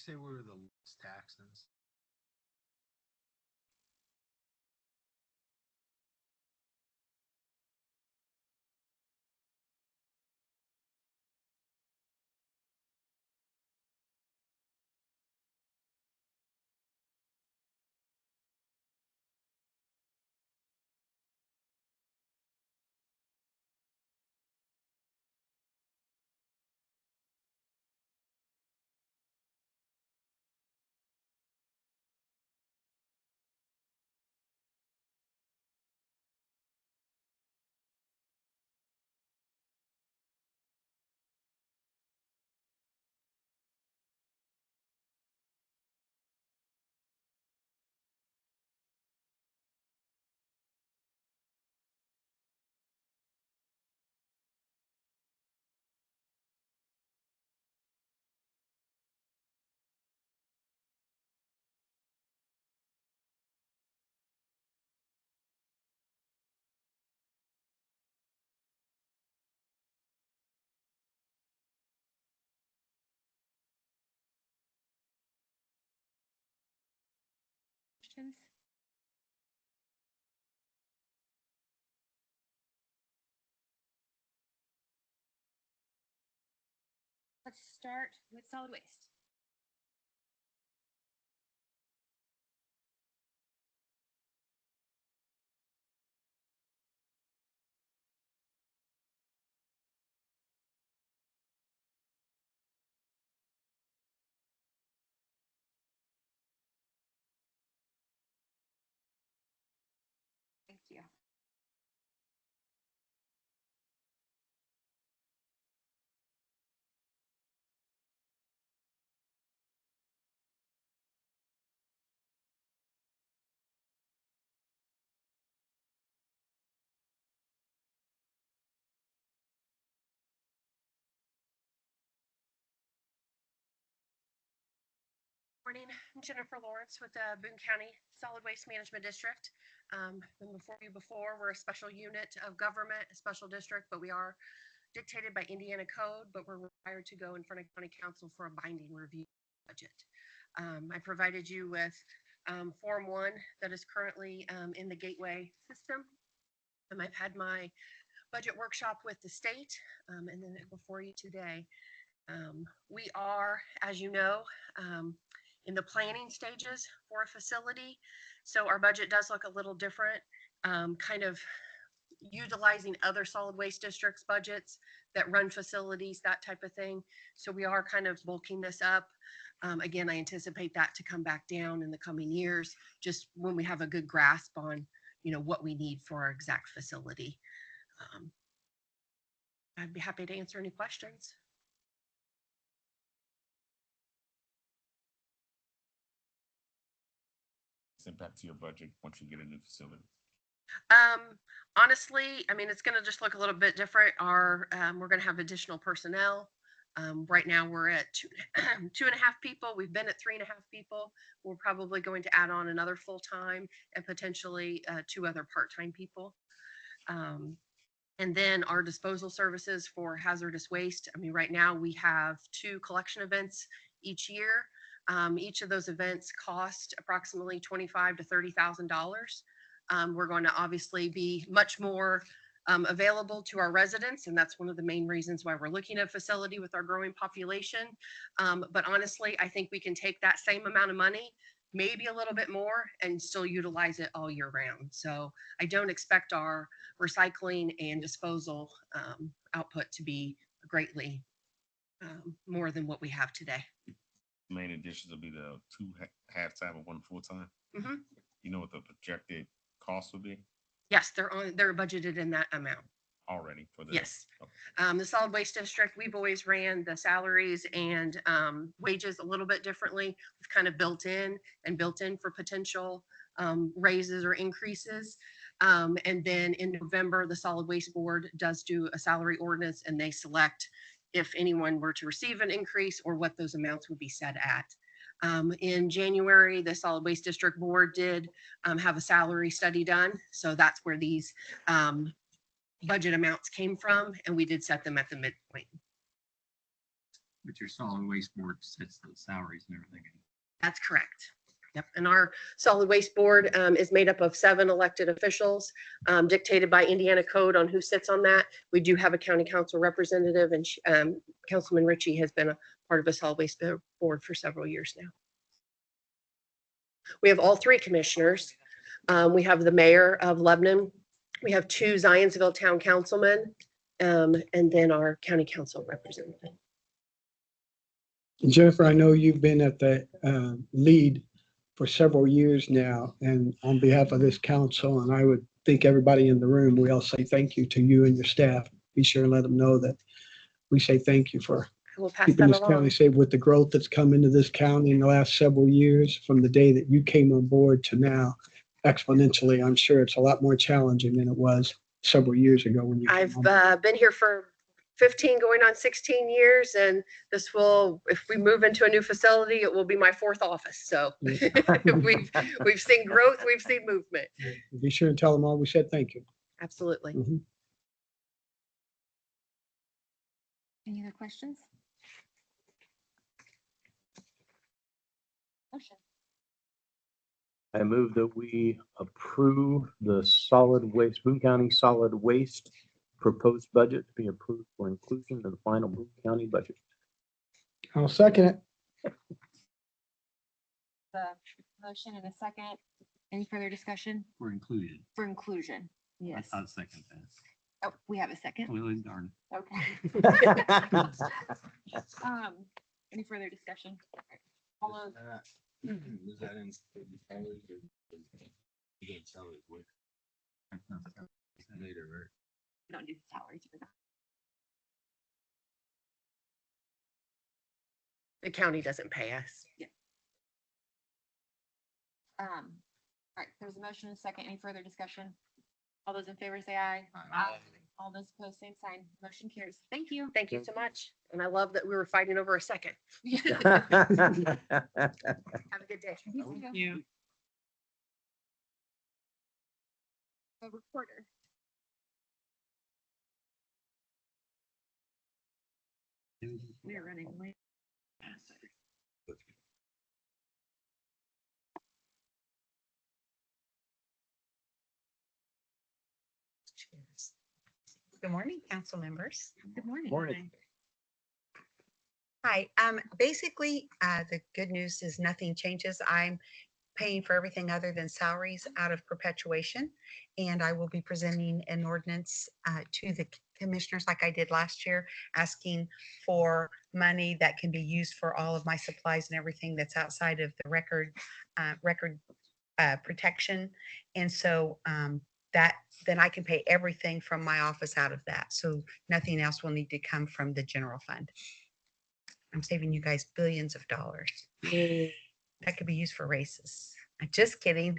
say we were the least taxes? Questions? Let's start with solid waste. Thank you. Morning, I'm Jennifer Lawrence with the Boone County Solid Waste Management District. Been before you before. We're a special unit of government, a special district, but we are dictated by Indiana code, but we're required to go in front of county council for a binding review budget. I provided you with Form 1 that is currently in the Gateway system. I've had my budget workshop with the state and then before you today. We are, as you know, in the planning stages for a facility. So our budget does look a little different, kind of utilizing other solid waste districts budgets that run facilities, that type of thing. So we are kind of bulking this up. Again, I anticipate that to come back down in the coming years, just when we have a good grasp on, what we need for our exact facility. I'd be happy to answer any questions. Impact to your budget once you get a new facility? Honestly, I mean, it's going to just look a little bit different. We're going to have additional personnel. Right now we're at two and a half people. We've been at 3.5 people. We're probably going to add on another full-time and potentially 2 other part-time people. And then our disposal services for hazardous waste. I mean, right now we have 2 collection events each year. Each of those events cost approximately $25,000 to $30,000. We're going to obviously be much more available to our residents, and that's one of the main reasons why we're looking at a facility with our growing population. But honestly, I think we can take that same amount of money, maybe a little bit more, and still utilize it all year round. So I don't expect our recycling and disposal output to be greatly more than what we have today. Main additions will be the 2 half-time and 1 full-time. Mm-hmm. You know what the projected cost will be Yes, they're budgeted in that amount. already for the? Yes. Okay. The solid waste district, we've always ran the salaries and wages a little bit differently. We've kind of built in for potential raises or increases. And then in November, the solid waste board does do a salary ordinance, and they select if anyone were to receive an increase or what those amounts would be set at. In January, the solid waste district board did have a salary study done. So that's where these budget amounts came from, and we did set them at the midpoint. But your solid waste board sets the salaries and everything. That's correct. Yep. And our solid waste board is made up of 7 elected officials, dictated by Indiana code on who sits on that. We do have a county council representative, and Councilman Ritchie has been a part of the solid waste board for several years now. We have all 3 commissioners. We have the mayor of Lebanon. We have 2 Zionsville town councilmen, and then our county council representative. Jennifer, I know you've been at the lead for several years now, and on behalf of this council, and I would think everybody in the room, we all say thank you to you and your staff. Be sure and let them know that we say thank you for We'll pass keeping that this county along. safe with the growth that's come into this county in the last several years, from the day that you came on board to now, exponentially. I'm sure it's a lot more challenging than it was several years ago when you came I've on board. been here for 15 going on 16 years, and this will, if we move into a new facility, it will be my 4th office. So we've seen growth, we've seen movement. Be sure and tell them all we said thank you. Absolutely. Mhm. Any other questions? Motion. I move that we approve the Boone County solid waste proposed budget to be approved for inclusion in the final Boone County budget. I'll second it. The motion and a second. Any further discussion We're included. for inclusion? Yes. I'd second that. Oh, we have a second. Well, darn. Okay. Any further discussion? All those, Is that in salaries or? You get salaries with. Later, right? we don't do salaries for that. The county doesn't pay us. All right, there's a motion and a second. Any further discussion? All those in favor say aye. Aye. All those opposed, same sign. Motion carries. Thank you. Thank you so much. And I love that we were fighting over a second. Have a good day. Thank you. The recorder. We are running late. Good morning, council members. Good morning. Morning. Hi, basically, the good news is nothing changes. I'm paying for everything other than salaries out of perpetuation. And I will be presenting an ordinance to the commissioners like I did last year, asking for money that can be used for all of my supplies and everything that's outside of the record protection. And so that then I can pay everything from my office out of that. So nothing else will need to come from the general fund. I'm saving you guys billions of dollars. That could be used for races. I'm just kidding.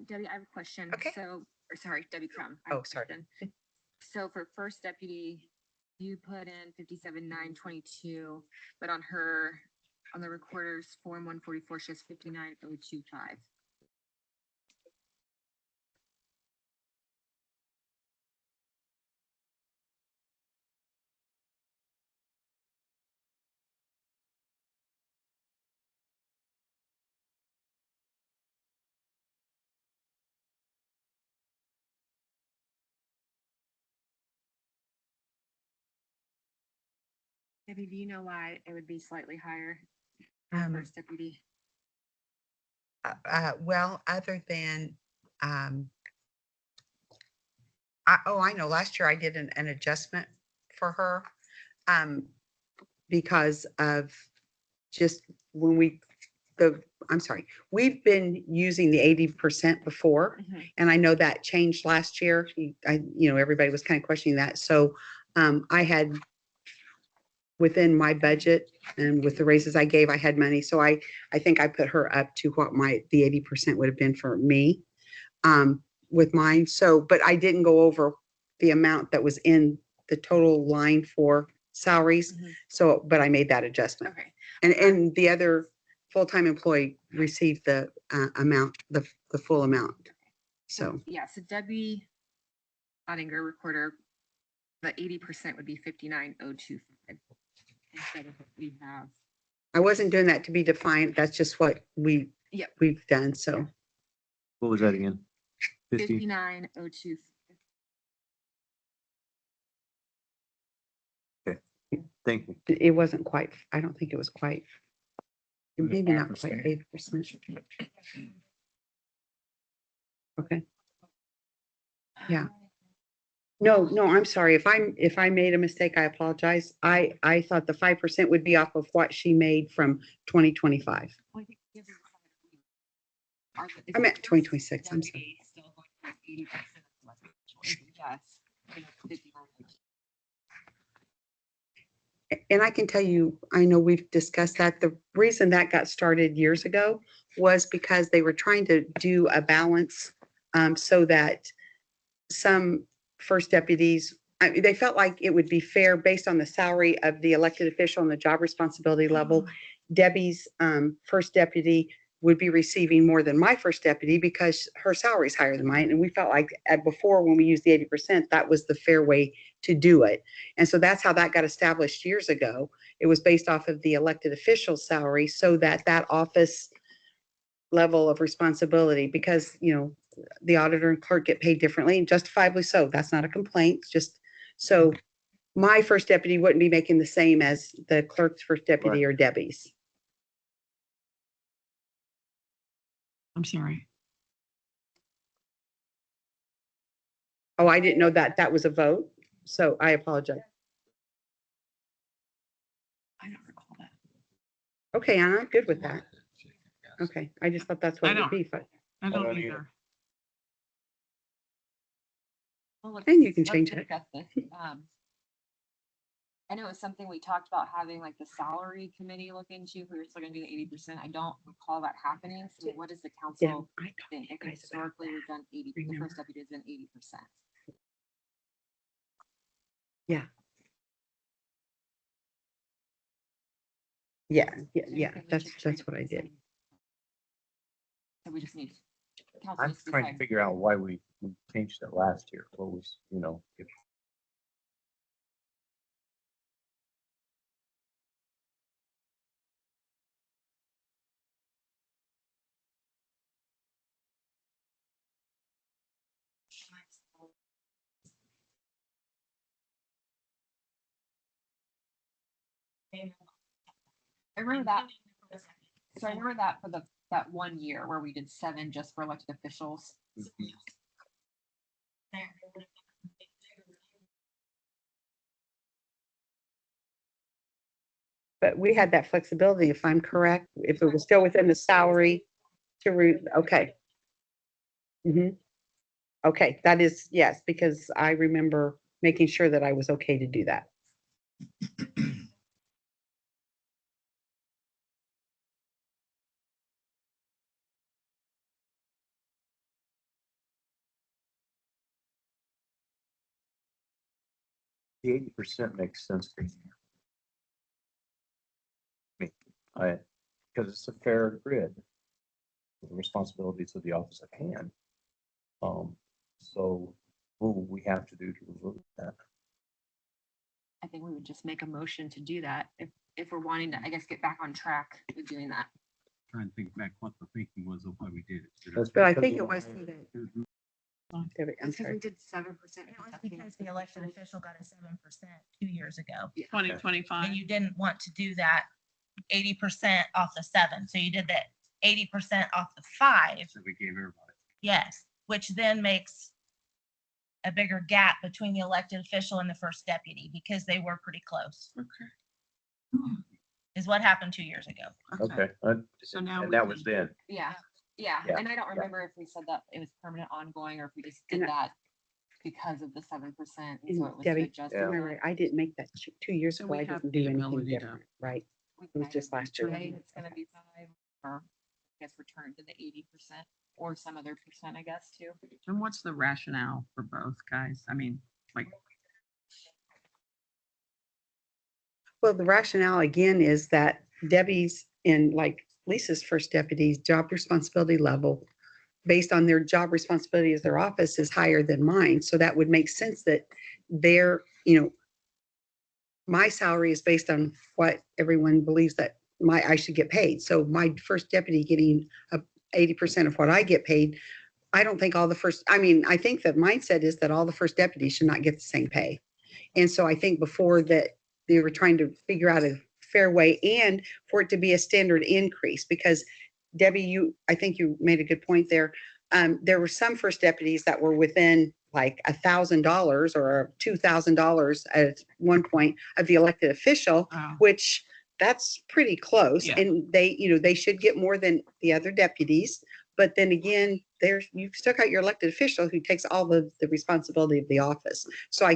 Debbie, I have a question. Okay. So, or sorry, Debbie Crum. I have Oh, a sorry. question. So for first deputy, you put in 57,922, but on her, on the recorder's form 144, she has 59,025. Debbie, do you know why it would be slightly higher for first deputy? Well, other than, I know, last year I did an adjustment for her. Because of just when I'm sorry, we've been using the 80% before. And I know that changed last year. Everybody was kind of questioning that. So I had, within my budget and with the raises I gave, I had money. So I think I put her up to what the 80% would have been for me with mine. So, but I didn't go over the amount that was in the total line for salaries. So, but I made that adjustment. Okay. And the other full-time employee received the amount, the full amount. So, Yeah, so Debbie Ottinger recorder, the 80% would be 59,025. Instead of what we have. I wasn't doing that to be defiant. That's just what Yep. we've done. So What was that again? 50? 59,025. Thank you. it wasn't quite, I don't think it was quite, Was it maybe not quite 5%? 8%. Okay. Yeah. No, I'm sorry. If I made a mistake, I apologize. I thought the 5% would be off of what she made from 2025. I meant 2026, I'm sorry. Yes. And I can tell you, I know we've discussed that. The reason that got started years ago was because they were trying to do a balance so that some first deputies, they felt like it would be fair based on the salary of the elected official and the job responsibility level. Debbie's first deputy would be receiving more than my first deputy because her salary is higher than mine. And we felt like before, when we used the 80%, that was the fair way to do it. And so that's how that got established years ago. It was based off of the elected official's salary so that that office level of responsibility, because, you know, the auditor and clerk get paid differently and justifiably so. That's not a complaint, just so my first deputy wouldn't be making the same as the clerk's first deputy or Debbie's. I'm sorry. Oh, I didn't know that that was a vote, so I apologize. I don't recall that. Okay, Anna, I'm good with that. Okay, I just thought that's what I it would don't- be, but I don't don't either. either. and you can change it. I know it's something we talked about having like the salary committee look into, if we were still gonna do the 80%. I don't recall that happening. So what does the Yeah, council I talked think? to I you think guys about historically we've done 80, the Remember. first deputy has done 80%. Yeah, Is there anything we that's should change what I with did. this? So we just need. council I'm needs to trying to decide. figure out why we changed it last year. What was, you know, if I remember that. So I remember that for that 1 year where we did 7 just for elected officials. But we had that flexibility, if I'm correct, if it was still within the salary okay. Okay, that is, yes, because I remember making sure that I was okay to do that. the 80% makes sense to me. Because it's a fair grid. The responsibilities of the office at hand. So what will we have to do to remove that? I think we would just make a motion to do that if we're wanting to, I guess, get back on track with doing that. Trying to think back what the thinking was of why we did it. That's But I because think of it was, the- Debbie, I'm Because we sorry. did 7%. It was because the elected official got a 7% 2 years ago. 2025. And you didn't want to do that 80% off the 7. So you did that 80% off the 5. So we gave everybody. Yes, which then makes a bigger gap between the elected official and the first deputy because they were pretty close. Okay. Is what happened 2 years ago. Okay, So now and we that was can- then. Yeah, Yeah, and I don't remember if we said that it was permanent ongoing or if we just did And that because of the 7%. And So it was Debbie, adjusted. Remember, I didn't make that 2 years So ago. we I have didn't the do anything ability to- different, right? We It was can just either last year. say It's gonna be 5 or I guess return to the 80% or some other percent, I guess, too. And what's the rationale for both, guys? I mean, like, Well, the rationale again is that Debbie's in like Lisa's first deputy's job responsibility level based on their job responsibility as their office is higher than mine. So that would make sense that their, my salary is based on what everyone believes that I should get paid. So my first deputy getting 80% of what I get paid, I don't think all the first, I think the mindset is that all the first deputies should not get the same pay. And so I think before that, they were trying to figure out a fair way and for it to be a standard increase, because Debbie, I think you made a good point there. There were some first deputies that were within like $1,000 or $2,000 at one point of the elected official, Oh. which that's pretty close. Yeah. And they should get more than the other deputies. But then again, you've still got your elected official who takes all the responsibility of the office. So I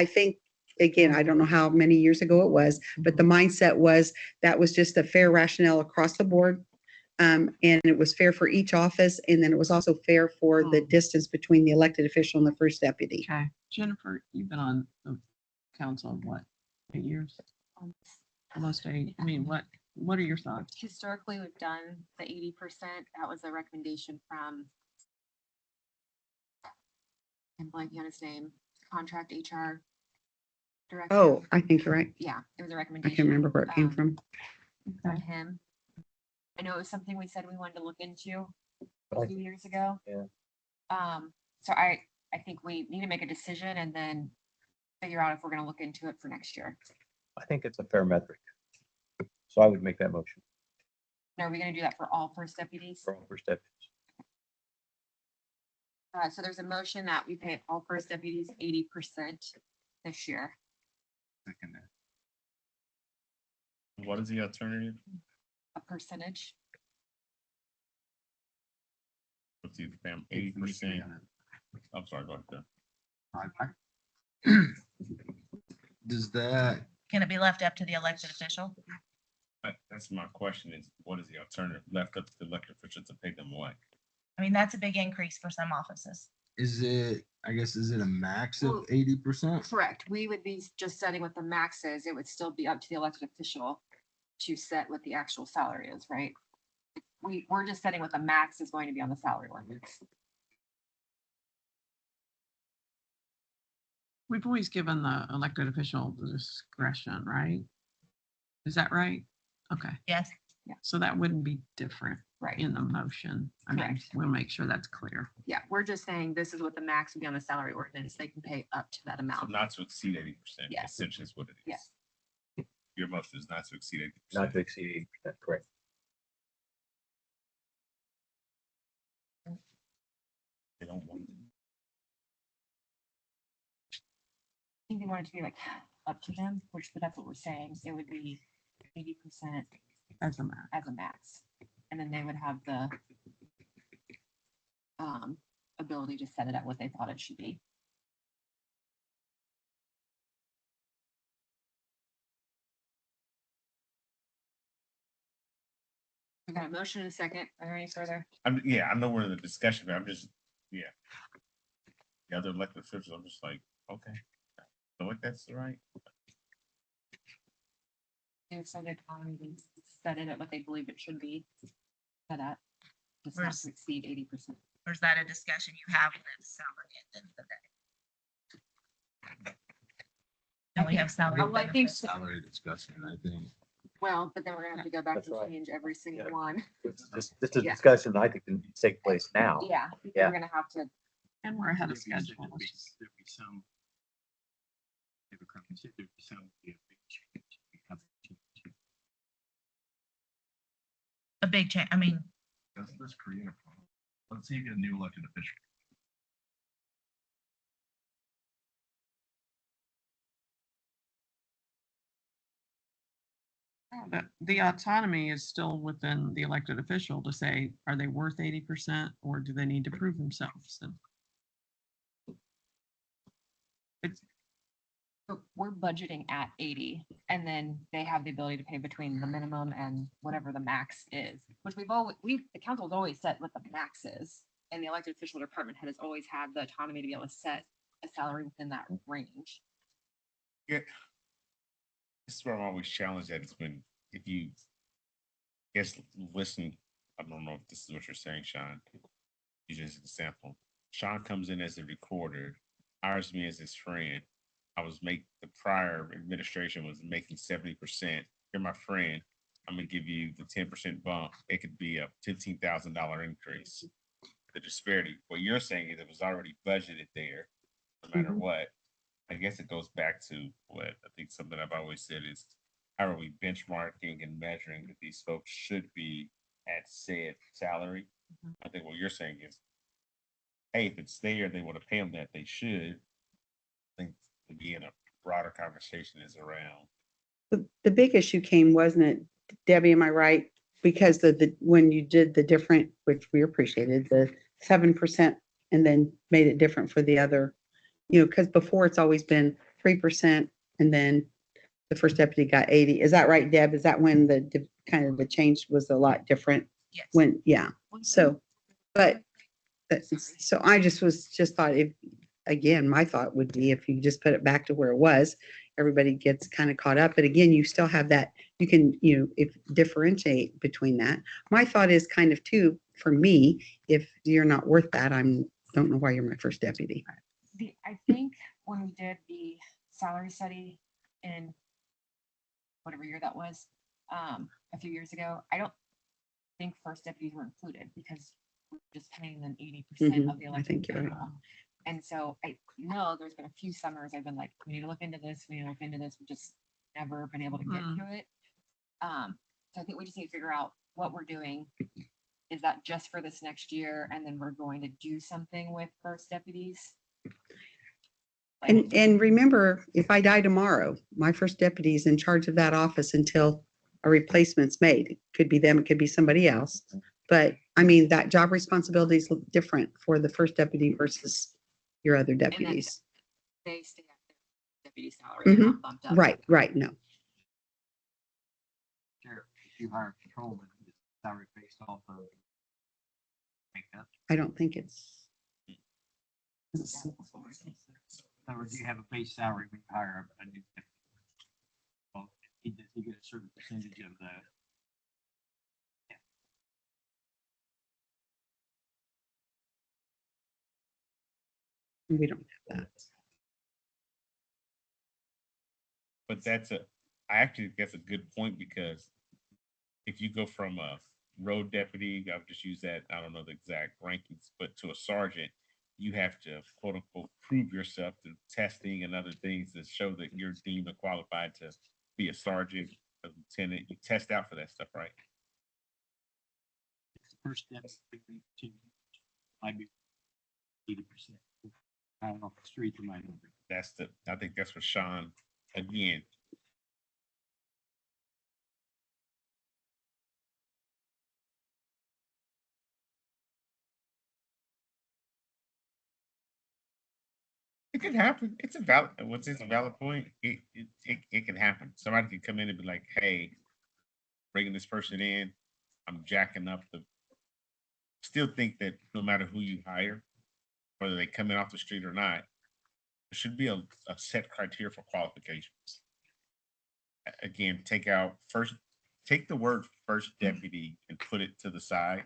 think, again, I don't know how many years ago it was, but the mindset was that was just a fair rationale across the board. And it was fair for each office. And then it was also fair for the distance between the elected official and the first deputy. Okay, Jennifer, you've been on the council, what, 8 years? Almost 8. I mean, what are your thoughts? Historically, we've done the 80%. That was a recommendation from, I'm blanking on his name, contract HR director. Oh, I think you're right. Yeah, it was a I recommendation. can't remember where it came from. From him. I know it was something we said we wanted to look into a few years ago. Yeah. So I think we need to make a decision and then figure out if we're gonna look into it for next year. I think it's a fair metric. So I would make that motion Now, are we gonna do that for all first deputies? for all first deputies. So there's a motion that we pay all first deputies 80% this year. Second that. What is the alternative? A percentage. Let's see, fam, 80%. I'm sorry, go ahead. Does that, Can it be left up to the elected official? That's my question is, what is the alternative left up to the elected officials to pay them what? I mean, that's a big increase for some offices. is it a max Well, of 80%? Correct. We would be just setting what the max is. It would still be up to the elected official to set what the actual salary is, right? We're just setting what the max is going to be on the salary ordinance. We've always given the elected official the discretion, right? Is that right? Okay, Yes. so that wouldn't be different Right. in the motion. I mean, Correct. we'll make sure that's clear. Yeah, we're just saying this is what the max would be on the salary ordinance. They can pay up to that So amount. not to exceed 80%, Yes. essentially is what it is. Yes. Your motion is not to exceed 80%. Not to exceed 80%, correct. They don't want it. I think they want it to be like up to them, which, but that's what we're saying. It would be 80% As a max. as a max. And then they would have the ability to set it at what they thought it should be. We got a motion and a second. Are there any further? I know we're in the discussion, but I'm just, yeah. The other elected officials, I'm just like, okay, I feel like that's the right. They decided to set it at what they believe it should be set at. Just not Where's- to exceed 80%. Or is that a discussion you have with the salary at the end of the day? And we have salary. Oh, I think benefits. so. Salary discussion, I think. Well, but then we're gonna have to go back That's and right. change every single Yeah. one. This is a Yeah. discussion I think that needs to take place now. Yeah, because Yeah. we're gonna have to, And we're ahead of schedule. There'd be some. There'd be some. A big change. I mean, Let's create a problem. Let's see if you get a new elected official. The autonomy is still within the elected official to say, are they worth 80% or do they need to prove themselves? And it's, but we're budgeting at 80 and then they have the ability to pay between the minimum and whatever the max is, which the council's always set what the max is. And the elected official department head has always had the autonomy to be able to set a salary within that range. Yeah. This is where I'm always challenged at, is when, if you, guess, listen, I don't know if this is what you're saying, Sean. use as an example. Sean comes in as a recorder, hires me as his friend. The prior administration was making 70%. You're my friend. I'm gonna give you the 10% bump. It could be a $15,000 increase. The disparity, what you're saying is it was already budgeted there, no matter Mhm. what. I guess it goes back to what I think something I've always said is how are we benchmarking and measuring that these folks should be at said salary? I think what you're saying is, hey, if it's there, they want to pay them that, they should. I think again, a broader conversation is around. The big issue came, wasn't it, Debbie, am I right? Because when you did the different, which we appreciated, the 7% and then made it different for the other, because before it's always been 3% and then the first deputy got 80. Is that right, Deb? Is that when kind of the change was a lot different? Yes. Yeah. So, but, so I just thought if, again, my thought would be if you just put it back to where it was, everybody gets kind of caught up. But again, you still have that, you can, if differentiate between that. My thought is kind of too, for me, if you're not worth that, don't know why you're my first deputy. I think when we did the salary study in whatever year that was, a few years ago, I don't think first deputies were included because we're just paying them 80% of the I elected think you're right. official. And so I know there's been a few summers I've been like, we need to look into this, we need to look into this. We've just never been able to get to it. So I think we just need to figure out what we're doing. Is that just for this next year? And then we're going to do something with first deputies? And remember, if I die tomorrow, my first deputy is in charge of that office until a replacement's made. It could be them, it could be somebody else. But I mean, that job responsibility is different for the first deputy versus your other deputies. They stay at their deputy salary, they're not bumped up. Right, no. Sheriff, if you hire a patrolman, is salary based off of makeup? I don't think it's. In other words, you have a base salary when you hire a new deputy. Well, he get a certain percentage of the. We don't have that. But I actually think that's a good point because if you go from a road deputy, I'll just use that, I don't know the exact rankings, but to a sergeant, you have to quote unquote prove yourself through testing and other things to show that you're deemed qualified to be a sergeant, a lieutenant. You test out for that stuff, right? First deputy might be 80%. I don't know, the street you might. I think that's what Sean, again. It can happen. It's a valid point? It can happen. Somebody can come in and be like, hey, bringing this person in, I'm jacking up still think that no matter who you hire, whether they come in off the street or not, there should be a set criteria for qualifications. Again, take the word first deputy and put it to the side.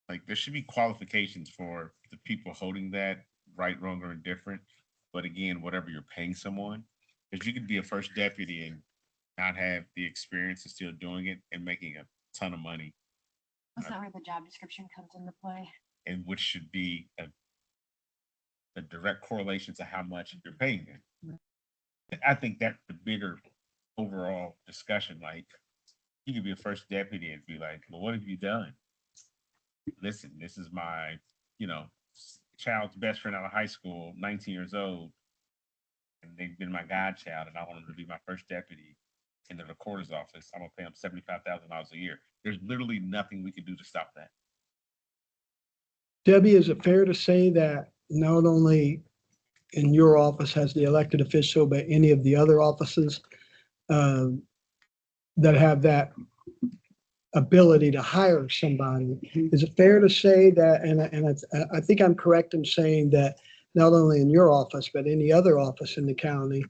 Like there should be qualifications for the people holding that, right, wrong, or indifferent. But again, whatever you're paying someone, because you could be a first deputy and not have the experience of still doing it and making a ton of money. That's not where the job description comes into play. And which should be a direct correlation to how much you're paying them. I think that's the bigger overall discussion. Like you could be a first deputy and be like, well, what have you done? Listen, this is my, child's best friend out of high school, 19 years old, and they've been my godchild, and I want them to be my first deputy in the recorder's office. I'm gonna pay them $75,000 a year. There's literally nothing we can do to stop that. Debbie, is it fair to say that not only in your office has the elected official, but any of the other offices that have that ability to hire somebody? Is it fair to say that, and I think I'm correct in saying that not only in your office, but any other office in the county,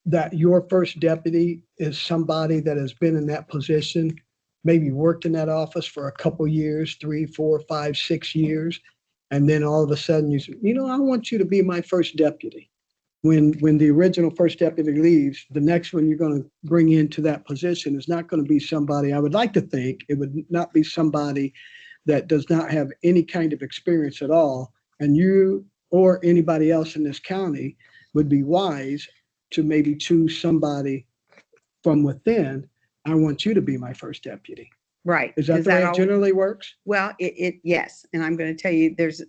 that your first deputy is somebody that has been in that position maybe worked in that office for a couple years, 3, 4, 5, 6 years. And then all of a sudden you say, you know, I want you to be my first deputy. When the original first deputy leaves, the next one you're going to bring into that position is not going to be somebody, I would like to think, it would not be somebody that does not have any kind of experience at all. And you or anybody else in this county would be wise to maybe choose somebody from within. I want you to be my first deputy. Right. Is that the way it all? generally works? Well, yes, and I'm going to tell you, there's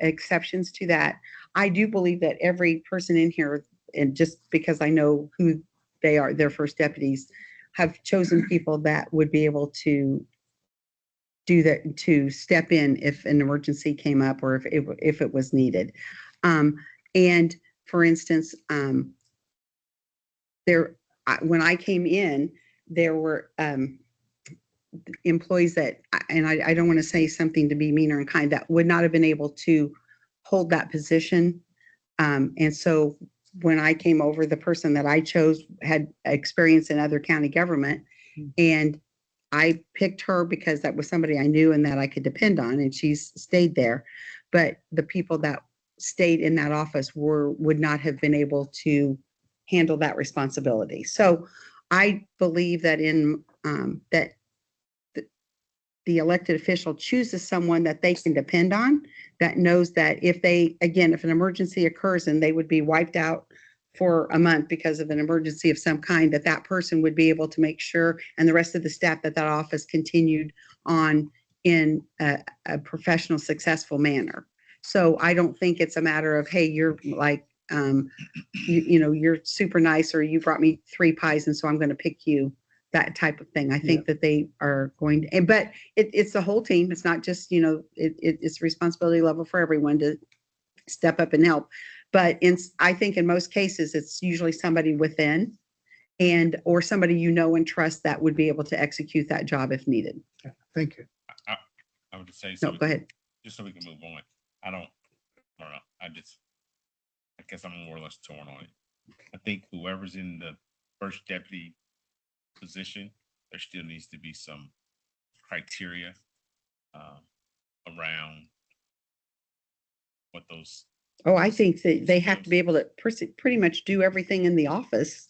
exceptions to that. I do believe that every person in here, and just because I know who they are, their first deputies, have chosen people that would be able to do that, to step in if an emergency came up or if it was needed. And for instance, when I came in, there were employees that, and I don't want to say something to be mean or unkind, that would not have been able to hold that position. And so when I came over, the person that I chose had experience in other county government, and I picked her because that was somebody I knew and that I could depend on, and she's stayed there. But the people that stayed in that office would not have been able to handle that responsibility. So I believe that that the elected official chooses someone that they can depend on, that knows that if an emergency occurs and they would be wiped out for a month because of an emergency of some kind, that person would be able to make sure, and the rest of the staff, that office continued on in a professional, successful manner. So I don't think it's a matter of, hey, you're like, you're super nice, or you brought me 3 pies and so I'm going to pick you, that type of thing. I think that they are going to, but it's the whole team. It's not just, it's responsibility level for everyone to step up and help. But I think in most cases, it's usually somebody within or somebody and trust that would be able to execute that job if needed. Thank you. I would just say, No, go ahead. just so we can move on. I don't know. I guess I'm more or less torn on it. I think whoever's in the first deputy position, there still needs to be some criteria around what those. Oh, I think that they have to be able to pretty much do everything in the office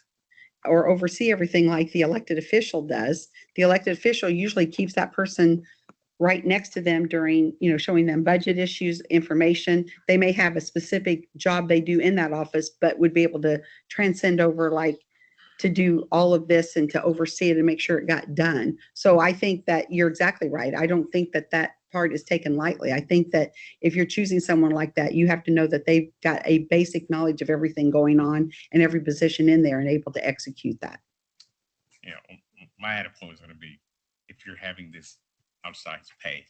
or oversee everything like the elected official does. The elected official usually keeps that person right next to them during, showing them budget issues, information. They may have a specific job they do in that office, but would be able to transcend over, like, to do all of this and to oversee it and make sure it got done. So I think that you're exactly right. I don't think that part is taken lightly. I think that if you're choosing someone like that, you have to know that they've got a basic knowledge of everything going on and every position in there and able to execute that. My added point is going to be, if you're having this outsized pay.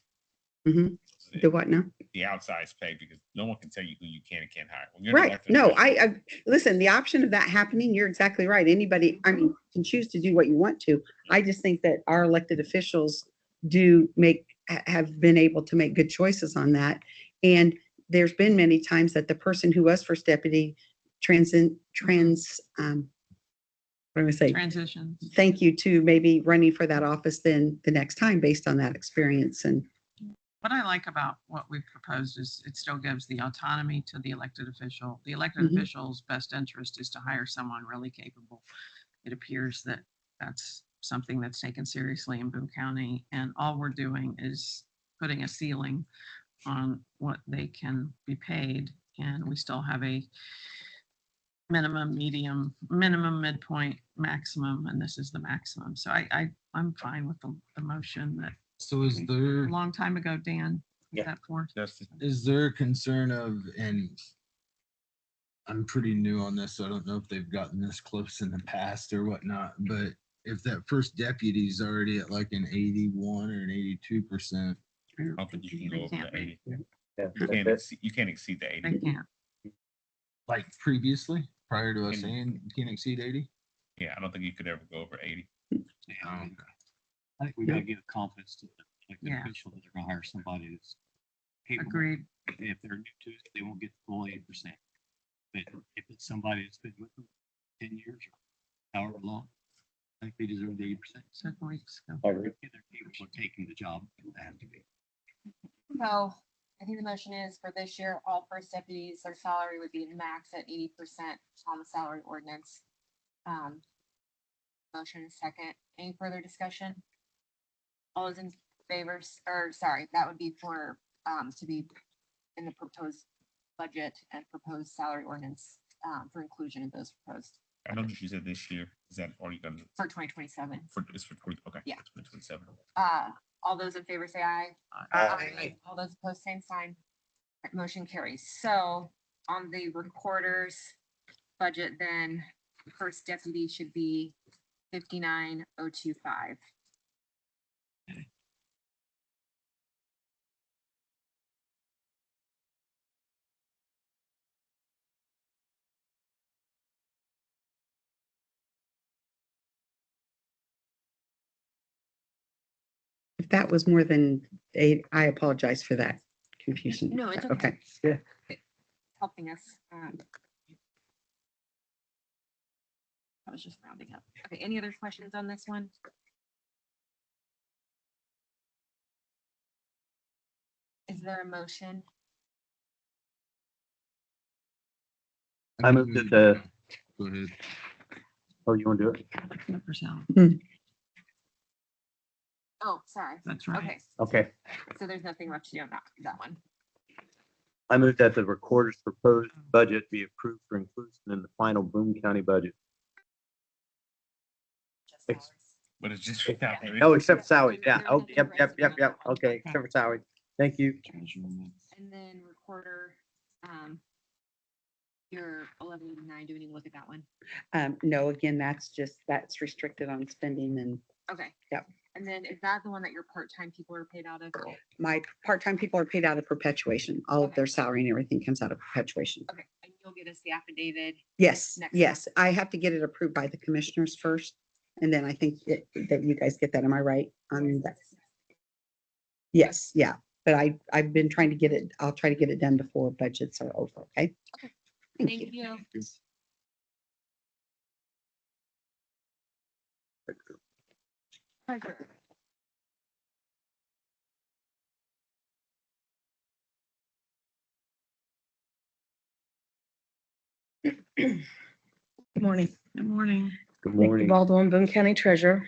Mm-hmm. The what now? The outsized pay, because no one can tell you who you can and can't hire. Right. No, I listen, the option of that happening, you're exactly right. Anybody, can choose to do what you want to. I just think that our elected officials have been able to make good choices on that. And there's been many times that the person who was first deputy transitions. Thank you, to maybe running for that office then the next time based on that experience. And what I like about what we've proposed is it still gives the autonomy to the elected official. The elected official's best interest is to hire someone really capable. It appears that that's something that's taken seriously in Boone County, and all we're doing is putting a ceiling on what they can be paid, and we still have a minimum, medium, minimum, midpoint, maximum, and this is the maximum. So I'm fine with the motion that. So is there, A long time ago, Dan, put Yeah. that forth. is there a concern of, and I'm pretty new on this, so I don't know if they've gotten this close in the past or whatnot, but if that first deputy is already at like an 81 or an 82%, I don't think you can go over can't the be. 80. Yeah, You can't exceed the 80. They can't. like previously, prior to us Can- saying you can't exceed 80? Yeah, I don't think you could ever go over 80. I think we gotta give confidence to the elected Yeah. official that they're gonna hire somebody that's capable. Agreed. If they're new to it, they won't get the full 80%. But if it's somebody that's been with them 10 years or however long, I think they deserve the 80%. Second week's go. I agree. They're capable of taking the job. They have to be. So I think the motion is for this year, all first deputies, their salary would be max at 80% on the salary ordinance. Motion is second. Any further discussion? All those in favor, or sorry, that would be for, to be in the proposed budget and proposed salary ordinance, for inclusion of those proposed I know that you said this year, is that already gonna, for 2027. it's for 20, okay. Yeah. 2027. All those in favor say aye. Aye. All those opposed, same sign. Right, motion carries. So on the recorder's budget, then first deputy should be 59,025. If that was more than eight, I apologize for that confusion. No, it's okay. Okay. Helping us. I was just rounding up. Okay, any other questions on this one? Is there a motion? I moved that the, Go ahead. oh, you want to do it? For salary. Oh, sorry. That's right. Okay, Okay. so there's nothing left to do on that one. I moved that the recorder's proposed budget be approved for inclusion in the final Boone County budget. Just Ex- salaries. But it's just without. Oh, except salary. Yeah. Oh, yep. Okay, except for salary. Thank you. And then recorder, your 1189, do we need to look at that one? No, again, that's restricted on spending, and Okay. Yep. And then is that the one that your part-time people are paid out of? my part-time people are paid out of perpetuation. All of Okay. their salary and everything comes out of perpetuation. Okay, and you'll get us the affidavit. Yes, Next yes. I have to get it approved by the commissioners first, and then I think that you guys get that. Am I right on that? Yes, yeah. But I've been trying to get it, I'll try to get it done before budgets are over, okay? Thank you. Pleasure. Good morning. Good morning. Good Nikki morning. Baldwin, Boone County Treasurer.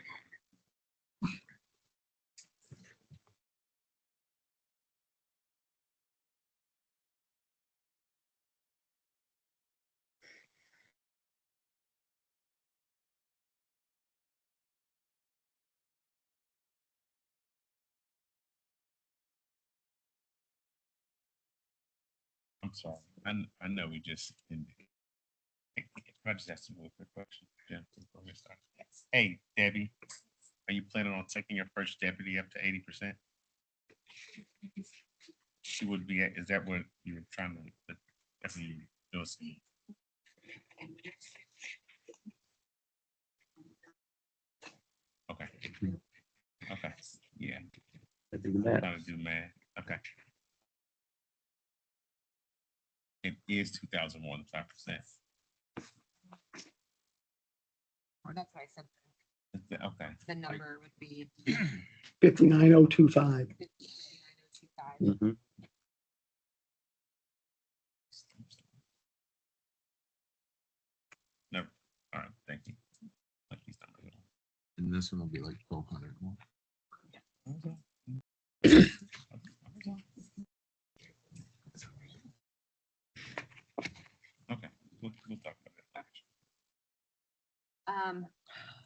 I'm sorry. I know we just ended. Can I just ask you a quick question? Yeah. before we start? Hey, Debbie, are you planning on taking your first deputy up to 80%? She would be, is that what you were trying to, that's what you were doing? Okay. Okay, yeah, I do that. trying to do math, okay. It is 2001, 5%. That's why I said Okay. the number would be 59025. 59,025. Mhm. No, all right, thank you. Like he's done really well. And this one will be like 1,200 more. Okay, we'll talk about it.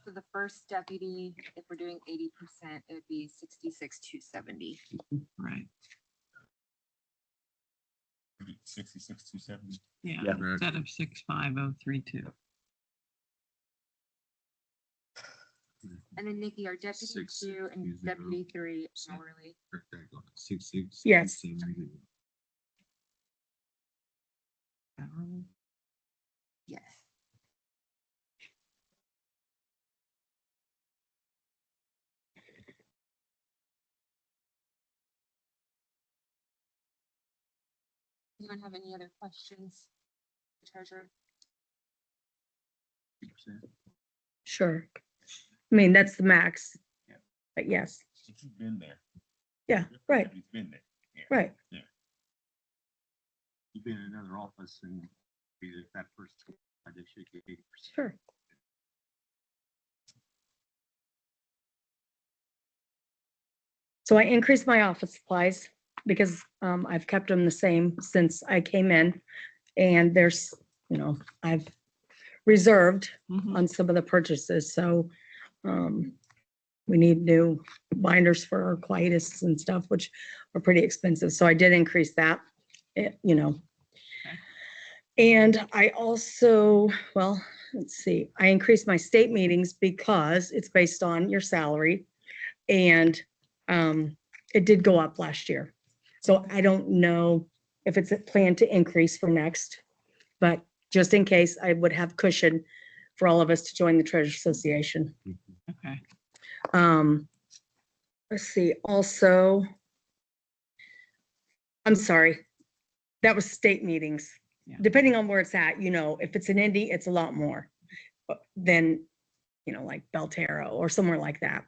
So the first deputy, if we're doing 80%, it would be 66,270. Right. 66, 270. Yeah, Yeah. instead of 65032. And then Nikki, our deputy Six, 2 and 2, 0, deputy 3 percent. hourly. 6, Yes. Hourly. Yes. Anyone have any other questions? Treasurer? Sure. I mean, that's the max. Yeah. But yes, But you've been there. yeah, Your right, deputy's been there. Yeah. right. You've been in another office and be that first, I just should get 80%. Sure. So I increased my office supplies because I've kept them the same since I came in. And there's, I've reserved Mhm. on some of the purchases, so we need new binders for our quietus and stuff, which are pretty expensive. So I did increase that, Okay. And I also, well, let's see, I increased my state meetings because it's based on your salary. And it did go up last year. So I don't know if it's a plan to increase for next, but just in case, I would have cushion for all of us to join the Treasure Association. Okay. Let's see, also, I'm sorry, that was state meetings. Yeah. Depending on where it's at, if it's in Indy, it's a lot more than, like Belterra or somewhere like that.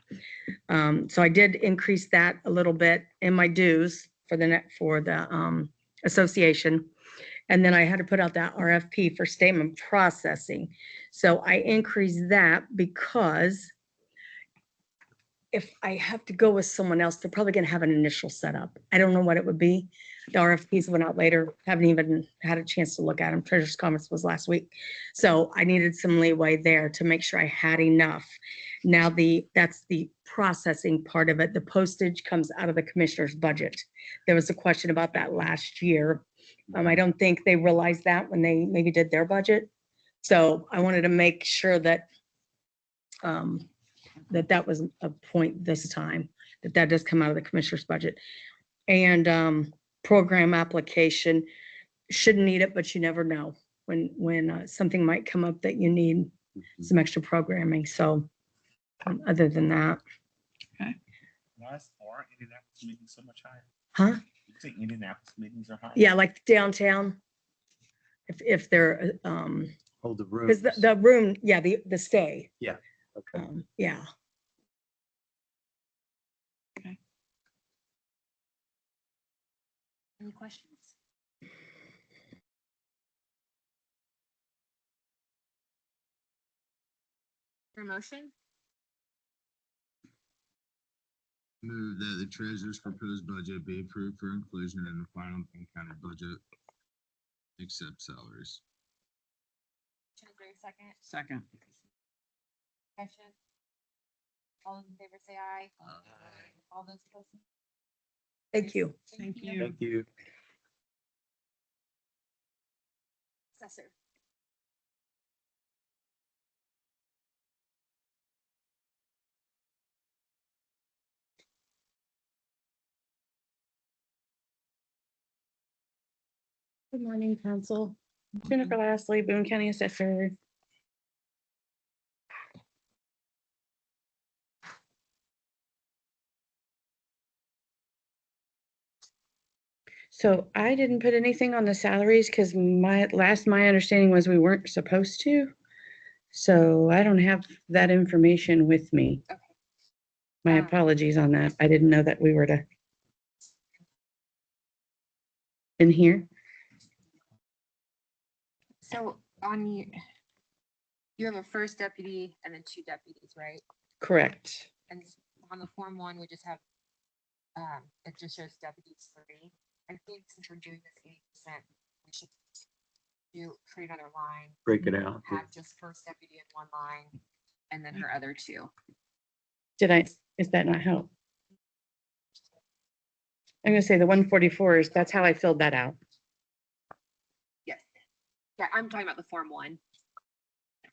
So I did increase that a little bit in my dues for the association. And then I had to put out that RFP for statement processing. So I increased that because if I have to go with someone else, they're probably gonna have an initial setup. I don't know what it would be. The RFPs went out later, haven't even had a chance to look at them. Treasurer's Conference was last week. So I needed some leeway there to make sure I had enough. Now that's the processing part of it. The postage comes out of the commissioner's budget. There was a question about that last year. I don't think they realized that when they maybe did their budget. So I wanted to make sure that that was a point this time, that does come out of the commissioner's budget. And program application, shouldn't need it, but you never know when something might come up that you need some extra programming. So other than that, Why are Indianapolis meetings so much higher? huh? You say Indianapolis meetings are higher? Yeah, like downtown. If they're, Hold the room. because the room, yeah, the stay. Yeah. Okay. Yeah. Any questions? Your motion? Move that the treasurer's proposed budget be approved for inclusion in the final Boone County budget, except salaries. Is there a second? Second. Discussion? All those in favor say aye. All those opposed? Thank you. Thank you. Thank you. Assessor. Good morning, council. Jennifer Lastly, Boone County Assessor. So I didn't put anything on the salaries because my understanding was we weren't supposed to. So I don't have that information with me. Okay. My apologies on that. I didn't know that we were to. In here? So you have a first deputy and then 2 deputies, right? Correct. And on the Form 1, we just have, it just shows deputies 3. I think since we're doing this 80%, we should create another line, Break it out. have just first deputy in one line, and then her other 2. Is that not help? I'm gonna say the 144 that's how I filled that out. Yes. Yeah, I'm talking about the Form 1.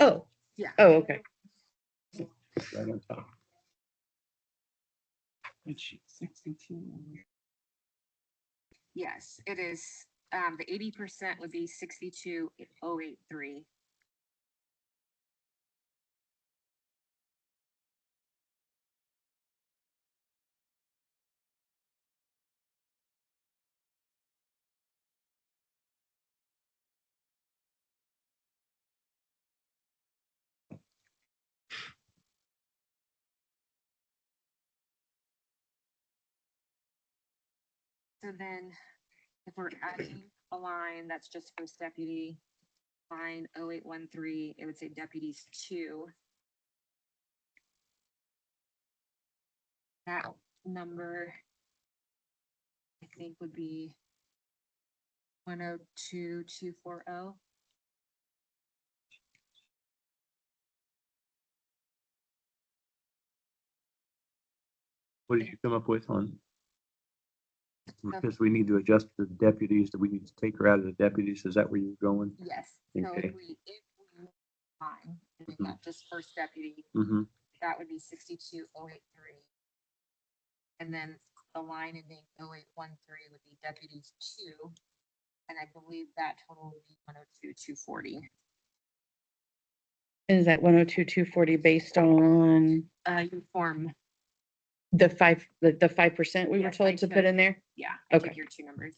Oh. Yeah. Oh, okay. Right on top. It's 62. Yes, it is. The 80% would be 62,083. So then, if we're adding a line that's just first deputy, line 0813, it would say deputies 2. That number, I think, would be 102240. What did you come up with on? Because we need to adjust the deputies, that we need to take her out of the deputies. Is that where you're going? Yes, so Okay. if we line, and we've Mhm. got just first deputy, Mm-hmm. that would be 62083. And then the line ending 0813 would be deputies 2. And I believe that total would be 102240. Is that 102,240 based on Uniform, the 5% we were Yes, I told to put took- in there? yeah, I took Okay. your 2 numbers.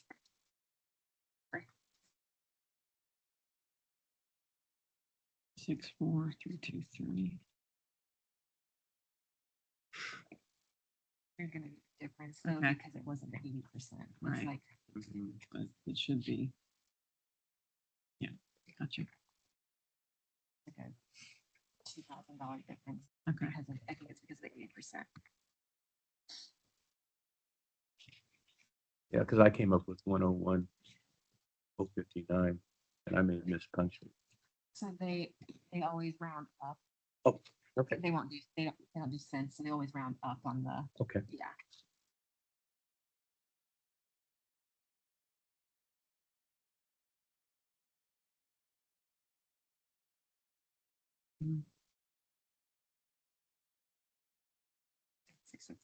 64323. There's gonna be a difference though, Okay. because it wasn't the 80%. It's Right. like, But it should be. Yeah, gotcha. like a $2,000 difference Okay. because of, I think it's because of the 80%. Yeah, because I came up with 101,059, and I may have mispunched it. So they always round up. Oh, okay, They don't do cents, so they always round up on the, okay. yeah. Six times.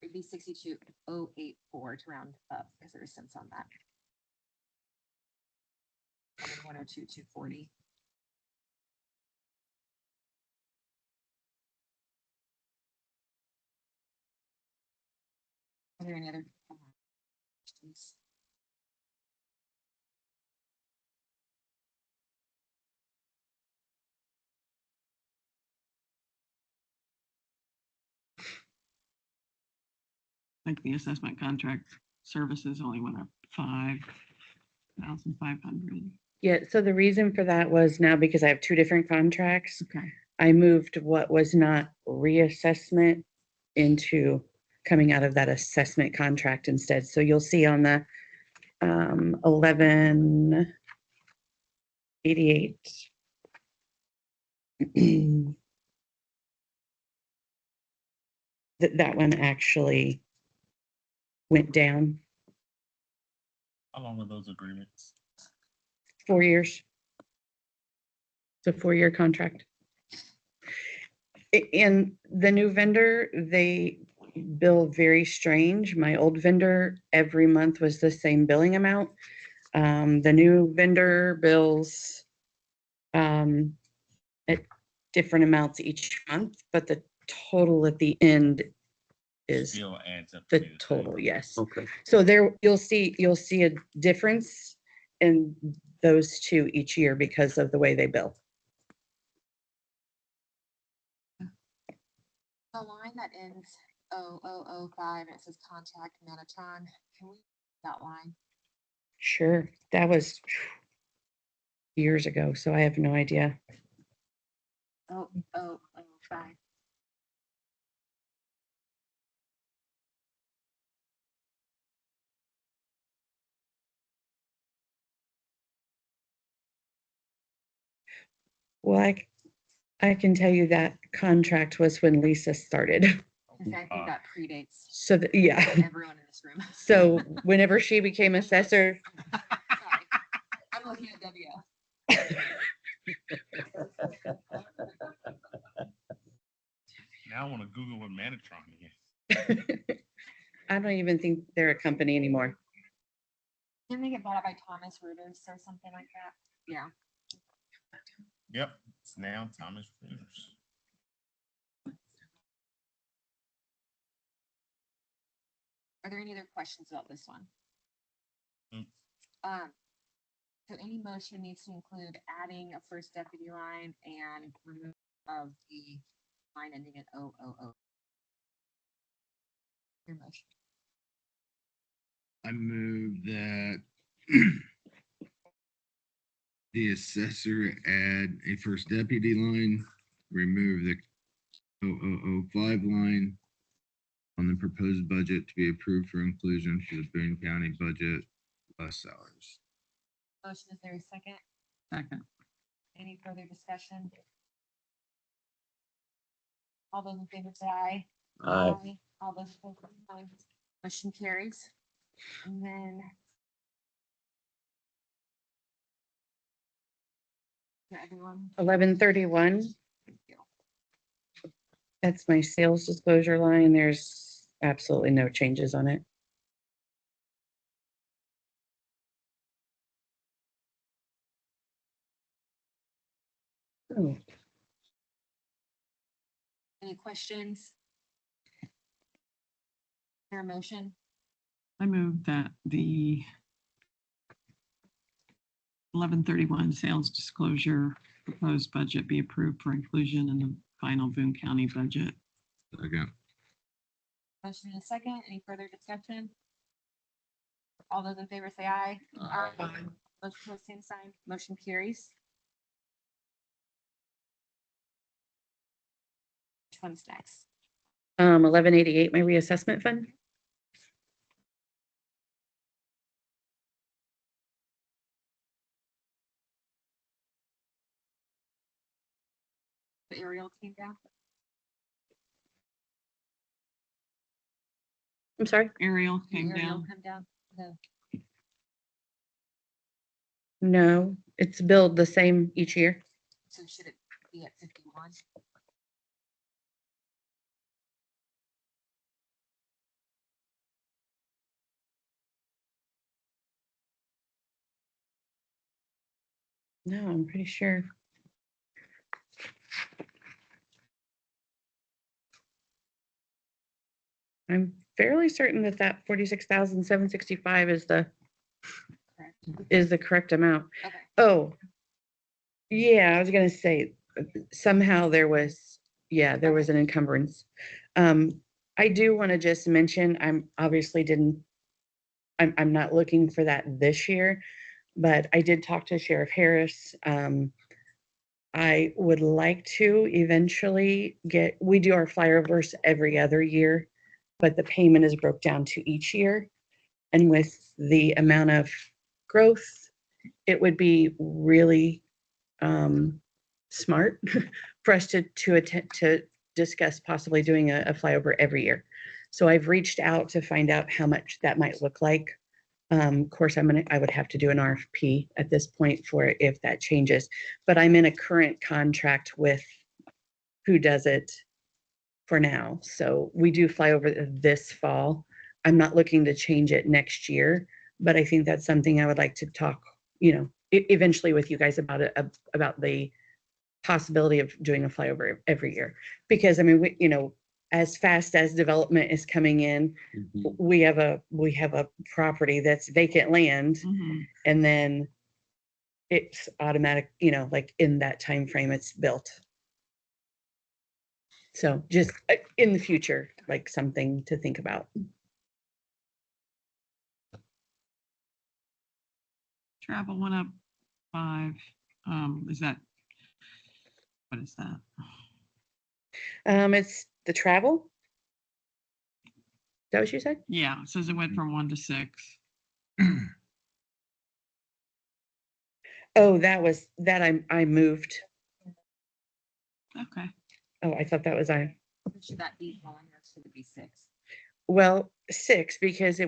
It'd be 62084 to round up because there is cents on that. And then 102240. Are there any other questions? Like the assessment contract services only went up 5,500. Yeah, so the reason for that was now because I have 2 different contracts. Okay. I moved what was not reassessment into coming out of that assessment contract instead. So you'll see on the 1188. That one actually went down How long are those agreements? 4 years. It's a 4-year contract. And the new vendor, they bill very strange. My old vendor, every month was the same billing amount. The new vendor bills at different amounts each month, but the total at the end is Still adds up. to the be same. total, yes. Okay. So there, you'll see a difference in those 2 each year because of the way they bill. The line that ends 0005 and it says contact Manatron, can we, that line? Sure, that was years ago, so I have no idea. 0005. Well, I can tell you that contract was when Lisa started. I think that predates So, yeah. everyone in this room. So whenever she became assessor, Sorry. I'm looking at W. Now I want to Google what Manatron is. I don't even think they're a company anymore. Didn't they get bought out by Thomas Reuters or something like that? Yeah. Yep, it's now Thomas Reuters. Are there any other questions about this one? Mm. So any motion needs to include adding a first deputy line and remove of the line ending in 000. Your motion. I move that the assessor add a first deputy line, remove the 0005 line on the proposed budget to be approved for inclusion for the Boone County budget plus salaries. Motion, is there a second? Second. Any further discussion? All those in favor say aye. Aye. All those opposed, same sign. Motion carries. And then. For everyone. 1131. That's my sales disclosure line. There's absolutely no changes on it. Oh, Any questions? Your motion? I move that the 1131 sales disclosure proposed budget be approved for inclusion in the final Boone County budget. Second. Motion in a second. Any further discussion? All those in favor say aye. Aye. Those opposed, same sign. Motion carries. Which one's next? 1188, my reassessment fund. The aerial came down. I'm sorry. Ariel The came aerial down. come down. No. No, it's billed the same each year. So should it be at 51? No, I'm pretty sure. I'm fairly certain that that 46,765 is the correct amount. Okay. Oh, yeah, I was gonna say, somehow there was an encumbrance. I do want to just mention, I'm not looking for that this year, but I did talk to Sheriff Harris. I would like to eventually we do our flyovers every other year, but the payment is broke down to each year. And with the amount of growth, it would be really smart for us to discuss possibly doing a flyover every year. So I've reached out to find out how much that might look like. Of course, I would have to do an RFP at this point for if that changes, but I'm in a current contract with who does it for now. So we do fly over this fall. I'm not looking to change it next year, but I think that's something I would like to talk, eventually with you guys about it, about the possibility of doing a flyover every year. Because I mean, as fast as development is coming in, we have a property that's vacant land, Mhm. and then it's automatic, like in that time frame it's built. So just in the future, like something to think about. Travel went up 5. What is that? It's the travel. Is that what you said? Yeah, it says it went from 1 to 6. Oh, I moved. Okay. Oh, I thought that was Should that be 1 or should it be 6? well, 6, because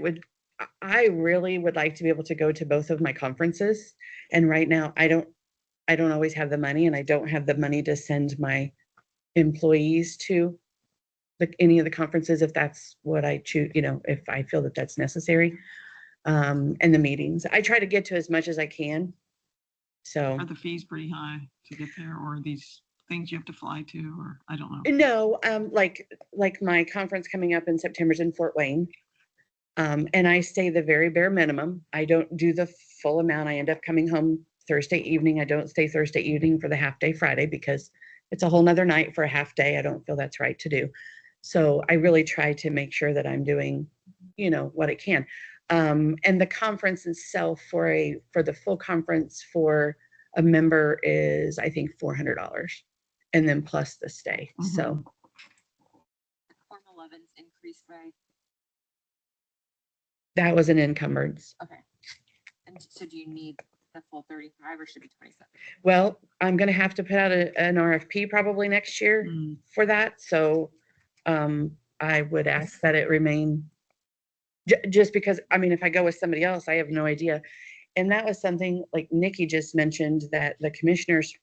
I really would like to be able to go to both of my conferences. And right now I don't always have the money, and I don't have the money to send my employees to any of the conferences if that's what I choose, if I feel that that's necessary. And the meetings, I try to get to as much as I can. So Are the fees pretty high to get there, or are these things you have to fly to, or I don't know? no, like my conference coming up in September is in Fort Wayne. And I stay the very bare minimum. I don't do the full amount. I end up coming home Thursday evening. I don't stay Thursday evening for the half day Friday because it's a whole nother night for a half day. I don't feel that's right to do. So I really try to make sure that I'm doing, what I can. And the conference itself for the full conference for a member is, I think, $400, and then plus the stay. So Form 11's increased by, that was an encumbrance. okay. And so do you need the full 35 or should it be 27? Well, I'm gonna have to put out an RFP probably next year Mm. for that, so I would ask that it remain. Just because, I mean, if I go with somebody else, I have no idea. And that was something like Nikki just mentioned, that the commissioners,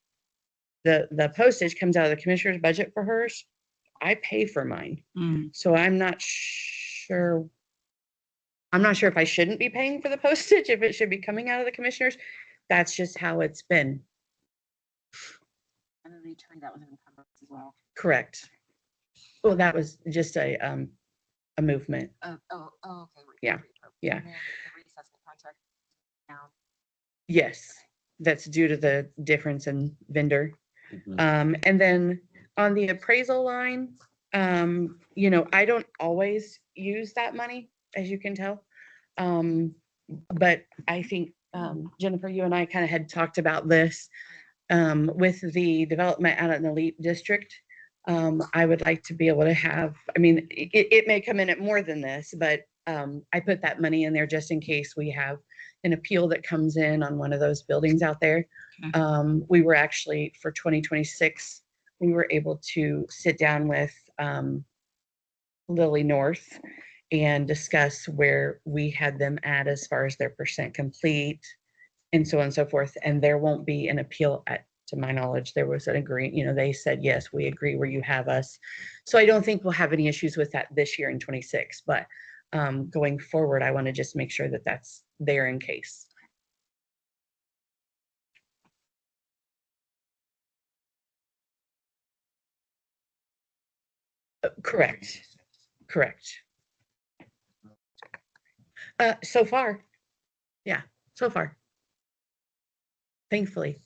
the postage comes out of the commissioner's budget for hers. I pay for mine, Mm. so I'm not sure. I'm not sure if I shouldn't be paying for the postage, if it should be coming out of the commissioners. That's just how it's been. And then the attorney, that was an encumbrance as well. Correct. Well, that was just a movement. Oh, okay. Yeah, yeah. And then the reassessment contract down. Yes, that's due to the difference in vendor. Mhm. And then on the appraisal line, I don't always use that money, as you can tell. But I think, Jennifer, you and I kind of had talked about this, with the development out in the Elite District. I would like to be able to have, I mean, it may come in at more than this, but I put that money in there just in case we have an appeal that comes in on one of those buildings out there. Okay. We were actually, for 2026, we were able to sit down with Lily North and discuss where we had them at as far as their percent complete and so on and so forth. And there won't be an appeal to my knowledge. There was an agreement, they said, yes, we agree where you have us. So I don't think we'll have any issues with that this year in 26, but going forward, I want to just make sure that that's there in case. Correct. Correct. So far. Yeah, so far. Thankfully.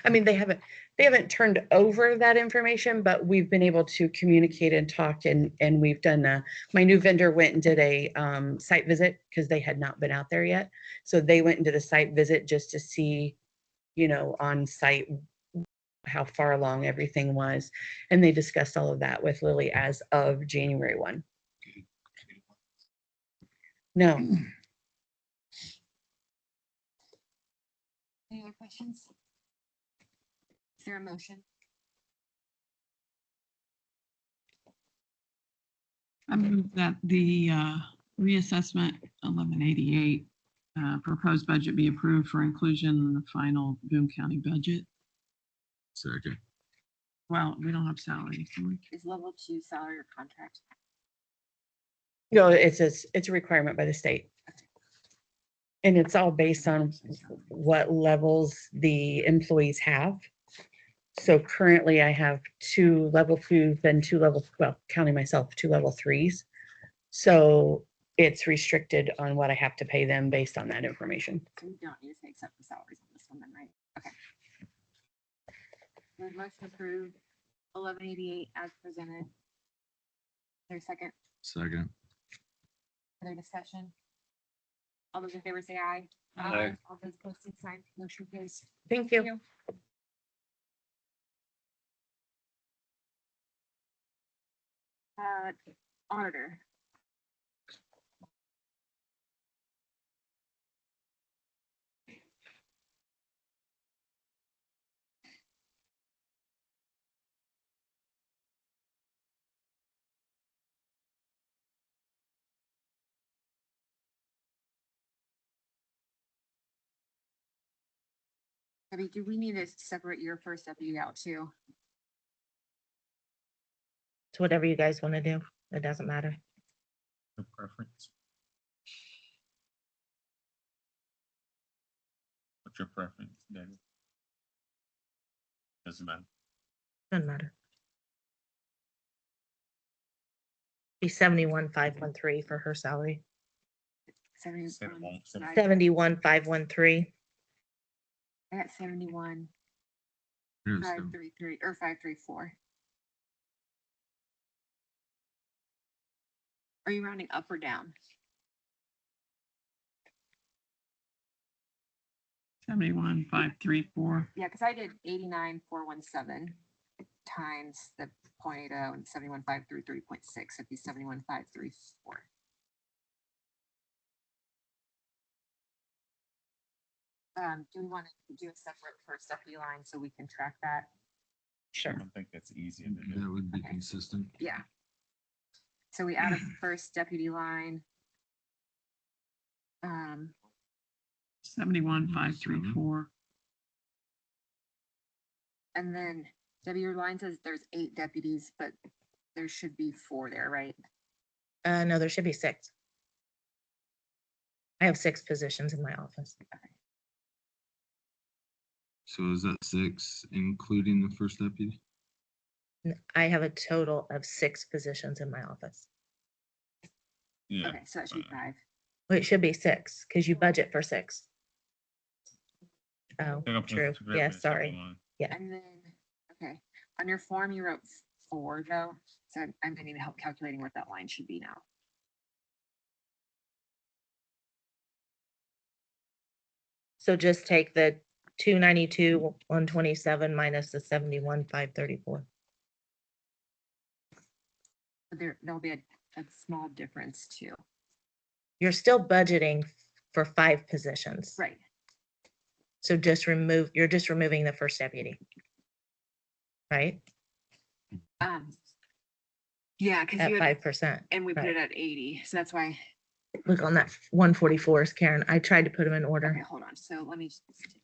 I mean, they haven't turned over that information, but we've been able to communicate and talk, and we've done, my new vendor went and did a site visit because they had not been out there yet. So they went and did a site visit just to see, on site how far along everything was. And they discussed all of that with Lily as of January 1. No. Any other questions? Is there a motion? I move that the reassessment 1188 proposed budget be approved for inclusion in the final Boone County budget. Second. Well, we don't have salary. So Is level 2 salary or contract? No, it's a requirement by the state. And it's all based on what levels the employees have. So currently I have 2 level 2s and 2 level, well, counting myself, 2 level 3s. So it's restricted on what I have to pay them based on that information. So we don't need to accept the salaries on this one then, right? Okay. The motion approved 1188 as presented. There's a second. Second. Further discussion? All those in favor say aye. Aye. All those opposed, same sign. Motion carries. Thank you. Auditor. Debbie, do we need to separate your first deputy out too? It's whatever you guys want to do. It doesn't matter. Your preference? What's your preference, David? Doesn't matter. Doesn't matter. Be 71,513 for her salary. Said it 71, won't- said it- 71,513. I got 71, Here's 533, or 534. Are you rounding up or down? 71,534. Yeah, because I did 89,417 times the 0.80 and 71,533.6. It'd be 71,534. Do we want to do a separate first deputy line so we can track that? I Sure. don't think that's easier to do. That would be Okay. consistent. Yeah. So we add a first deputy line. 71,534. And then Debbie, your line says there's 8 deputies, but there should be 4 there, right? No, there should be 6. I have 6 positions in my office. So is that 6, including the first deputy? I have a total of 6 positions in my office. Yeah. Okay, so that should be 5. Well, it should be 6 because you budget for 6. Oh, They're gonna put true. two Yeah, reference sorry. on. And then, okay, on your form, you wrote 4 though, so I'm gonna need help calculating what that line should be now. So just take the 292, 127 minus the 71, 534. But there'll be a small difference too. You're still budgeting for 5 positions. Right. So you're just removing the first deputy. Right? Yeah, because At you had, 5%. and we put right. it at 80, so that's why, Look on that 144 is Karen. I tried to put them in okay, order. hold on, so let me,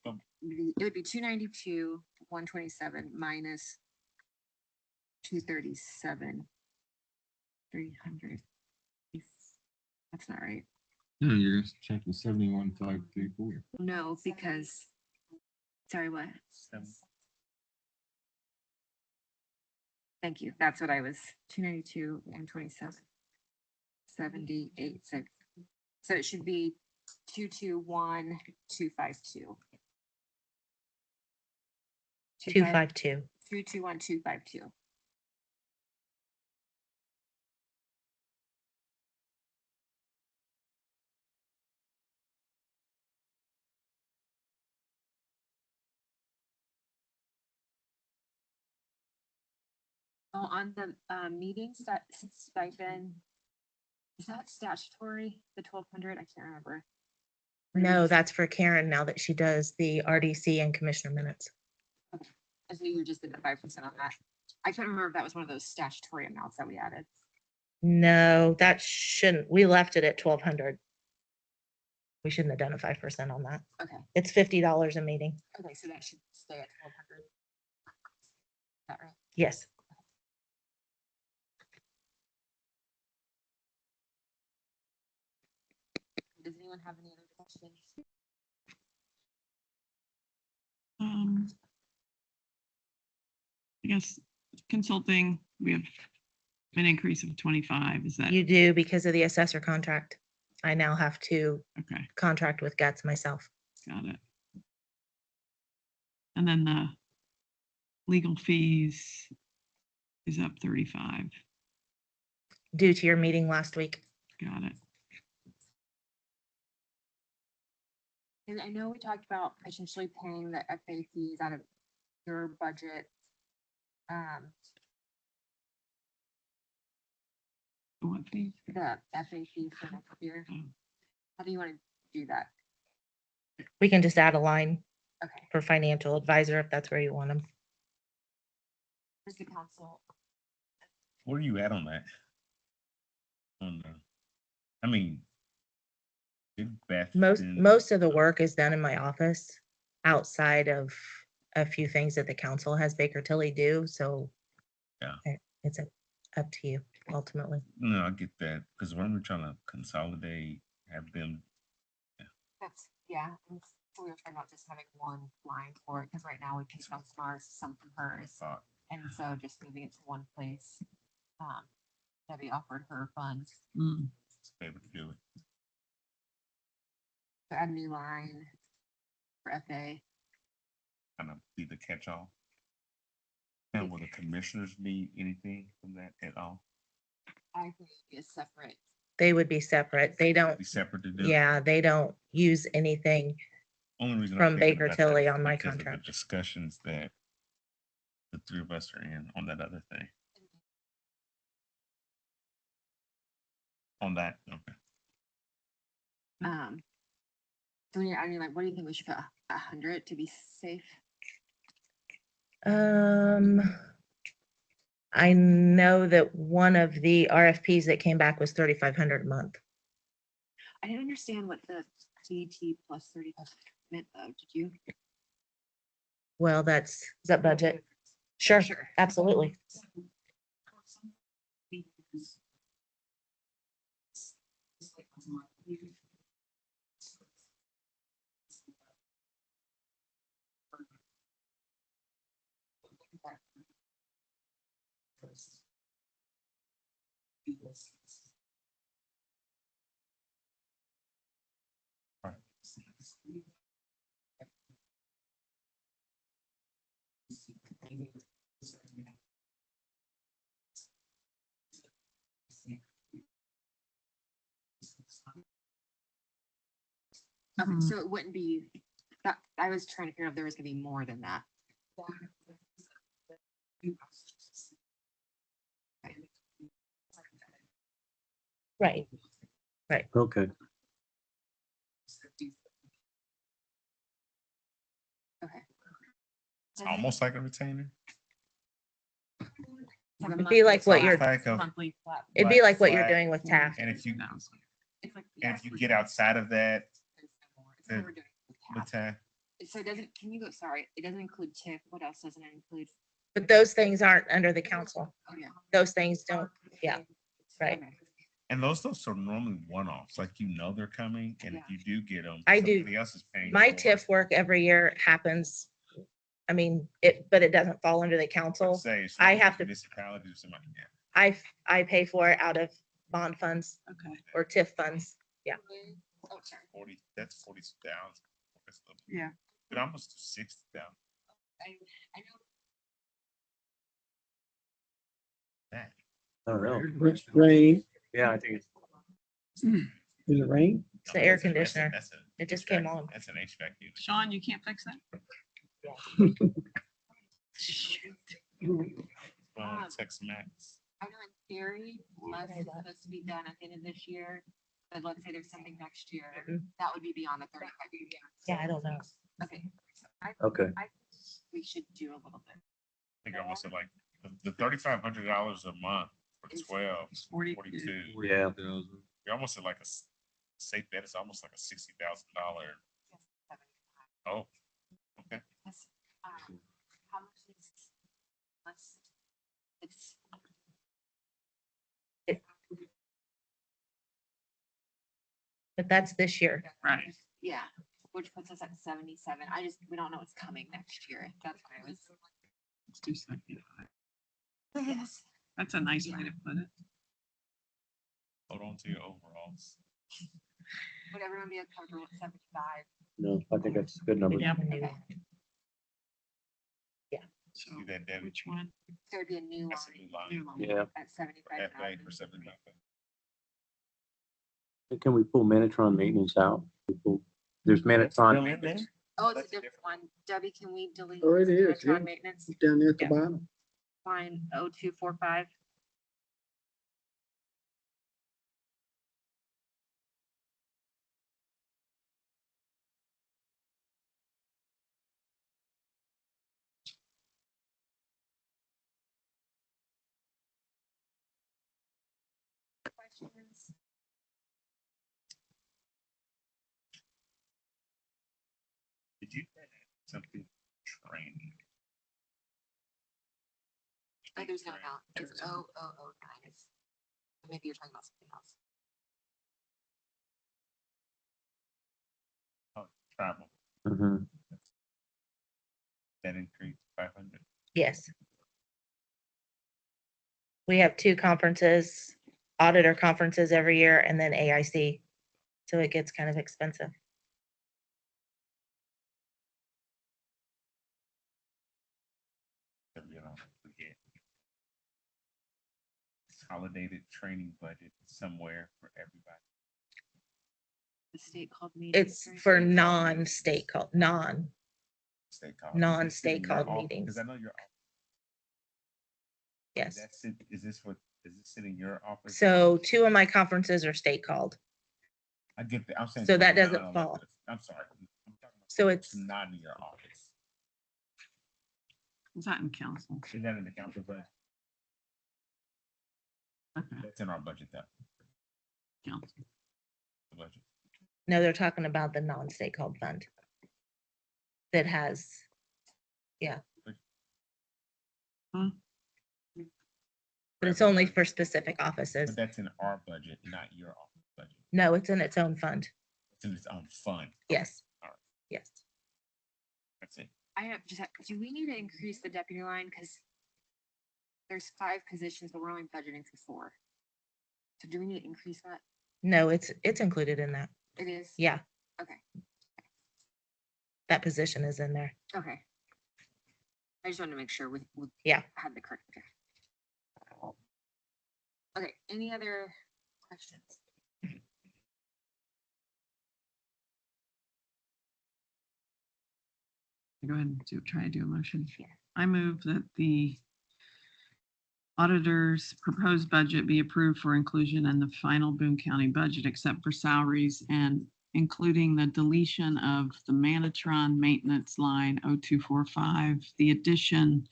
Um, it would be 292, 127 minus 237, 300. That's not right. No, you're gonna check the 71,534. No, because, sorry, what? Thank you. That's what I was, 292 and 27. 78, so it should be 221,252. 252. 221,252. Oh, on the meeting stipend, is that statutory, the 1,200? I can't remember. No, that's for Karen now that she does the RDC and commissioner minutes. I think you just did the 5% on that. I couldn't remember if that was one of those statutory amounts that we added. No, that shouldn't, we left it at 1,200. We shouldn't have done a 5% on that. Okay, It's $50 a meeting. okay, so that should stay at 1,200. Is that right? Yes. Does anyone have any other questions? I guess consulting, we have an increase of 25. Is that You do because of the assessor contract. I now have to okay? contract with Guts myself. Got it. And then the legal fees is up 35. Due to your meeting last week. Got it. And I know we talked about potentially paying the FA fees out of your budget. What fee? The FA fee for next year. Oh. How do you want to do that? We can just add a line Okay, for financial advisor if that's where you want them. does the council, Where are you at on that? On the, I mean. Did Beth? and- Most of the work is done in my office outside of a few things that the council has Baker Tilly do, so. Yeah. It's up to you ultimately. No, I get that, because when we're trying to consolidate, have them, that's, yeah, and so we were talking about just having one line for it, because right now we pay some from ours, some from hers, thought, and so just moving it to one place. Debbie offered her funds. Mm. they would do it. Add a new line for FA. kind of be the catch-all. And will the commissioners need anything from that at all? I think it'd be a separate. They would be separate. They don't, Be separate to do? yeah, they don't use anything. Only reason. from I'm thinking Baker about that Tilly is on my because of the contract. Discussions that the three of us are in on that other thing. On that, okay. So I mean, like, what do you think we should put 100 to be safe? I know that one of the RFPs that came back was 3,500 a month. I didn't understand what the CT plus 35 meant though. Did you? Well, is that budget? Sure, Sure. absolutely. Okay, so it wouldn't be that. I was trying to figure out if there was gonna be more than that. Right. Okay. Okay. It's almost like a retainer. It'd be like what you're, Like a- Monthly flat. it'd be like what you're flat. doing with TAF. And if you, It's like. and if you get outside of that, It's what we're doing with the TAF. time, So it doesn't, can you go, sorry, it doesn't include TIF. What else doesn't it include? But those things aren't under the council. Oh, yeah. Those things don't, yeah, right. Okay. and those are normally one-offs, like they're coming, and if you do get them. I do. Somebody else is paying. My for it. TIF work every year happens. I mean, but it doesn't fall under the council. Say, it's I not have to- Municipalities or somebody, yeah. I pay for it out of bond funds Okay. or TIF funds. Yeah. Oh, sorry. 40, that's 40,000. Yeah. But almost 60,000. I know. I don't know. Rain, Yeah, I think it's. is it rain? It's the air conditioner. That's a It just came HVAC on. That's an HVAC unit. Sean, you can't fix that? Tex Max. I know in theory, most is supposed to be done at the end of this year, but let's say there's something next year, that would be beyond the 35. Yeah, I don't know. Okay. Okay. I think we should do a little bit. I think I almost said like the $3,500 a month for 12, It's 42. 42. Yeah. You're almost at like a safe bet. It's almost like a $60,000. Oh, okay. That's, how much is, it's, But that's this year. Right. yeah, which puts us at 77. We don't know what's coming next year. That's why I was. Let's do 75. Yes. That's a nice way to put it. Hold on to your overalls. Would everyone be comfortable with 75? No, I think that's a good number. Yeah. Okay. So See that, Debbie? which one? So it'd be a new That's a line. new line. New line. Yeah. At 75. FA for 75. Can we pull Manatron maintenance out? There's Manatron Still in maintenance. Oh, it's That's a different one. Debbie, can we delete? Oh, it is, electronic yeah. Maintenance, Down there at the Yeah. bottom. line 0245. Questions? Did you something training? Oh, there's no amount. It's 0009. It's, maybe you're talking about something else. Travel. Mhm. That increased 500. Yes. We have 2 conferences, auditor conferences every year and then AIC. So it gets kind of expensive. consolidated training budget somewhere for everybody? The state called meetings. It's right? for non-state call, State college. Non-state called meetings. Because I know your office. yes. That's it. Is this sit in your office? So 2 of my conferences are state called. I get that. I'm saying. So for that the doesn't fall. non-elected- I'm sorry. I'm talking about So it's, not in your office. Is that in council? Is that in the council budget? Okay, That's in our budget, that council. budget. no, they're talking about the non-state called fund. That has, Huh? but it's only for specific offices. But that's in our budget, not your office budget. No, it's in its own fund. It's in its own fund. Yes. Alright. Yes. That's it. I have do we need to increase the deputy line? Because there's 5 positions, but we're only budgeting for 4. So do we need to increase that? No, it's included in that. It is? Yeah, Okay, that position is in there. okay. I just wanted to make sure we Yeah. had the correct. Okay, any other questions? Go ahead and try to do a motion. Yeah. I move that the auditor's proposed budget be approved for inclusion in the final Boone County budget, except for salaries and including the deletion of the Manatron maintenance line 0245, the addition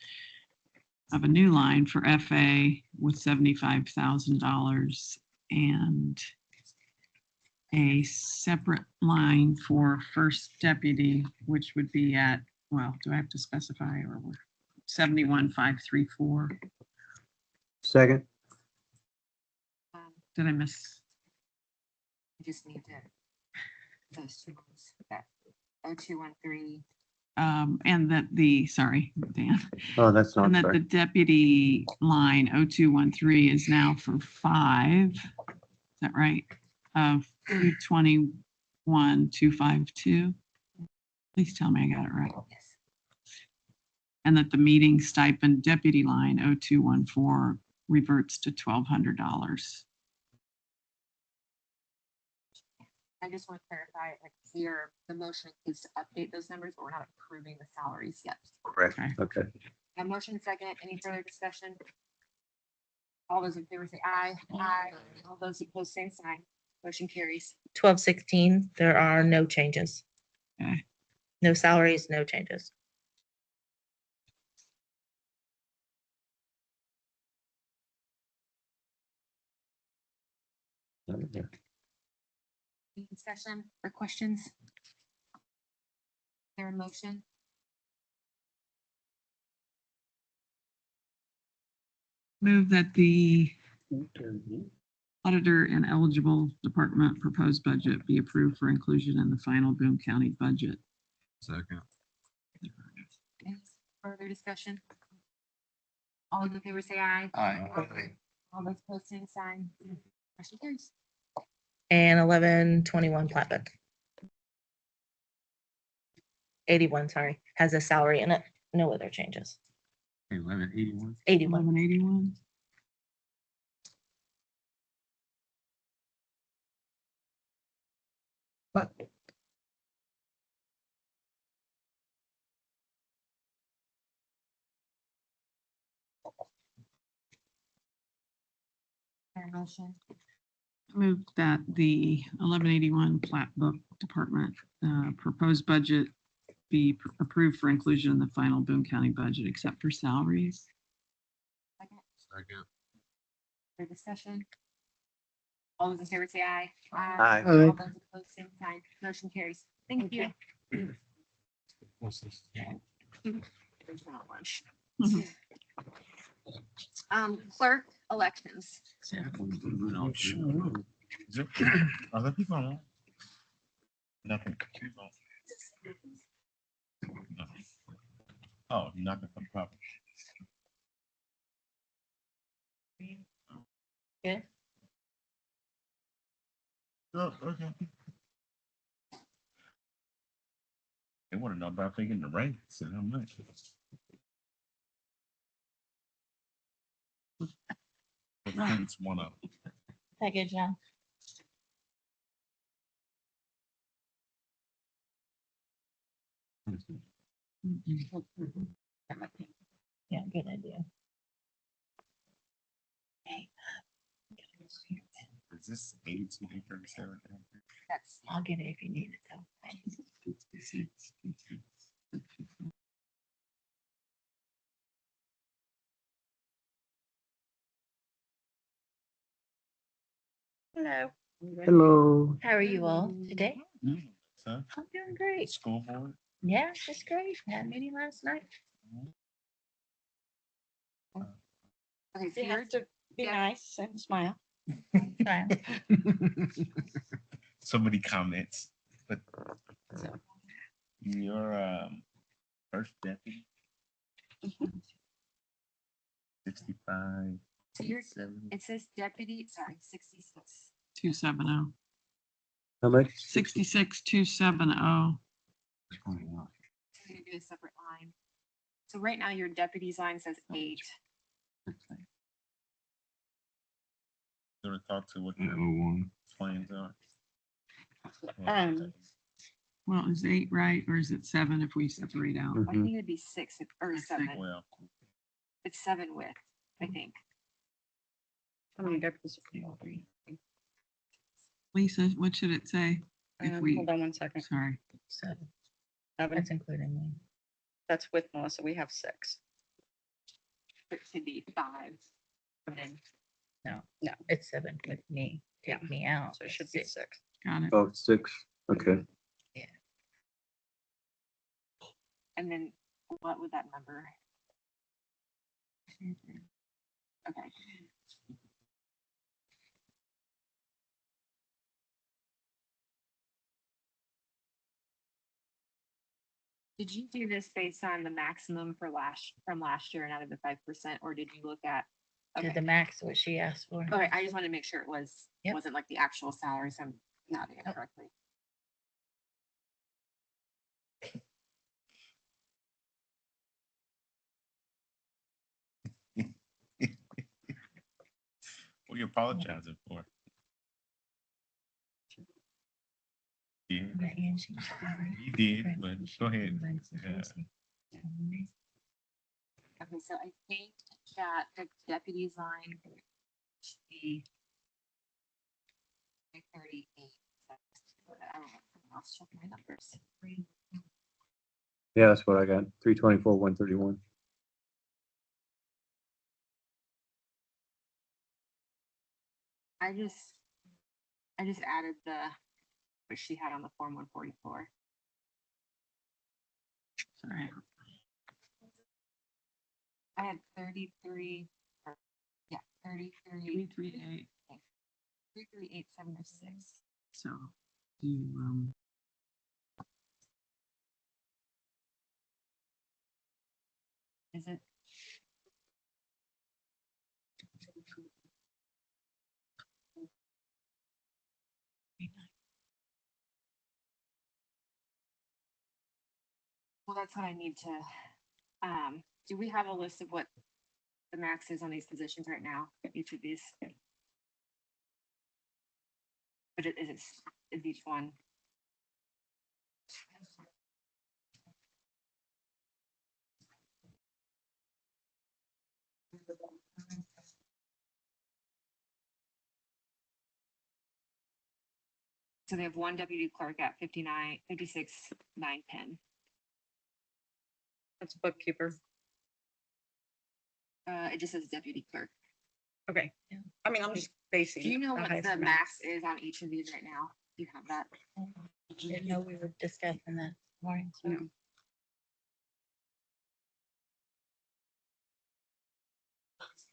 of a new line for FA with $75,000 and a separate line for first deputy, which would be at, well, do I have to specify or 71,534? Second. Did I miss? I just need to, those 2 ones, that 0213. And that sorry, Dan, Oh, that's not, and that the sorry. deputy line 0213 is now for 5. Is that right? Of 221,252. Please tell me I got it right. Yes. And that the meeting stipend deputy line 0214 reverts to $1,200. I just want to clarify, like, the motion is to update those numbers, but we're not approving the salaries yet. Correct. Okay. Okay. A motion second, any further discussion? All those in favor say aye. Aye. All those opposed, same sign. Motion carries. 1216, there are no changes. Okay. No salaries, no changes. Any discussion or questions? There a motion? Move that the auditor and eligible department proposed budget be approved for inclusion in the final Boone County budget. Second. Any further discussion? All those in favor say aye. Aye. All those opposed, same sign. Motion carries. And 1121 plat book. 81, sorry, has a salary in it. No other changes. 1181. 81. 1181. There a motion? Move that the 1181 plat book department proposed budget be approved for inclusion in the final Boone County budget, except for salaries. Second, Second. for discussion? All those in favor say aye. Aye. All those opposed, same sign. Motion carries. Thank you. What's this? There's not lunch. Mhm. Clerk elections. Are there people on? Nothing. Nothing. Oh, nothing from public. Good. Oh, okay. They want to know about thinking the rates and how much. It's one of them. That good, John? Yeah, good idea. Okay. Is this 8237? That's, I'll get it if you need it though. Hello, Hello. how are you all today? Huh? I'm doing great. School board? Yeah, it's great. Had a meeting last night. okay, so You you're, have to be yeah. nice and smile. Smile. So many comments, but your first deputy. 65. so you're, 70. it says deputy, sorry, 66. 270. How much? 66,270. So you're gonna do a separate line. So right now your deputies line says 8. You want to talk to what your plans are? Well, is 8 right, or is it 7 if we separate out? I think it'd be 6 or I think- 7. Well, It's 7 with, I think. How many deputies? Lisa, what should it say? If we, Hold on one second. sorry. Seven. Seven. That's including me. That's with Melissa. We have 6. It should be 5. And then, no, No. it's 7 with me. Take me out. So it should it's be 6. 6. Got it. Oh, 6. Okay. And then what would that number? Okay. Did you do this based on the maximum for from last year and out of the 5%, or did you look at? To Okay. the max what she asked for. All right, I just wanted to make sure it Yep. wasn't like the actual salary, so I'm not doing it correctly. what are you apologizing for? Yeah, you did, but go ahead. Okay, so I think that the deputies line should be 38. I don't know, I'll check my numbers. Yeah, that's what I got. 324, 131. I just added what she had on the form 144. Sorry. I had 33, yeah, 33, 338. 338,706. So do you, Is it? Well, that's what I need to, do we have a list of what the max is on these positions right now, each of these? But is each one? So they have one deputy clerk at 56,910. That's bookkeeper. It just says deputy clerk. Okay. I mean, I'm just basing. Do you know the what highest the amount. max is on each of these right now? Do you have that? Didn't know we were discussing that. Morning. No.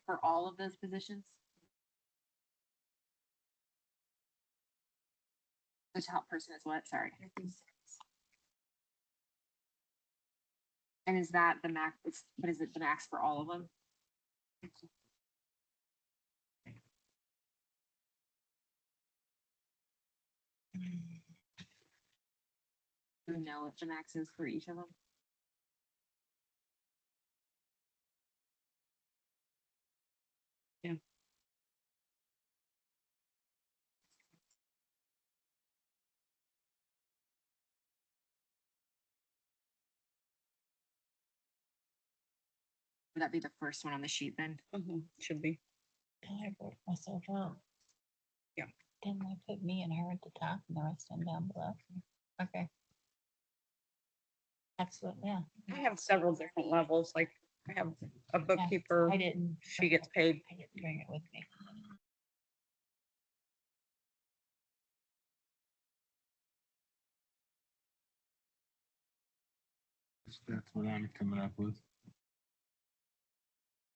For all of those positions? The top person is what? Sorry. And is that the max? But is it the max for all of them? Do we know what the max is for each of them? Yeah. Would that be the first one on the sheet then? Should be. I wrote myself out. Yeah. Didn't I put me and her at the top and the rest of them down below? Okay. Absolutely, yeah. I have several different levels, like I have a bookkeeper, I didn't. she gets paid. I didn't bring it with me. That's what I'm coming up with.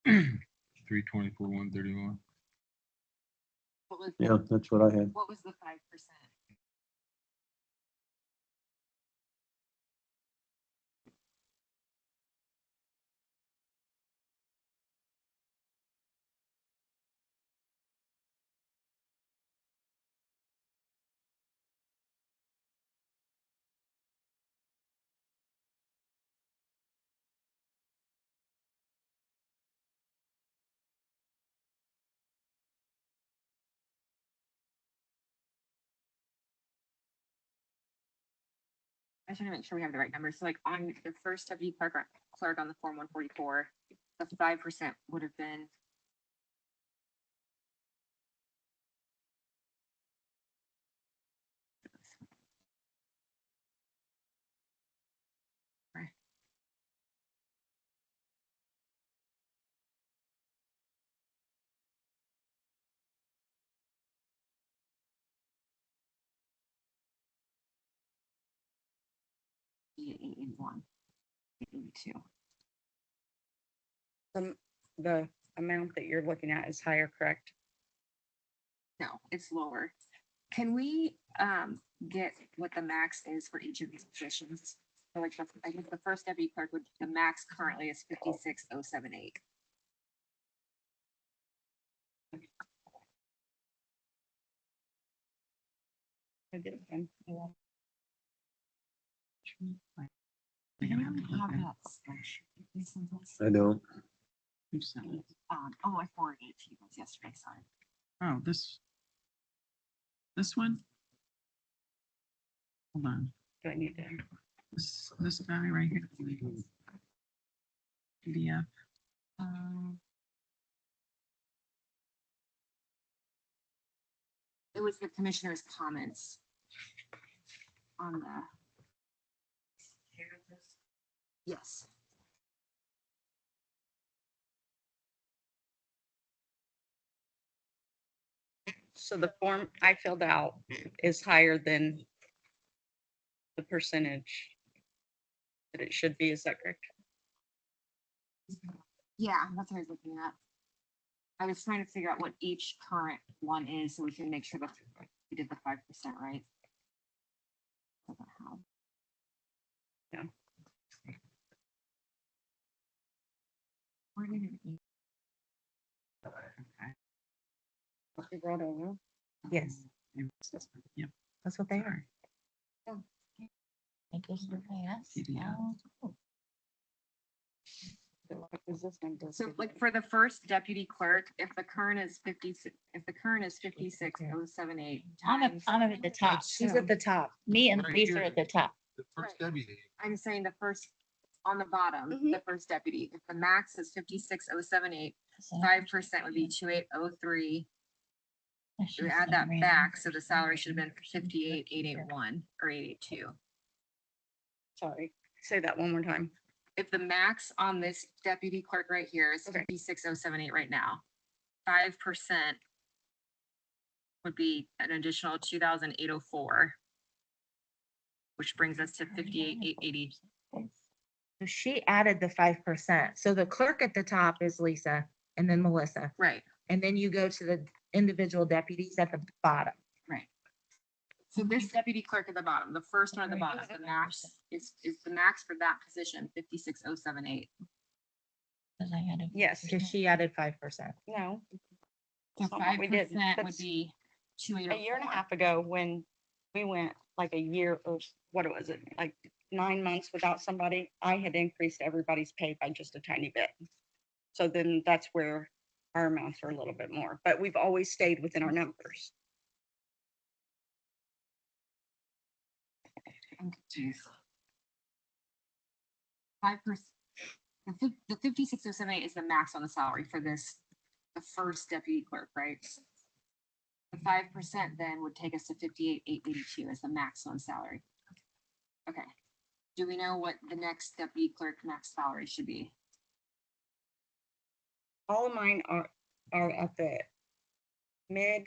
324, 131. What was, Yeah, that's what I had. what was the 5%? I just want to make sure we have the right numbers. So like on the first deputy clerk on the form 144, the 5% would have been. Right. Eight, 81, 82. The amount that you're looking at is higher, correct? No, it's lower. Can we get what the max is for each of these positions? So like, I guess the first deputy clerk would, the max currently is 56,078. I did, and I don't have that spreadsheet. This one's- I don't. Who sent it? Oh, I forwarded it to you guys yesterday, sorry. Oh, this one? Hold on, do I need to? this guy right here. PDF. It was the commissioner's comments on the. Yes. So the form I filled out is higher than the percentage that it should be, is that correct? Yeah, that's what I was looking at. I was trying to figure out what each current one is so we can make sure that we did the 5% right. Doesn't help. Yeah. Where did it go? You brought over. Yes, Yep. that's what they are. I just looked my ass. PDF. Oh, Is this one? So like for the first deputy clerk, if the current is 56,078 I'm times. at the top. She's at the top. Me and Right Lisa here. are at the top. The first deputy. I'm saying the first, on the bottom, the first deputy, if the max is 56,078, 5% would be 2,803. You add that back, so the salary should have been 58,881 or 882. Sorry, say that one more time. If the max on this deputy clerk right here is Okay. 56,078 right now, 5% would be an additional 2,804, which brings us to 58,880. So she added the 5%. So the clerk at the top is Lisa and then Melissa. Right, And then you go to the individual deputies at the bottom. right. So this deputy clerk at the bottom, the first one at the bottom, the max is the max for that position, 56,078. Yes. Because she added 5%. No. So That's not what we did. 5% would That's be A 2,804. year and a half ago, when we went like a year or what was it, like 9 months without somebody, I had increased everybody's pay by just a tiny bit. So then that's where our amounts are a little bit more, but we've always stayed within our numbers. I'm confused. 5%, The 56,078 is the max on the salary for this, the first deputy clerk, right? The 5% then would take us to 58,882 as the max on salary. Okay. Do we know what the next deputy clerk max salary should be? All of mine are at the mid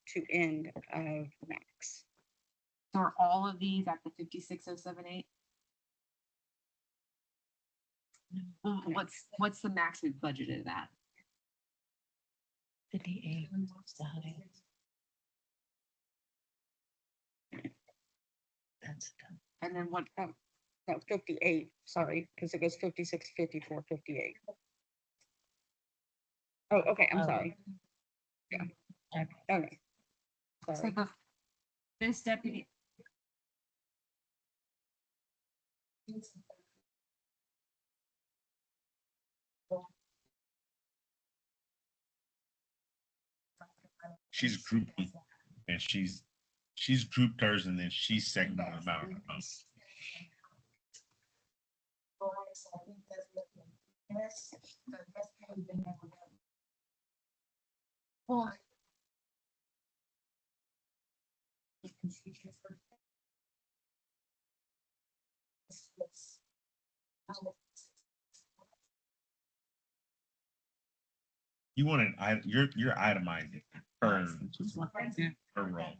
to end of max. So are all of these at the 56,078? Well, what's the max we've budgeted at? 58. That's done. And then what, No, 58, sorry, because it goes 56, 54, 58. Oh, okay, I'm Oh. sorry. Yeah. Okay. so Sorry. this deputy, She's grouped them, and she's grouped hers and then she's segmented them out. well, You want an, you're itemized per, Which is what I do. per role.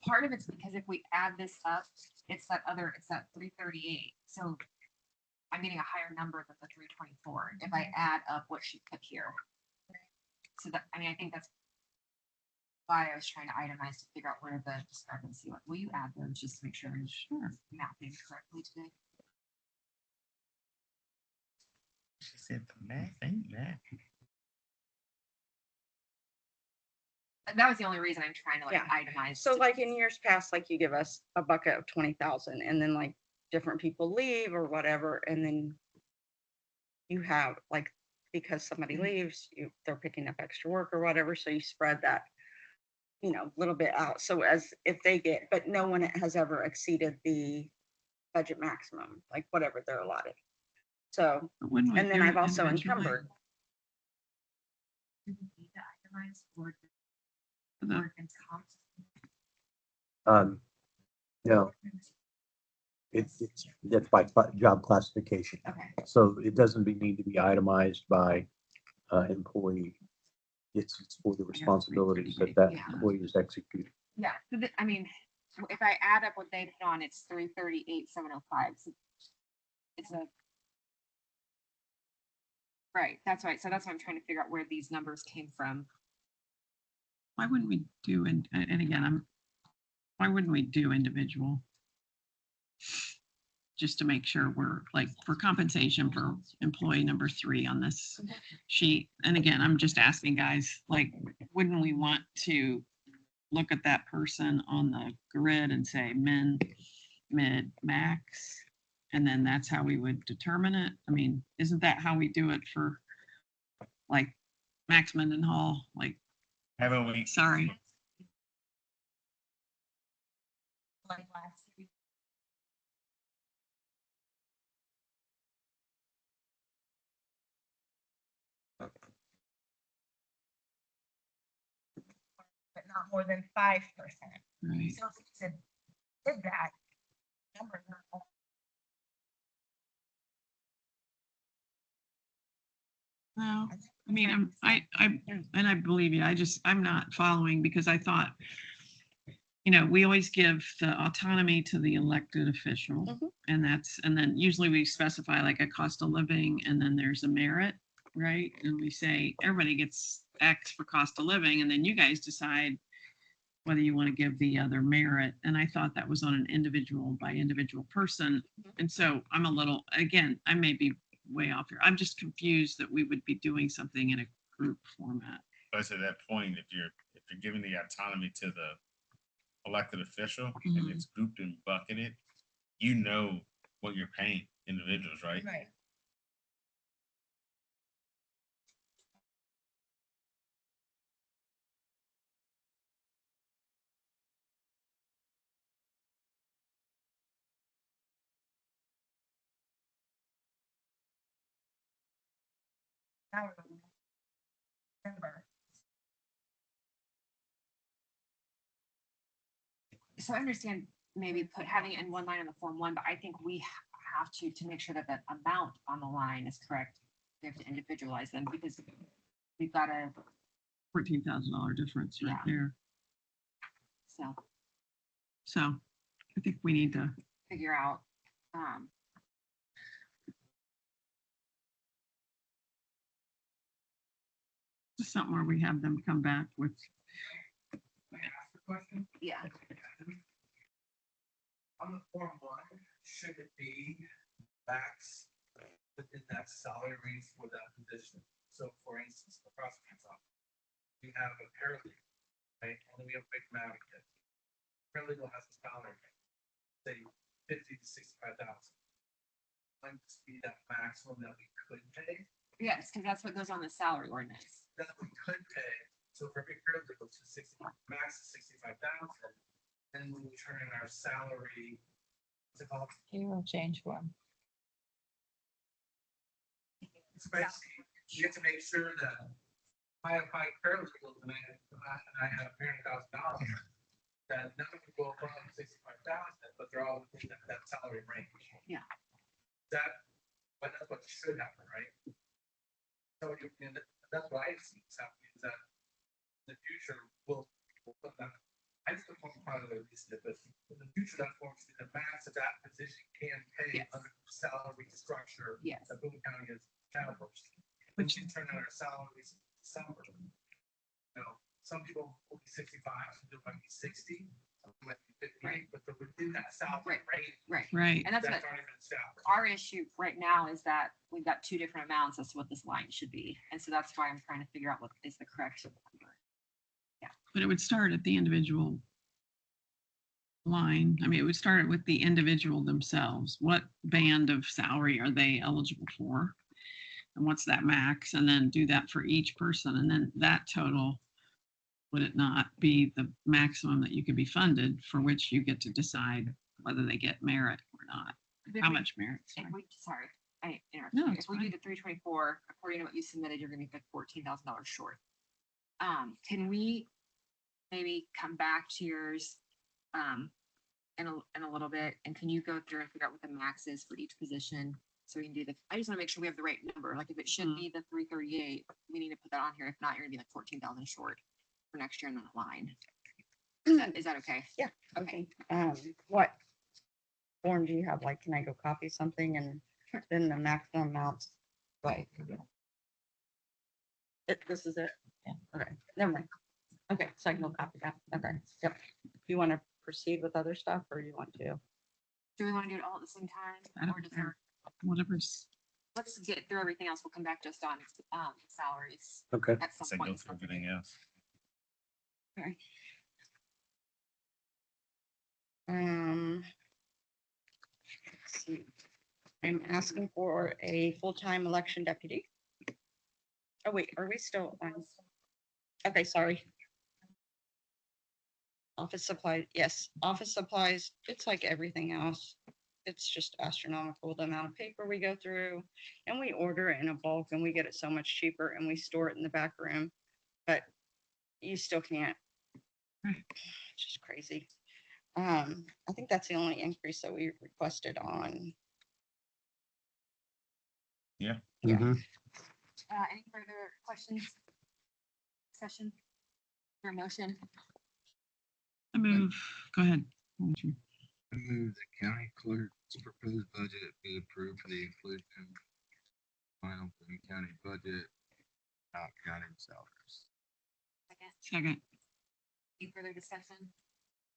part of it's because if we add this up, it's that 338. So I'm getting a higher number than the 324 if I add up what she put here. So that, I mean, I think that's why I was trying to itemize to figure out where the discrepancy was. Will you add those just to make sure I'm mapping correctly today? She said the math ain't math. That was the only reason I'm trying to like Yeah. itemize. So to- like in years past, like you give us a bucket of 20,000 and then like different people leave or whatever, and then you have like, because somebody leaves, they're picking up extra work or whatever, so you spread that, little bit out. So as if they get, but no one has ever exceeded the budget maximum, like whatever they're allotted. So, But wouldn't we and then do I've it also individually? encumbered. Do we need to itemize for The- work and comp? No, that's by job classification. Okay. So it doesn't need to be itemized by employee. It's for the responsibilities that Yeah. employee is executing. Yeah, so I mean, if I add up what they put on, it's 338,705. So it's a. Right, that's right. So that's why I'm trying to figure out where these numbers came from. Why wouldn't we do, and again, why wouldn't we do individual? Just to make sure we're like for compensation for employee number 3 on this sheet. And again, I'm just asking guys, like, wouldn't we want to look at that person on the grid and say min, mid, max? And then that's how we would determine it. I mean, isn't that how we do it for like Max Mendenhall? Like, Haven't we? sorry. Like last week. But not more than 5%. Right. So if you did that, number not. No, I mean, and I believe you, I'm not following because I thought, we always give the autonomy to the elected official. Mhm. And then usually we specify like a cost of living and then there's a merit, right? And we say everybody gets X for cost of living and then you guys decide whether you want to give the other merit. And I thought that was on an individual by individual person. And so I'm a little, again, I may be way off here. I'm just confused that we would be doing something in a group format. But to that point, if you're giving the autonomy to the elected official Mhm. and it's grouped and bucketed, you know what you're paying individuals, right? Right. Remember. So I understand maybe having it in one line in the Form 1, but I think we have to make sure that the amount on the line is correct. We have to individualize them because we've got to, $14,000 difference right Yeah. there. so So I think we need to, figure out, something where we have them come back with, yeah. On the Form 1, should it be max within that salary range for that position? So for instance, the prosecutor's office, we have a paralegal, right, and then we have a big advocate. Paralegal has a salary, say 50 to 65,000. Might this be that maximum that we could pay? Yes, because that's what goes on the salary ordinance. That we could pay, so for every paralegal to 60, max is 65,000. And when we turn in our salary, what's it called? Payroll change form. Especially, you have to make sure that I have five paralegals and I have $300,000, that none of them go above 65,000, but they're all within that salary range. Yeah. But that's what should happen, right? So that's what I see is happening, is that in the future, we'll put that. I just don't want part of the least, but in the future, that forms the max that that position can pay Yes. under the salary structure Yes. that Boone County has established. But you turn in our salaries in December. You know, some people will be 65, some people might be 60, some might be 58, Right. but they're within that salary range. Right. right, And that's what That's already been established. our issue right now is that we've got two different amounts as to what this line should be. And so that's why I'm trying to figure out what is the correct number. but it would start at the individual line. I mean, it would start with the individual themselves. What band of salary are they eligible for? And what's that max? And then do that for each person. And then that total, would it not be the maximum that you could be funded for which you get to decide whether they get merit or not? How much merit? If Sorry. we, sorry, I interrupted No, you. it's If we do fine. the 324, according to what you submitted, you're gonna be like $14,000 short. Can we maybe come back to yours, in a little bit, and can you go through and figure out what the max is for each position? So we can do the, I just wanna make sure we have the right number. Like if it should Mhm. be the 338, we need to put that on here. If not, you're gonna be like 14,000 short for next year in that line. Is that okay? Yeah. Okay. What form do you have? Like, can I go copy something and then the maximum amounts? Right. This is it? Yeah. Okay, never mind. Okay, so I can go copy that. Okay, yep. You want to proceed with other stuff or you want to? Do we wanna do it all at the same time? I don't Or does care. Whatever's, let's get through everything else. We'll come back just on, salaries Okay. at some Say point. go for everything else. Let's see. I'm asking for a full-time election deputy. Oh, wait, are we still on? Okay, sorry. Office supply, yes, office supplies, it's like everything else. It's just astronomical, the amount of paper we go through. And we order it in a bulk and we get it so much cheaper and we store it in the back room. But you still can't. It's just crazy. I think that's the only increase that we requested on. Yeah. Mhm. Any further questions? Session? Or motion? I move, go ahead. Why don't you- I move the county clerk's proposed budget be approved for the inclusion in final Boone County budget, not counting salaries. Second. Second. Any further discussion?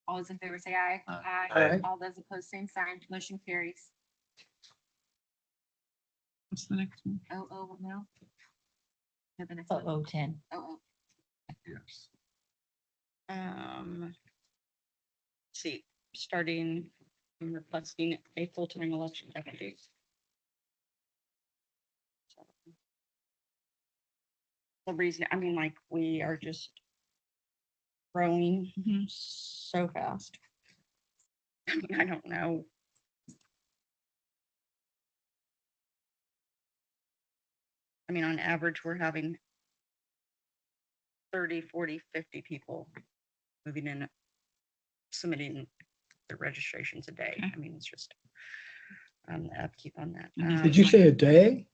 All those in favor say aye. Aye. All those opposed, same sign. Motion carries. What's the next one? Oh, no. No, the next one. 10. Oh, Yes. Let's see, starting I'm requesting a full-time election deputy. So, the reason, I mean, like, we are just growing Mhm. so fast. I mean, I don't know. I mean, on average, we're having 30, 40, 50 people moving in, submitting their registrations a day. Okay. I mean, it's just the upkeep on that. And if Did you say a day?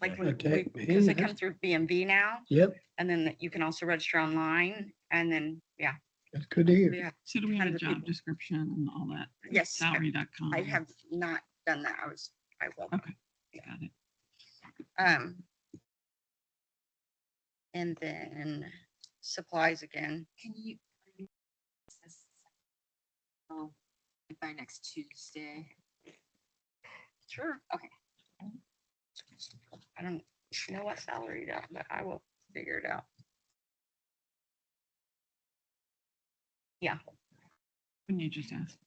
Like a day? because they Man, come through BMV now, Yep, and then you can also register online, and then, yeah, that's good to hear. yeah. So do we have a Tons of job people. description and all that? Yes, Salary.com. I have not done that. I will. Okay, got it. And then supplies again. Can you? Oh, by next Tuesday. Sure. Okay. I don't know what salary that, but I will figure it out. Yeah, Wouldn't you just ask?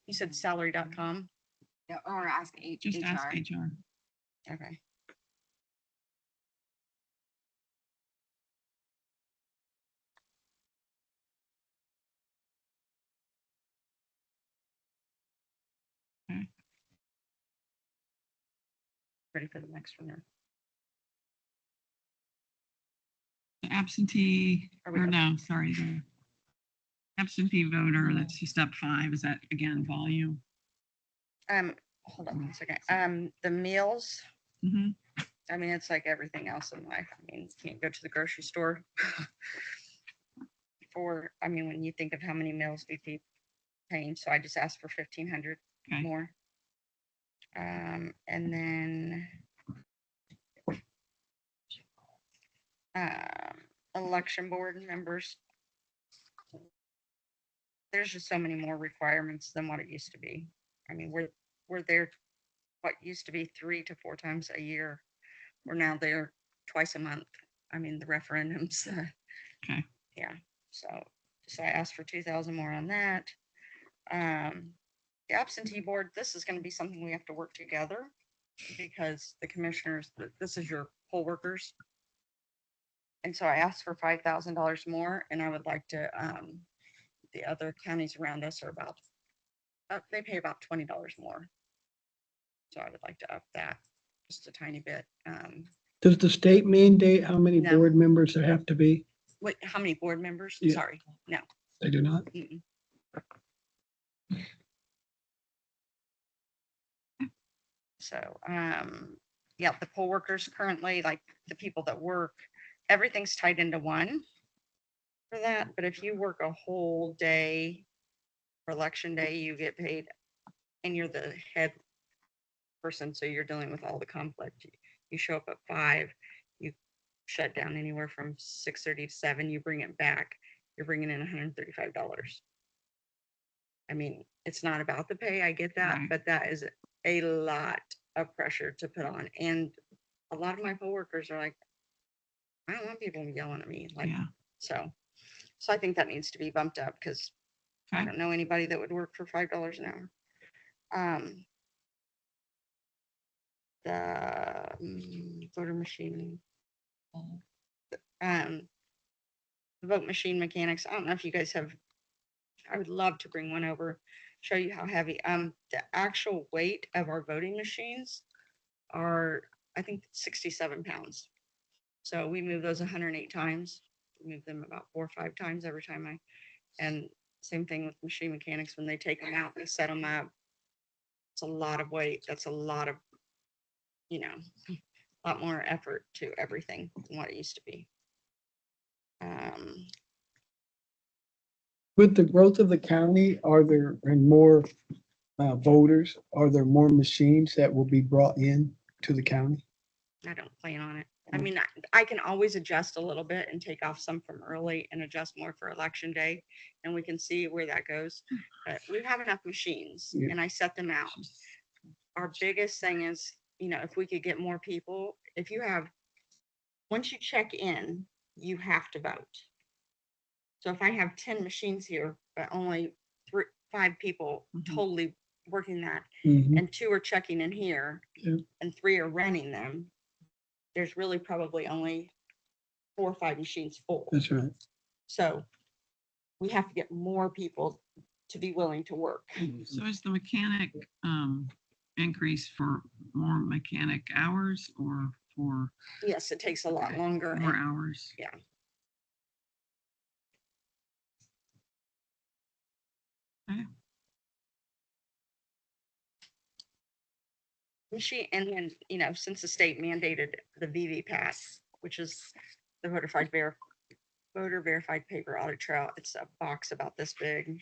you said salary.com. Yeah, or ask Just ask HR. HR. Okay. Okay. Ready for the next one there. The absentee, Are we or up? no, sorry, the absentee voter, that's just step 5. Is that again volume? Hold on one second. The meals, Mm-hmm. I mean, it's like everything else in life. I mean, you can't go to the grocery store I mean, when you think of how many meals we keep paying, so I just asked for 1,500 Okay. more. And then election board members. There's just so many more requirements than what it used to be. I mean, we're there, what used to be 3 to 4 times a year. We're now there twice a month. I mean, the referendums. Okay. Yeah. So I asked for 2,000 more on that. The absentee board, this is going to be something we have to work together because the commissioners, this is your poll workers. And so I asked for $5,000 more, and I would like to, the other counties around us are about, they pay about $20 more. So I would like to up that just a tiny bit. Does the state mandate how many No. board members there have to be? Wait, how many board members? Yeah. Sorry, no. They do not? Mm-mm. So, yeah, the poll workers currently, like the people that work, everything's tied into one for that. But if you work a whole day for election day, you get paid and you're the head person. So you're dealing with all the conflict. You show up at 5, you shut down anywhere from 6:30 to 7, you bring it back, you're bringing in $135. I mean, it's not about the pay, I get that, Right. but that is a lot of pressure to put on. And a lot of my coworkers are like, I don't want people yelling at me. Like, Yeah. so I think that needs to be bumped up because I Okay. don't know anybody that would work for $5 an hour. The voter machine, the vote machine mechanics. I don't know if you guys have, I would love to bring one over, show you how heavy. The actual weight of our voting machines are, I think, 67 pounds. So we move those 108 times. We move them about 4 or 5 times every time and same thing with machine mechanics. When they take them out, they set them up. It's a lot of weight. That's a lot of, a lot more effort to everything than what it used to be. With the growth of the county, are there and more voters? Are there more machines that will be brought in to the county? I don't plan on it. I mean, I can always adjust a little bit and take off some from early and adjust more for election day, and we can see where that goes. But we have enough machines, Yeah. and I set them out. Our biggest thing is, if we could get more people, once you check in, you have to vote. So if I have 10 machines here, but only 5 people Mhm. totally working that, Mhm. and 2 are checking in here, Yeah. and 3 are running them, there's really probably only 4 or 5 machines full. That's right. So we have to get more people to be willing to work. So is the mechanic increase for more mechanic hours or for Yes, it takes a lot longer. more and- hours. Yeah. Okay. Machine, and then, you know, since the state mandated the VV Pass, which is the voter verified paper audit trail, it's a box about this big,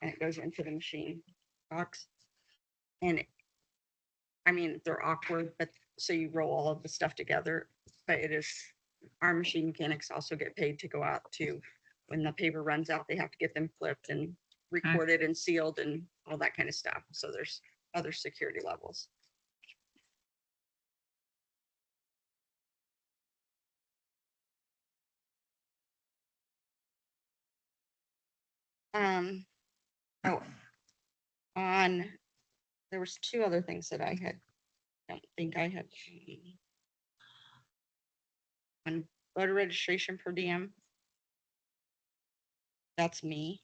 and it goes into the machine box. And I mean, they're awkward, but so you roll all of the stuff together, but it is, our machine mechanics also get paid to go out to, when the paper runs out, they have to get them flipped and recorded and sealed and all that kind of stuff. So there's other security levels. Oh, there was two other things that don't think I had. On voter registration per diem. That's me.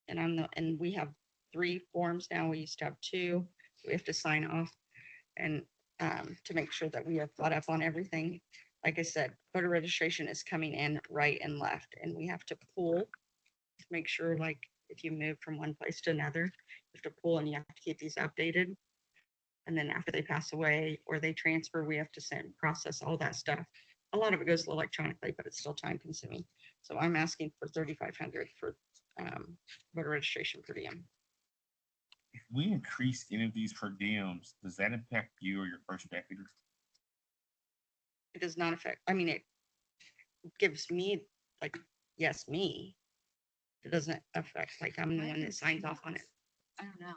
And we have 3 forms now. We used to have 2. We have to sign off and to make sure that we are caught up on everything. Like I said, voter registration is coming in right and left, and we have to pull to make sure, like, if you move from one place to another, you have to pull and you have to keep these updated. And then after they pass away or they transfer, we have to process all that stuff. A lot of it goes electronically, but it's still time consuming. So I'm asking for 3,500 for voter registration per diem. If we increase any of these per diems, does that impact you or your first deputy? It does not affect, I mean, it gives me, like, yes, me. It doesn't affect, like, I'm the one that signs off on it. I don't know.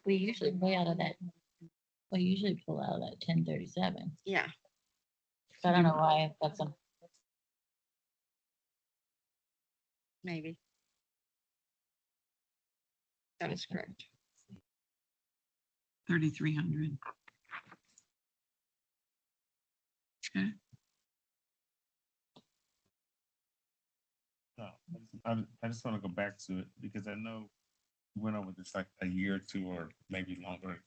We usually pay out of that, we usually pull out of that 1037. Yeah, So I don't know why that's a, maybe. That is correct. 3,300. Okay. No, I just want to go back to it because I know we went over this like a year or 2 or maybe longer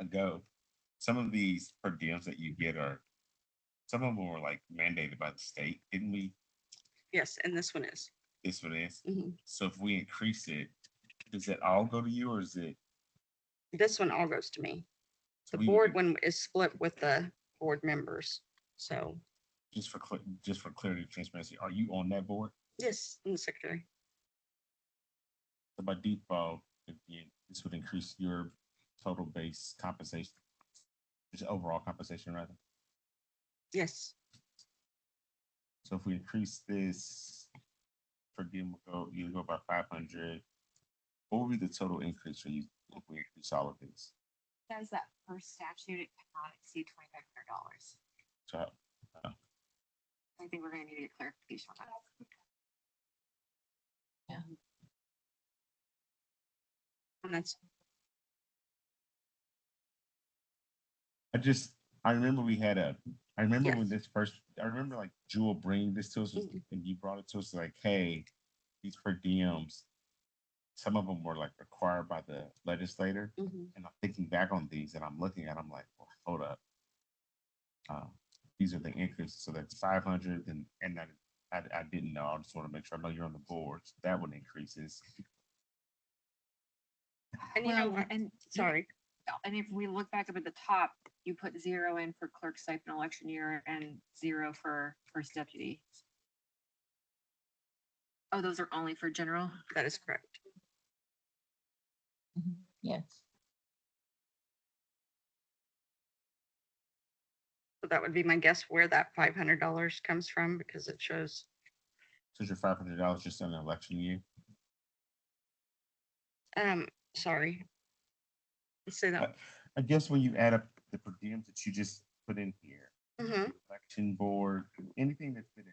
ago. Some of these per diems that you get some of them were like mandated by the state, didn't we? Yes, and this one is. This one is. Mhm. So if we increase it, does it all go to you or is it? This one all goes to me. The we- board one is split with the board members. So, Just for clarity and transparency, are you on that board? yes, I'm the secretary. So by default, this would increase your total base compensation, just overall compensation rather. Yes, So if we increase this per diem, you go by 500. What would be the total increase for you if we increase all of these? Says that per statute, it cannot exceed $2,500. So I think we're gonna need to get clarification on that. and that's, I remember Yes. when I remember like Jewel bringing this to us Mhm. and you brought it to us like, hey, these per diems, some of them were like required by the legislator. mhm. And I'm thinking back on these and I'm looking at, I'm like, well, hold up. These are the increases. So that's 500 and that I didn't know. I just want to make sure I know you're on the board. So that one increases. And you know Well, what? and Sorry. And if we look back up at the top, you put 0 in for clerk stipend election year and 0 for first deputy. Oh, those are only for general? That is correct. yes. So that would be my guess where that $500 comes from, because it shows, So your $500 just on an election year. sorry. Let's say that. I guess when you add up the per diems that you just put in here, Mhm. election board, anything that's been,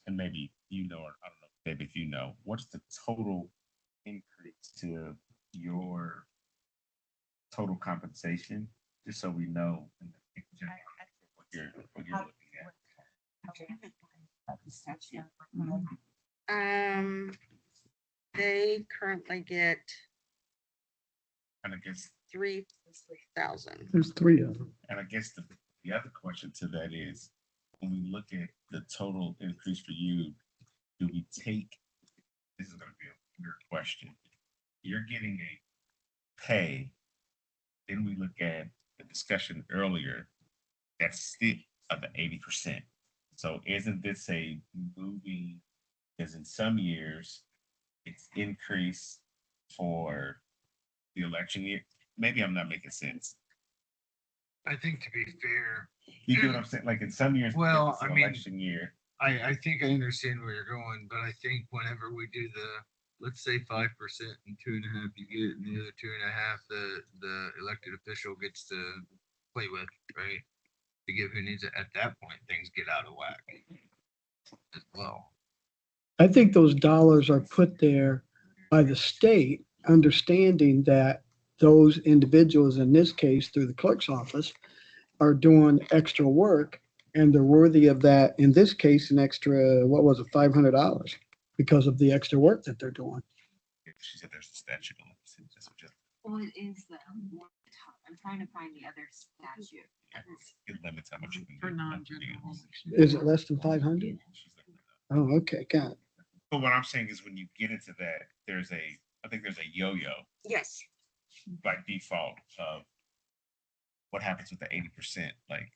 and maybe you know, or I don't know, maybe if you know, what's the total increase to your total compensation, just so we know. what you're looking at. They currently get And I guess, 3,000. There's three of them. and I guess the other question to that is, when we look at the total increase for you, do we take, this is gonna be a weird question. You're getting a pay, then we look at the discussion earlier, that's still of the 80%. So isn't this a moving, because in some years, it's increased for the election year? Maybe I'm not making sense. I think to be fair, You get what I'm saying? Like in some years, Well, it's I an mean- election year. I think I understand where you're going, but I think whenever we do let's say 5% and 2.5 you get, and the other 2.5 the elected official gets to play with, right? To give who needs it. At that point, things get out of whack as well. I think those dollars are put there by the state, understanding that those individuals, in this case, through the clerk's office, are doing extra work and they're worthy of that, in this case, an extra, what was it, $500 because of the extra work that they're doing. She said there's a statute on it. That's what Well, it is the, I'm trying to find the other statute. it limits how much you can For do. non-general election. Is it less than 500? She's looking it up. Oh, okay, got it. But what I'm saying is when you get into that, I think there's a yo-yo Yes. by default of what happens with the 80%, like.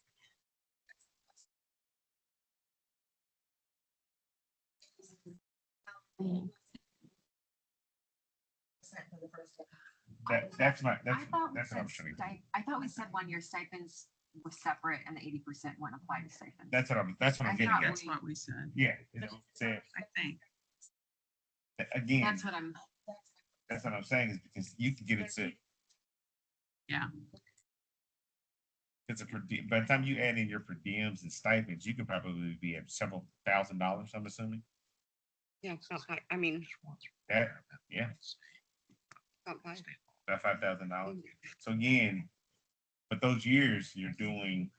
That's I thought we that's what I'm said showing. I thought we said 1 year stipends was separate and the 80% wouldn't apply to stipends. That's what I'm I getting thought at. That's what we said, Yeah, said, I think. again, That's what I'm, that's what I'm saying is because you can get it to. Yeah. It's a per diem, by the time you add in your per diems and stipends, you could probably be at several $1,000s, I'm assuming. Yeah, it's not bad. I mean, That, yeah, not bad. about $5,000. So again, but those years you're doing,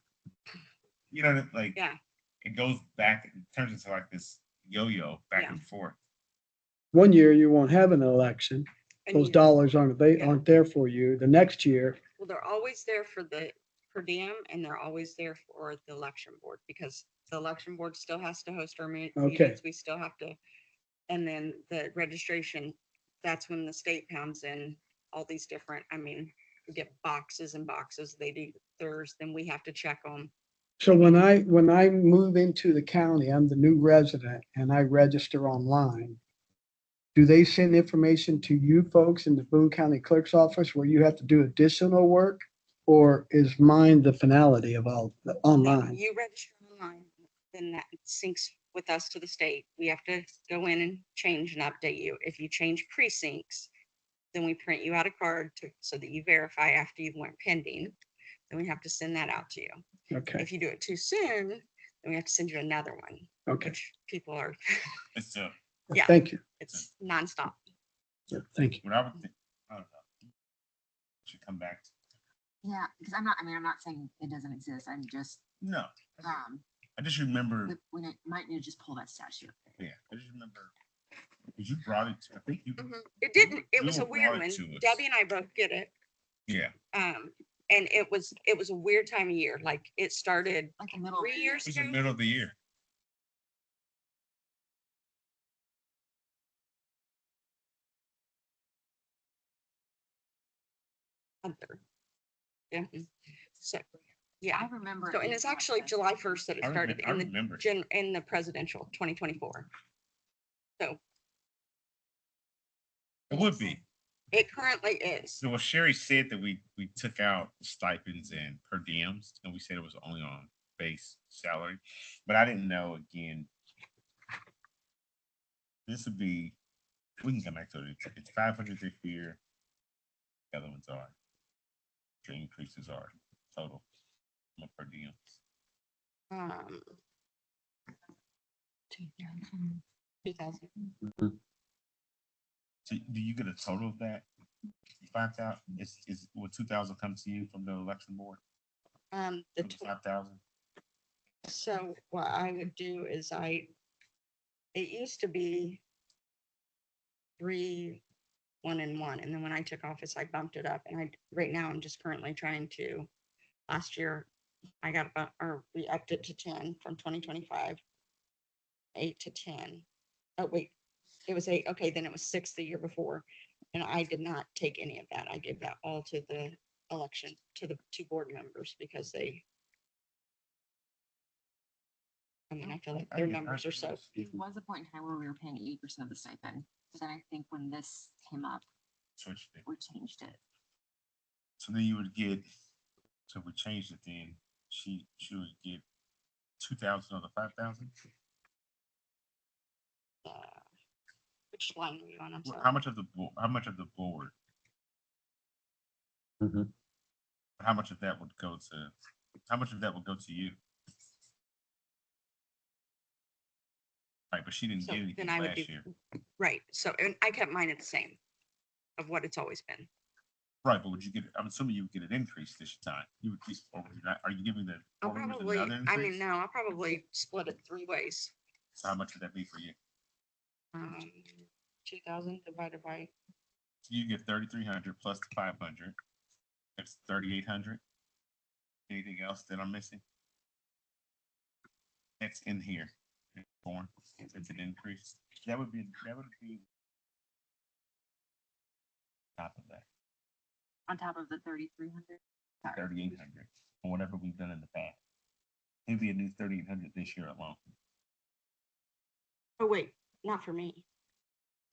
like, Yeah. it goes back, it turns into like this yo-yo back Yeah. and forth. One year you won't have an election. And Those you- dollars aren't, Yeah. aren't there for you. The next year, Well, they're always there for the per diem and they're always there for the election board because the election board still has to host our Okay. meetings. We still have to. And then the registration, that's when the state pounds in all these different, we get boxes and boxes. They do theirs, then we have to check them. so when I move into the county, I'm the new resident and I register online. Do they send information to you folks in the Boone County Clerk's office where you have to do additional work? Or is mine the finality of all online? You register online, then that syncs with us to the state. We have to go in and change and update you. If you change precincts, then we print you out a card so that you verify after you went pending. Then we have to send that out to you. Okay, If you do it too soon, then we have to send you another one, okay. which people are, It's Yeah. Thank you. it's nonstop. Yeah, thank you. what I would think, I don't know. Should come back. yeah, because I'm not saying it doesn't exist. I'm just, No, um, I just remember, we might need to just pull that statute. yeah, I just remember, because you brought it, I think you, It didn't, it was a Lou weird brought one. it to us. Debbie and I both get it. yeah, And it was a weird time of year. Like it started Like the middle. 3 years it was the ago. middle of the year. Hunter. Yeah. So, yeah. I remember. So, it and being it's actually like July 1st that it I started remember. in the presidential 2024. So It would be. it currently is. So what Sherry said that we took out stipends and per diems, and we said it was only on base salary, but I didn't know, again. This would be, we can come back to it. It's 500 this year. The other ones are. The increases are total on per diems. 2000. So do you get a total of that? 5,000, will 2,000 come to you from the election board? The 5,000? So what I would do is it used to be 3, 1 and 1, and then when I took office, I bumped it up, and right now I'm just currently trying to, last year, I got about, or we upped it to 10 from 2025. 8 to 10. Oh, wait, it was 8. Okay, then it was 6 the year before. And I did not take any of that. I gave that all to the election, to the 2 board members because I mean, I feel like their numbers are so. There was a point in time where we were paying 80% of the stipend, but then I think when this came up, Switched it. we changed it. So then you would get, so we changed it then, she would get 2,000 of the 5,000? Which line were you on? I'm sorry. How much of the board? Mhm. How much of that would go to you? Right, but she didn't So get anything then I would last do, year. right, so, and I kept mine at the same of what it's always been. Right, but would you get, I'm assuming you would get an increase this time. You would, or would you not, are you giving the I'll board members probably, another I increase? mean, no, I'll probably split it 3 ways. So how much would that be for you? 2,000 divided by, So you get 3,300 plus the 500. That's 3,800. Anything else that I'm missing? That's in here. Form. It's an increase. That would be top of that, On top of the 3,300. 3,800, or whatever we've done in the past. Maybe a new 3,800 this year alone. oh, wait, not for me.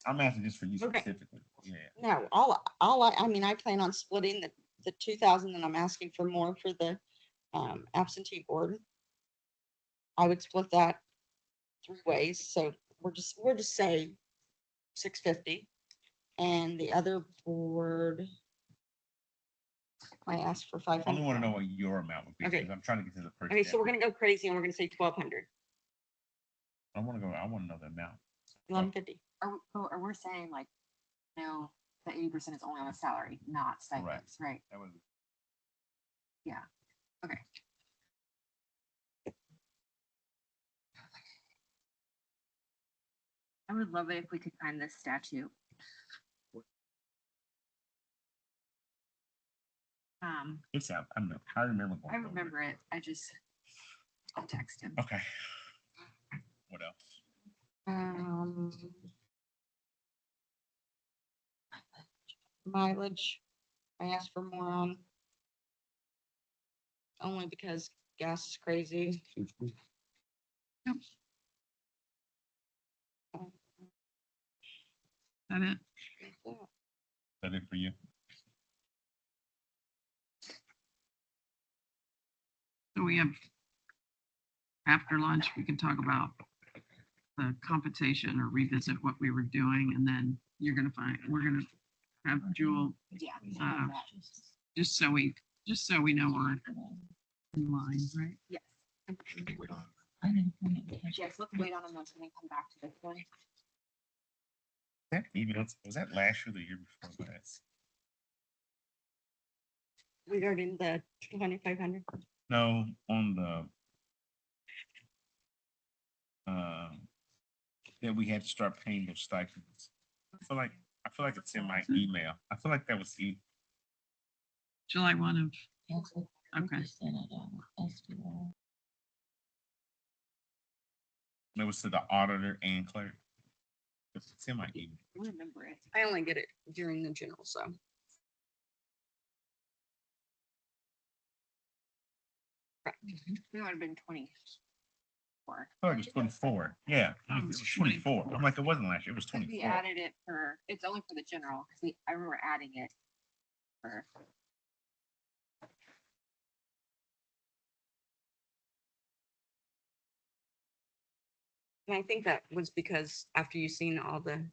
I'm asking just for you Okay. specifically. Yeah. No, I mean, I plan on splitting the 2,000 and I'm asking for more for the absentee board. I would split that 3 ways, so we're just say 650. And the other board, I asked for I only 500. want to know what your amount would be, Okay. because I'm trying to get to the first. Okay, so we're gonna go crazy and we're gonna say 1,200, I want to know the amount. 1,150. Are we saying like, no, the 80% is only on the salary, not stipends, right? That was. Yeah, okay. I would love it if we could find this statute. It's out. I remember. I remember. I remember it. I'll text him. Okay. What else? Mileage, I asked for more on. Only because gas is crazy. Yep. That it? Is that it for you? So we have, after lunch, we can talk about the compensation or revisit what we were doing, and then we're gonna have Jewel, Yeah. just so we know we're in line, right? Yes. Yes, let's wait on a month and then come back to this one. That email, was that last year or the year before last? Regarding the 2,500. No, on the that we had to start paying those stipends. I feel like it's in my email. I feel like that was you. July 1 of, okay. It was to the auditor and clerk. It's in my email. I remember it. I only get it during the general, so. It would have been 20. I feel like it was 24. Yeah, it was 24. I'm like, it wasn't last year. It was We 24. added it it's only for the general, because I remember adding it for. And I think that was because after you seen all the.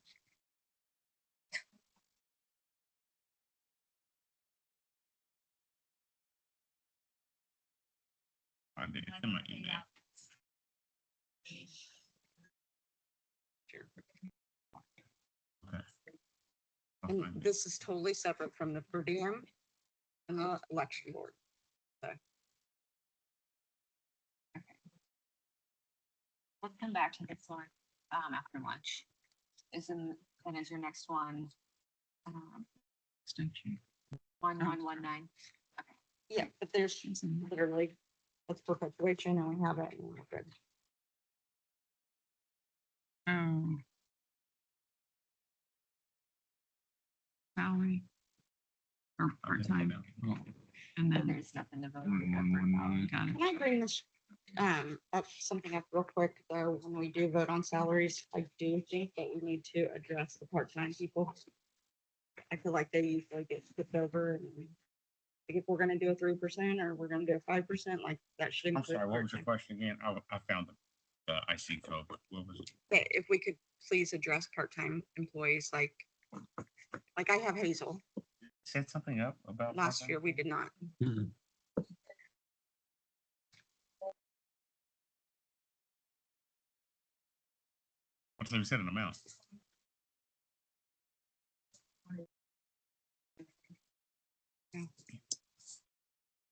I did. It's in my email. Okay. I'll And find it. this is totally separate from the per diem and the election board. So. Let's come back to this one, after lunch. Then is your next one, Extension. 1119. Yeah, but there's literally, it's perpetuation and we have it and we're good. Oh. Salary. Or part-time, and then. There's nothing to vote. Got it. Can I bring this, up something up real quick though, when we do vote on salaries, I do think that we need to address the part-time people. I feel like they usually get skipped over and like if we're gonna do a 3% or we're gonna do a 5%, like that should I'm include. sorry, what was your part-time. question again? I found the IC code, but what was it? That if we could please address part-time employees, like I have Hazel, Set something up about. last part-time? year we did not. What's the set an amount?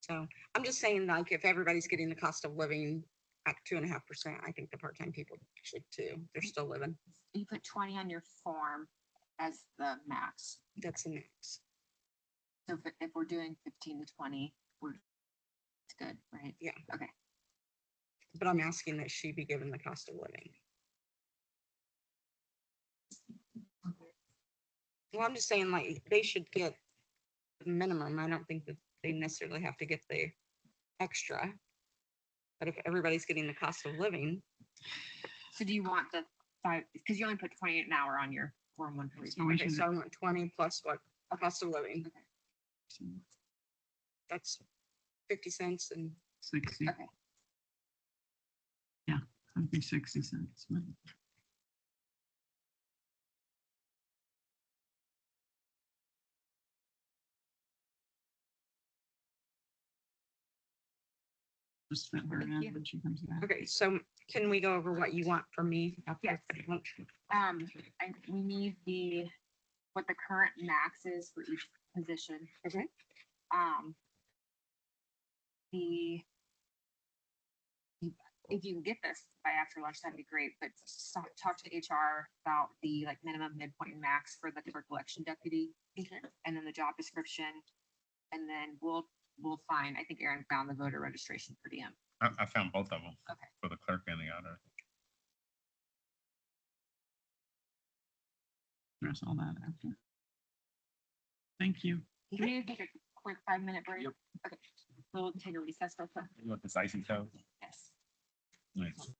So I'm just saying, like, if everybody's getting the cost of living at 2.5%, I think the part-time people should too. They're still living. You put 20 on your form as the max. That's the max. So if we're doing 15 to 20, it's good, right? Yeah. Okay. But I'm asking that she be given the cost of living. Well, I'm just saying, like, they should get the minimum. I don't think that they necessarily have to get the extra. But if everybody's getting the cost of living, So do you want the 5, because you only put 28 an hour on your form 140. So we okay, should, so I want 20 plus what, a cost of living. That's 50 cents and 60. Okay. That'd be 60 cents. Just fit her in Yeah. when she comes back. okay, so can we go over what you want from me? after Yes. lunch? We need what the current max is for each position. Okay. The, if you can get this by after lunch, that'd be great, but talk to HR about the like minimum, midpoint, and max for the clerk election deputy. And then the job description, and then we'll find, I think Aaron found the voter registration for DM. I found both of them. Okay. For the clerk and the auditor. Address all that after. Thank you. Do we need to take a quick 5-minute break? Yep. Okay, we'll take a recess real quick. You want this IC code? Yes. Nice.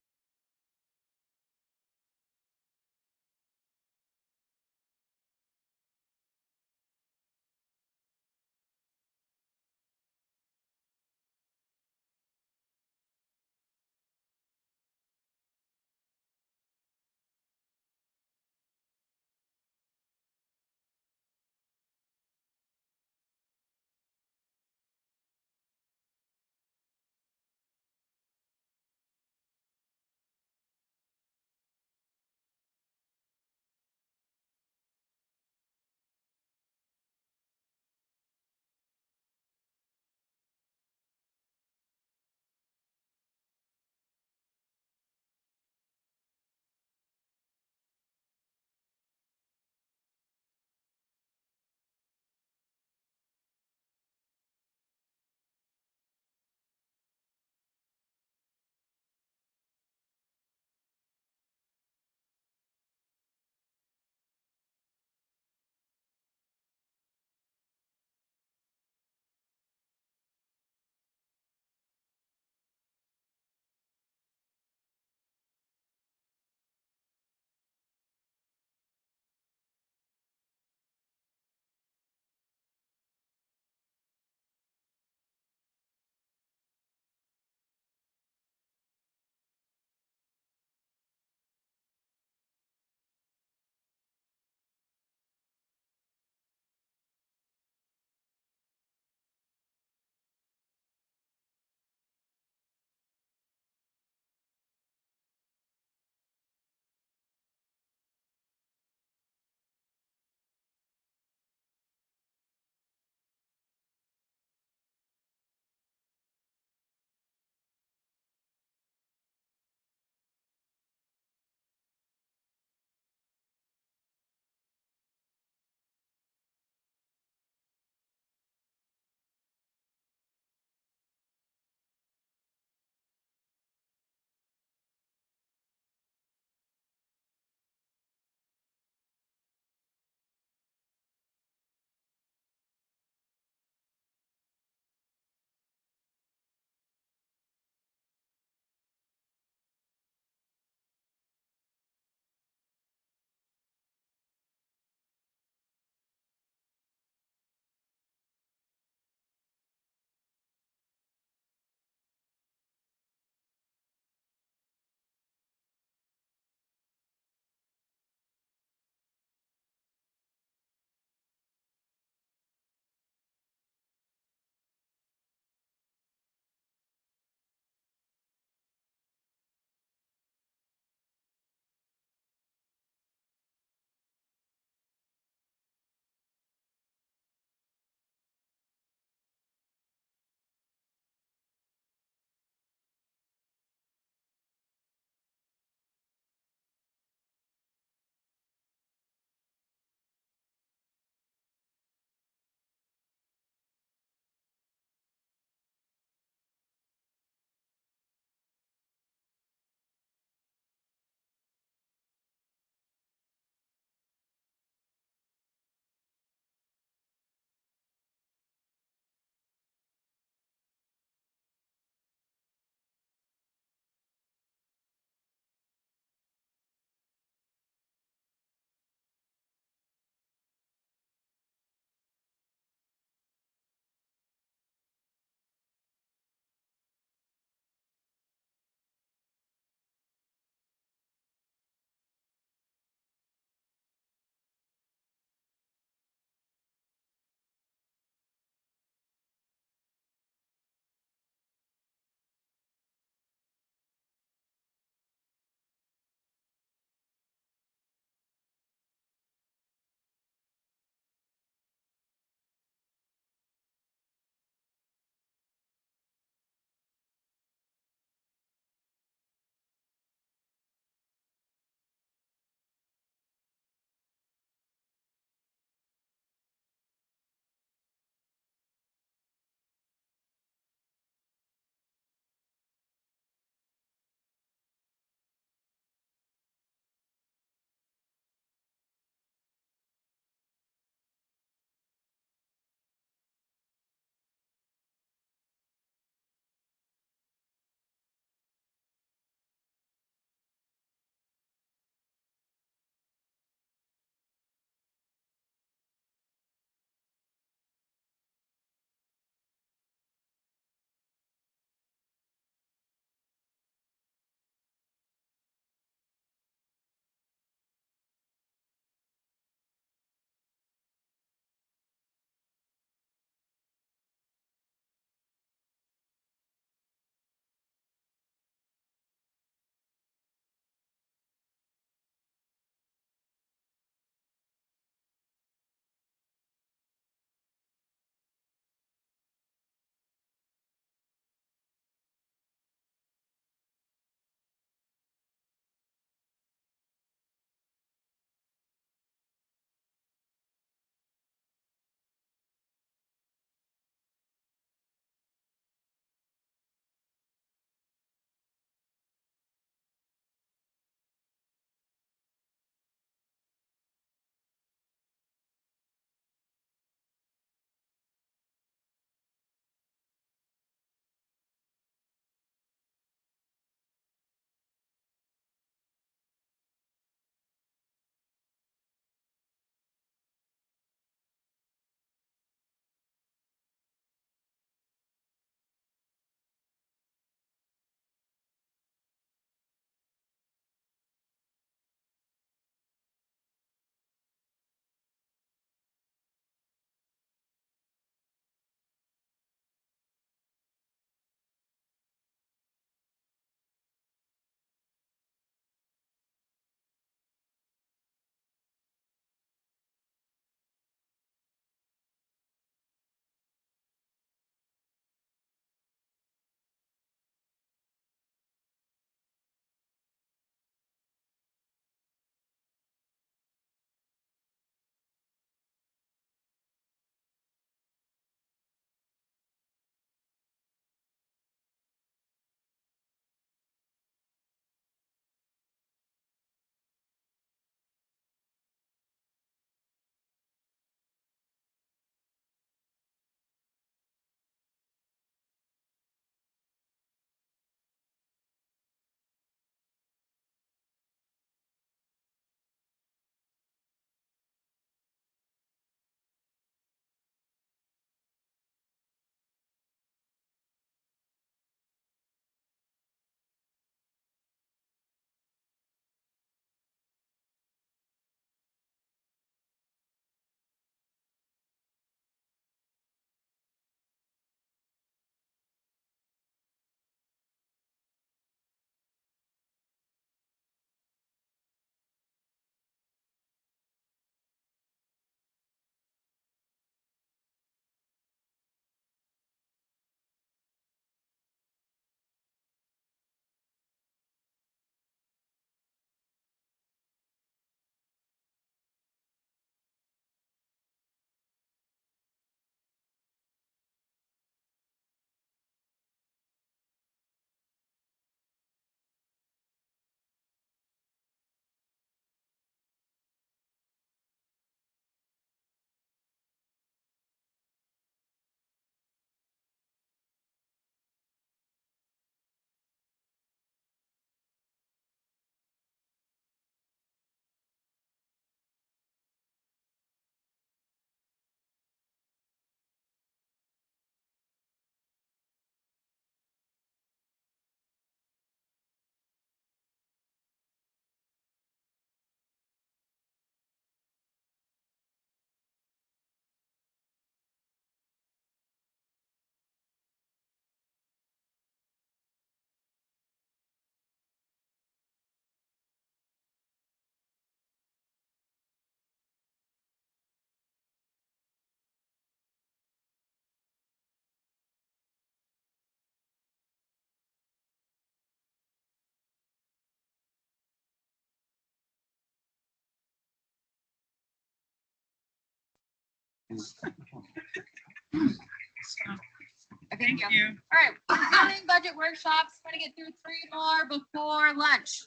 Thank you. All right, we're doing budget workshops. Try to get through 3 more before lunch.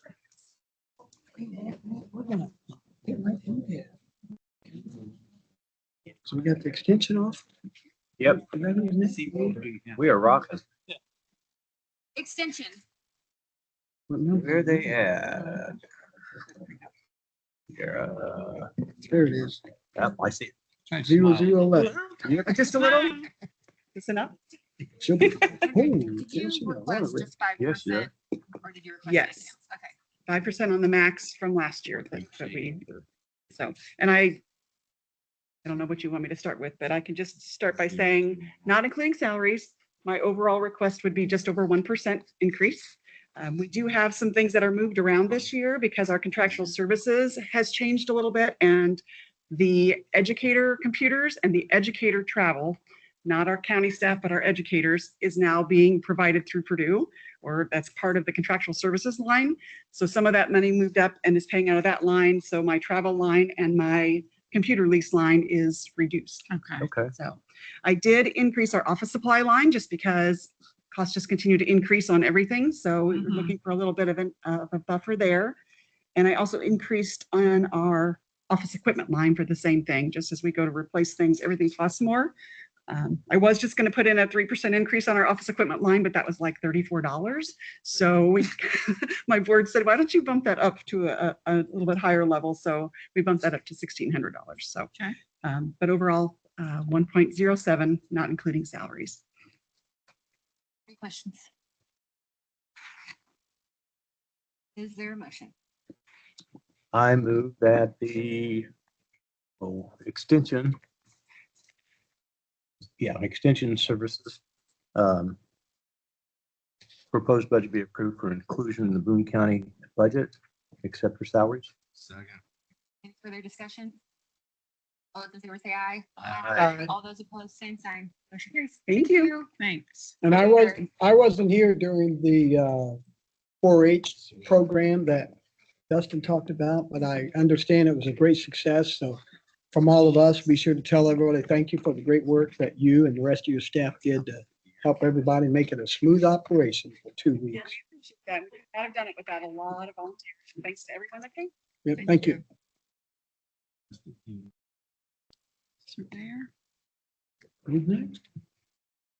We're gonna get right through there. So we got the extension off? Yep, Ready, isn't it? we are rocking. Extension. What number? Where they at? Yeah, There it is. I see it. 0011. Just a little? Just enough? She'll be. Did Oh, you yes, she got a lot request of it. just 5%? Yes, yeah. Or did you request? Yes. anything else? Okay. 5% on the max from last year that we, so, and I don't know what you want me to start with, but I can just start by saying, not including salaries, my overall request would be just over 1% increase. We do have some things that are moved around this year because our contractual services has changed a little bit, and the educator computers and the educator travel, not our county staff, but our educators, is now being provided through Purdue, or that's part of the contractual services line. So some of that money moved up and is paying out of that line. So my travel line and my computer lease line is reduced. Okay. Okay. So I did increase our office supply line just because costs just continue to increase on everything. So we're Mhm. looking for a little bit of a buffer there. And I also increased on our office equipment line for the same thing, just as we go to replace things, everything costs more. I was just going to put in a 3% increase on our office equipment line, but that was like $34. So we, my board said, why don't you bump that up to a little bit higher level? So we bumped that up to $1,600. So, Okay. but overall, 1.07, not including salaries. Any questions? Is there a motion? I move that the extension. Yeah, extension services. Proposed budget be approved for inclusion in the Boone County budget, except for salaries. Second. Any further discussion? All those in favor say aye. Aye. All those opposed, same sign. Motion carries. Thank you. Thanks. And I wasn't here during the 4-H program that Dustin talked about, but I understand it was a great success. So from all of us, be sure to tell everybody, thank you for the great work that you and the rest of your staff did to help everybody make it a smooth operation for 2 weeks. Yeah, we could not have done it without a lot of volunteers. Thanks to everyone that came. Yep, thank you. Surveyor. Who's next?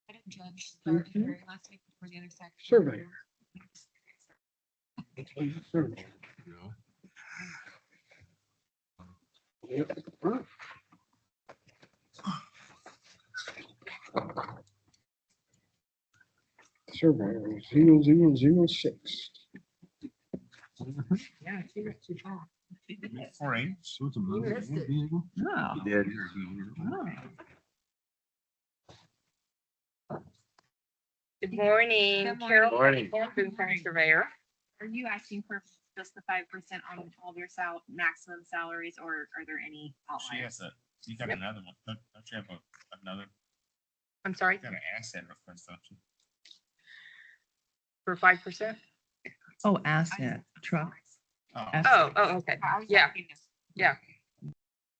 I didn't judge start Mhm. very last week before the other section. Surveyor. No. Surveyor 0006. Yeah, she was too far. 4-H. So it's a motor missed it. vehicle? Oh. You did. Good morning, Good Carol, morning. Boone County Surveyor. Are you asking for just the 5% on all of your maximum salaries, or are there any She outliers? has you got another one. Don't you have another, I'm sorry, you got an asset request, don't you? for 5%? Oh, asset, truck. Oh, okay. I was Yeah. asking this. Yeah.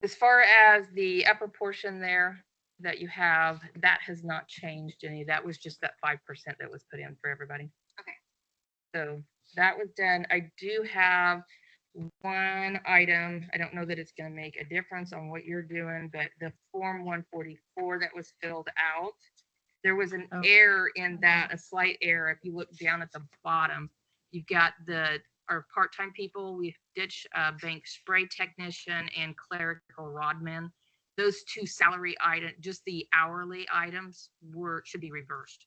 As far as the upper portion there that you have, that has not changed any. That was just that 5% that was put in for everybody. Okay. So that was done. I do have one item. I don't know that it's gonna make a difference on what you're doing, but the Form 144 that was filled out, there was an Oh. error in that, a slight error. If you look down at the bottom, you've got our part-time people, we've ditched bank spray technician and clerical rodman. Those two salary items, just the hourly items should be reversed.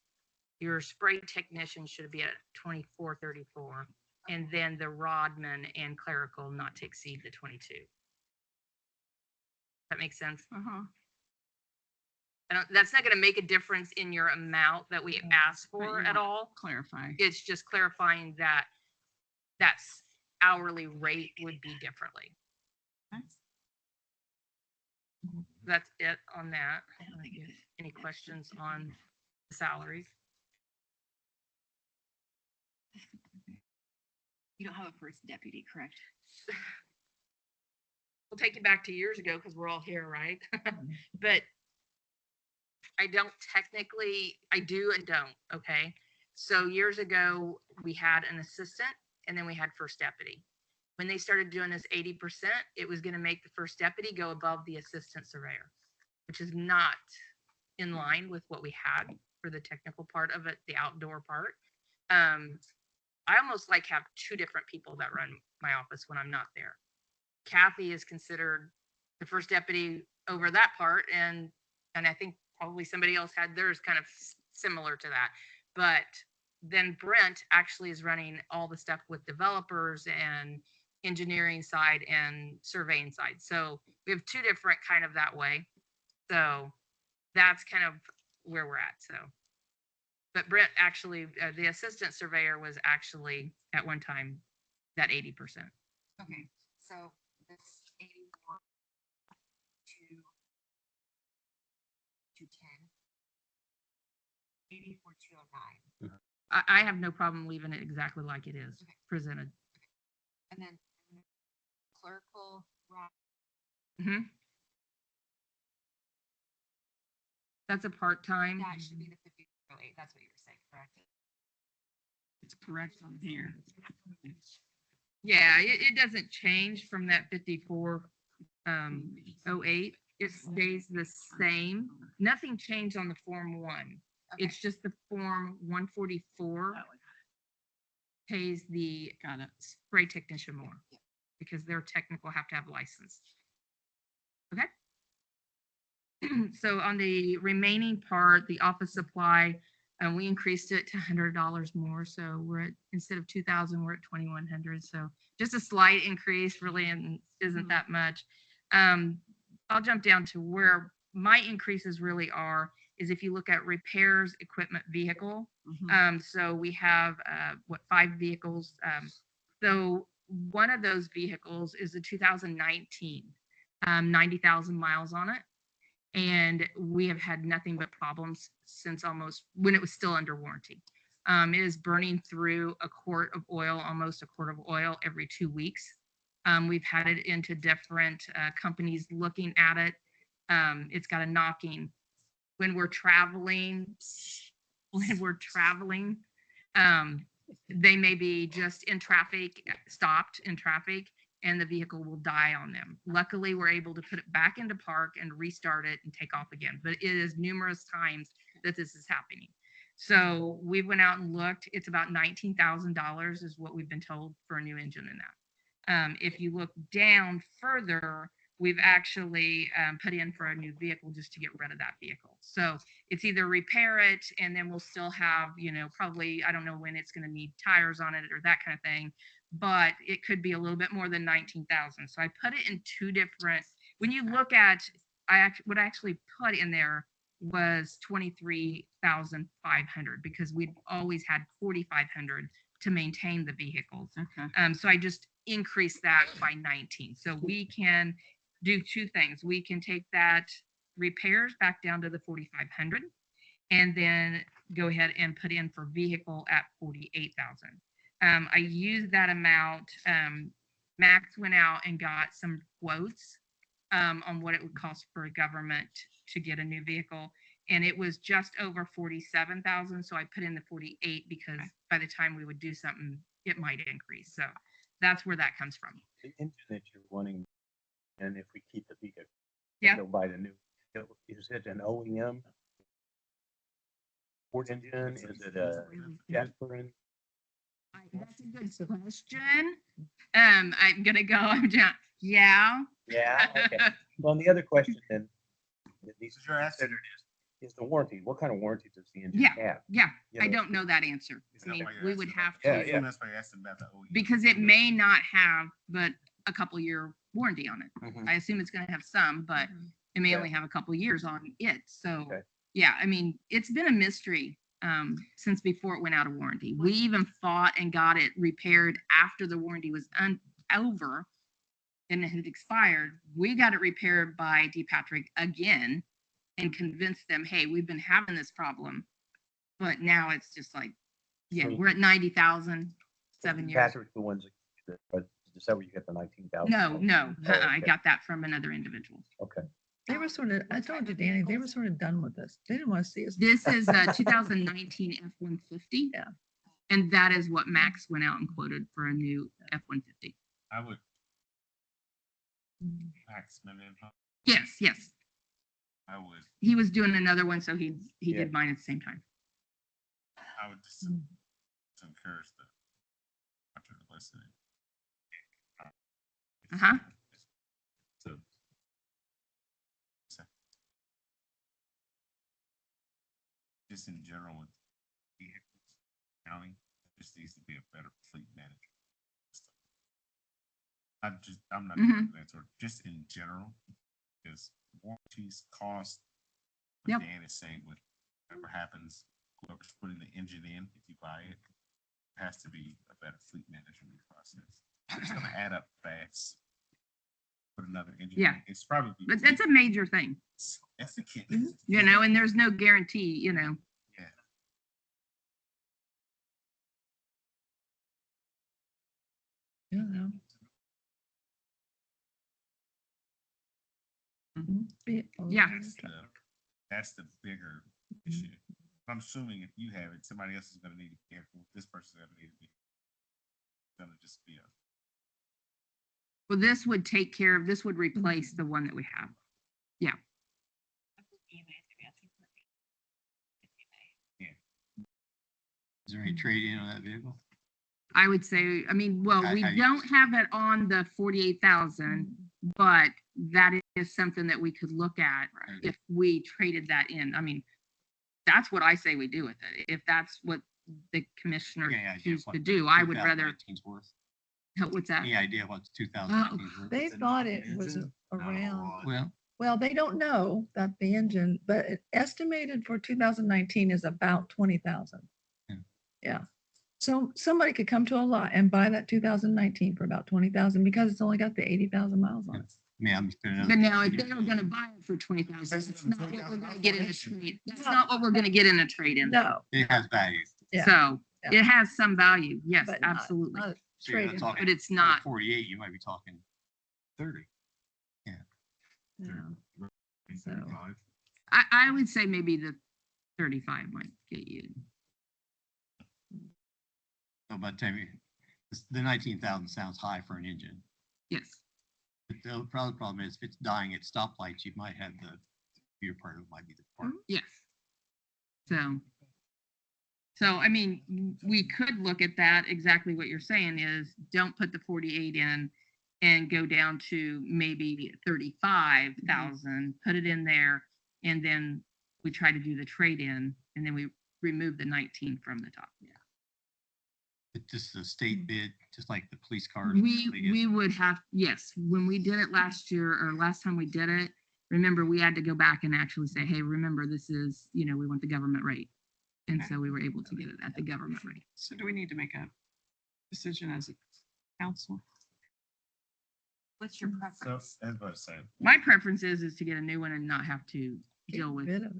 Your spray technician should be at 24.34, and then the rodman and clerical not to exceed the 22. That makes sense? That's not gonna make a difference in your amount that we asked But for you at want- all. Clarify. It's just clarifying that that's hourly rate would be differently. That's it on that. Any questions on salaries? You don't have a first deputy, correct? we'll take you back to years ago because we're all here, right? But I don't technically, I do and don't, okay? So years ago, we had an assistant and then we had first deputy. When they started doing this 80%, it was gonna make the first deputy go above the assistant surveyor, which is not in line with what we had for the technical part of it, the outdoor part. I almost like have two different people that run my office when I'm not there. Kathy is considered the first deputy over that part, and I think probably somebody else had theirs kind of similar to that. But then Brent actually is running all the stuff with developers and engineering side and surveying side. So we have two different kind of that way. So that's kind of where we're at. So, but Brent actually, the assistant surveyor was actually at one time that 80%. Okay, so this 81 to 10. 84 209. I have no problem leaving it exactly like it is presented. And then clerical, Hmm. That's a part-time. that should be the 5008. That's what you were saying, correct? It's correct on here. Yeah, it doesn't change from that 5408. It stays the same. Nothing changed on the Form 1. Okay. It's just the Form 144 pays the Got it. spray technician more because their technical have to have license. Okay. So on the remaining part, the office supply, we increased it to $100 more. So we're at, instead of 2,000, we're at 2,100. So just a slight increase, really isn't that much. I'll jump down to where my increases really are is if you look at repairs, equipment, vehicle. So we have, 5 vehicles. So one of those vehicles is a 2019, 90,000 miles on it. And we have had nothing but problems since almost when it was still under warranty. It is burning through almost a quart of oil every 2 weeks. We've had it into different companies looking at it. It's got a knocking. When we're traveling, they may be just in traffic, stopped in traffic, and the vehicle will die on them. Luckily, we're able to put it back into park and restart it and take off again. But it is numerous times that this is happening. So we went out and looked. It's about $19,000 is what we've been told for a new engine in that. If you look down further, we've actually put in for a new vehicle just to get rid of that vehicle. So it's either repair it and then we'll still have, probably, I don't know when it's going to need tires on it or that kind of thing, but it could be a little bit more than 19,000. So I put it in two different, when you look at, what I actually put in there was 23,500 because we'd always had 4,500 to maintain the vehicles. Okay. So I just increased that by 19. So we can do two things. We can take that repairs back down to the 4,500 and then go ahead and put in for vehicle at 48,000. I used that amount. Max went out and got some quotes on what it would cost for a government to get a new vehicle. And it was just over 47,000. So I put in the 48 because by the time we would do something, it might increase. So that's where that comes from. The engine that you're wanting, and if we keep the vehicle, Yeah. they'll buy the new. Is it an OEM Ford engine? Is it a Jasper? That's a good question. I'm gonna go. Yeah. Yeah. Okay. Well, and the other question then, that needs to be You're asking- considered is the warranty. What kind of warranty does the engine Yeah. have? Yeah. You I know, don't know that answer. Is I that mean, why you're we asking would about have the- to, Yeah. That's why you're asking about the OEM. because it may not have but a couple year warranty on it. Mhm. I assume it's gonna have some, but it may Yeah. only have a couple years on it. So, Okay. yeah, I mean, it's been a mystery since before it went out of warranty. We even fought and got it repaired after the warranty was over and it had expired. We got it repaired by DePatrick again and convinced them, hey, we've been having this problem. But now it's just like, yeah, So- we're at 90,000, 7 years. Patrick, the ones that Is that where you get the 19,000? No, Oh, I okay. got that from another individual. Okay. They were sort of, I told you, Danny, they were sort of done with this. They didn't want to see us. This is a 2019 F-150. Yeah. And that is what Max went out and quoted for a new F-150. I would. Maximum income, Yes. I would, He was doing another one, so he Yeah. did mine at the same time. I would just encourage the. after listening. Uh-huh. So. Just in general with vehicles, county, just needs to be a better fleet management. I'm not Mhm. that sort, just in general, because warranties cost. Yep. Dan is saying whatever happens, whoever's putting the engine in, if you buy it, has to be a better fleet management process. It's gonna add up fast. Put another engine. Yeah. in. It's probably. But that's a major thing, That's the kid. you know, and there's no guarantee, you know. Yeah. You know. Yeah. That's the bigger issue. I'm assuming if you have it, somebody else is gonna need to be careful. This person's gonna need to be. Gonna just be a. Well, this would take care of, this would replace the one that we have. Yeah. Is there any trade-in on that vehicle? I would say, I mean, well, How- we how you- don't have it on the 48,000, but that is something that we could look at Right. if we traded that in. I mean, that's what I say we do with it. If that's what the commissioner Any idea choose what to the do, I would rather, 2019's worth? what's that? Any idea what the 2019's worth? They thought it was around, Well, well, they don't know that the engine, but it estimated for 2019 is about 20,000. Yeah. Yeah. So somebody could come to a lot and buy that 2019 for about 20,000 because it's only got the 80,000 miles on it. yeah, I'm just gonna. But now if they were gonna buy it for 20,000, it's not what we're gonna get in a trade. That's not what we're gonna get in a trade-in. No, It has value. yeah. So Yeah. it has some value. Yes, but not- absolutely. not So you're not trade-in. talking But it's not. 48, you might be talking 30. Yeah. So, I would say maybe the 35 might get you. So by the time the 19,000 sounds high for an engine. Yes. But the problem is if it's dying at stoplights, you might have the computer part of it might be the part. Yes. So, I mean, we could look at that. Exactly what you're saying is don't put the 48 in and go down to maybe 35,000, put it in there. And then we try to do the trade-in and then we remove the 19 from the top. It's just a state bid, just like the police cars. We would have, yes, when we did it last year or last time we did it, remember, we had to go back and actually say, hey, remember, this is, you know, we want the government rate. And so we were able to get it at the government rate. So do we need to make a decision as a council? What's your So, preference? that's what I said. My preference is to get a new one and not have to get deal with rid of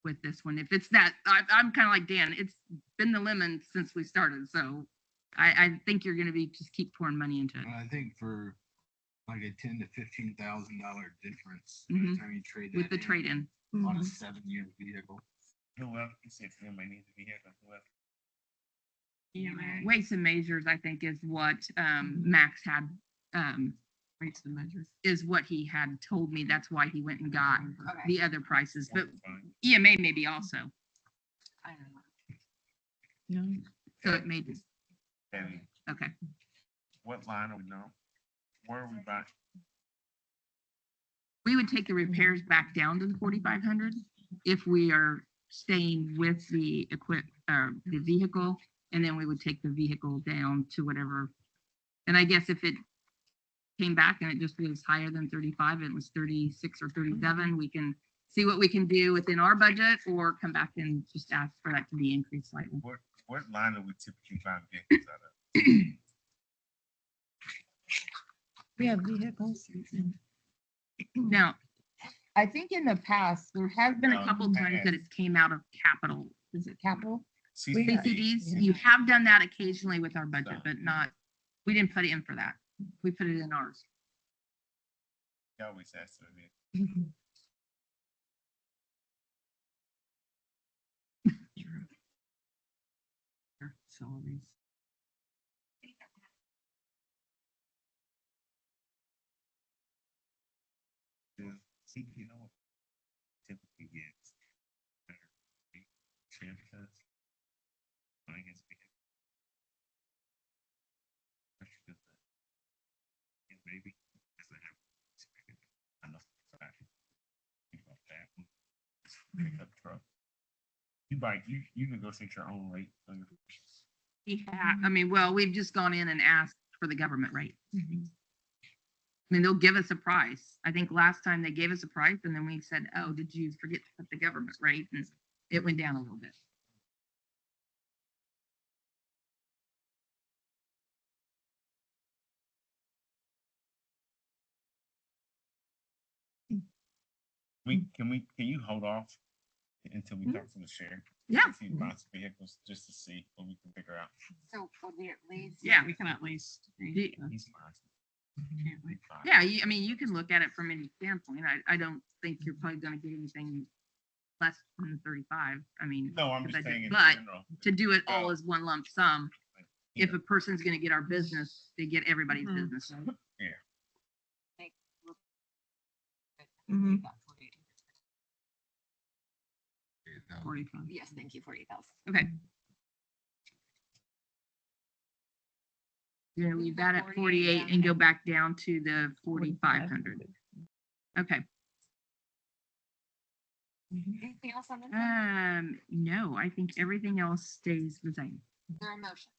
it. this one. If it's that, I'm kind of like Dan, it's been the lemon since we started. So I think you're going to be, just keep pouring money into it. I think for like a $10,000 to $15,000 difference by Mhm. the time you trade With that the trade-in. on a Mhm. 7-year vehicle. Who else? You said somebody needs to be here, but who else? Weights and measures, I think, is what Max had, Rates and measures. is what he had told me. That's why he went and got Okay. the other prices. But Fine. EMA maybe also. I don't know. Yeah. So it may just, And okay. what line are we now? Where are we buying? We would take the repairs back down to the 4,500 if we are staying with the the vehicle, and then we would take the vehicle down to whatever. And I guess if it came back and it just was higher than 35, it was 36 or 37, we can see what we can do within our budget or come back and just ask for that to be increased slightly. What line are we typically buying vehicles out of? We have vehicles. Now, I think in the past, there has been a couple times that it's came out of capital. Is it capital? CCD. CCDs, you have done that occasionally with our budget, but not, we didn't put it in for that. We put it in ours. You always ask them. Salaries. See, you know what? Typically gets better. Because I guess we have. Yeah, maybe. Because I have. I know. Think about that. Pickup truck. You negotiate your own rate on your. Yeah, I mean, well, we've just gone in and asked for the government rate. Mm-hmm. I mean, they'll give us a price. I think last time they gave us a price and then we said, oh, did you forget to put the government rate? And it went down a little bit. Can you hold off until we talk to the sheriff? Yeah. If he buys vehicles, just to see what we can figure out. So would we at least? Yeah, we can at least. He's fine. Yeah, I mean, you can look at it from any standpoint. I don't think you're probably gonna get anything less than 35. I mean. No, I'm 'cause just saying in But general. to do it all Well, as one lump sum, you if know, a person's gonna get our business, they get everybody's business. Mhm. 45. Yes, thank you, 40,000. Okay. You're gonna leave that at 48 and go back down to the 4,500. Okay. Anything else on this? one? No, I think everything else stays the same. Is there a motion?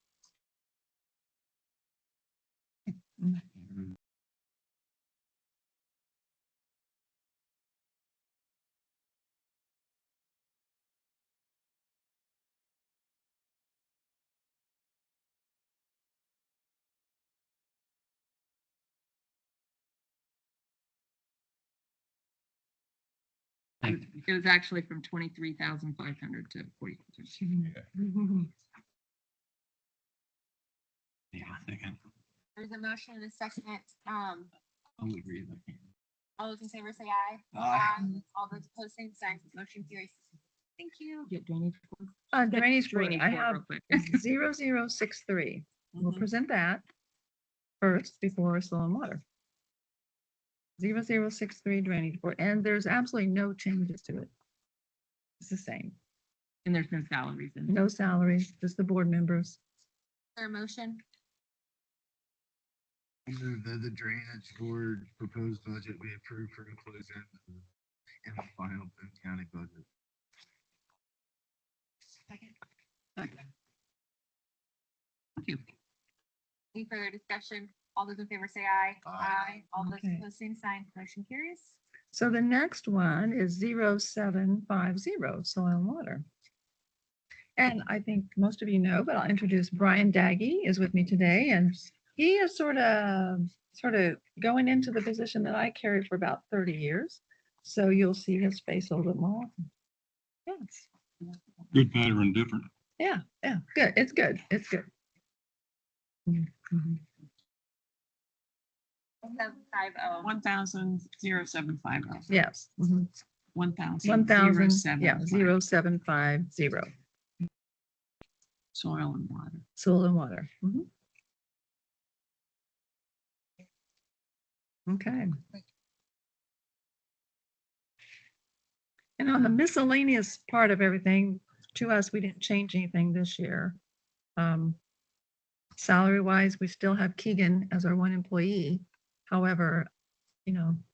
It was actually from 23,500 to 40. Yeah, I think There's a motion and a second. I'll agree with that. All those in favor say aye. Aye. All those opposed, same sign. Motion carries. Thank you. Get drainage. Drainage board, Drainage I board have real quick. 0063. We'll present that first before soil and water. 0063 drainage board, and there's absolutely no changes to it. It's the same. And there's no salaries in. No salaries, just the board members. Is there a motion? I move that the drainage board proposed budget be approved for inclusion in the final Boone County budget. Second. Thank you. Any further discussion? All those in favor say aye. Aye. All those Okay. opposed, same sign. Motion carries. So the next one is 0750 soil and water. And I think most of you know, but I'll introduce Brian Daggy is with me today, and he is sort of going into the position that I carried for about 30 years. So you'll see his face a little bit more often. Yes. Good, better, and different. Yeah, good. It's good. It's good. Mhm. 750. 1,0750. Yes. Mhm. 1,000. 1,000, yeah, 0750 Soil and water. soil and water. Mhm. Okay. And on the miscellaneous part of everything, to us, we didn't change anything this year. Salary wise, we still have Keegan as our one employee. However,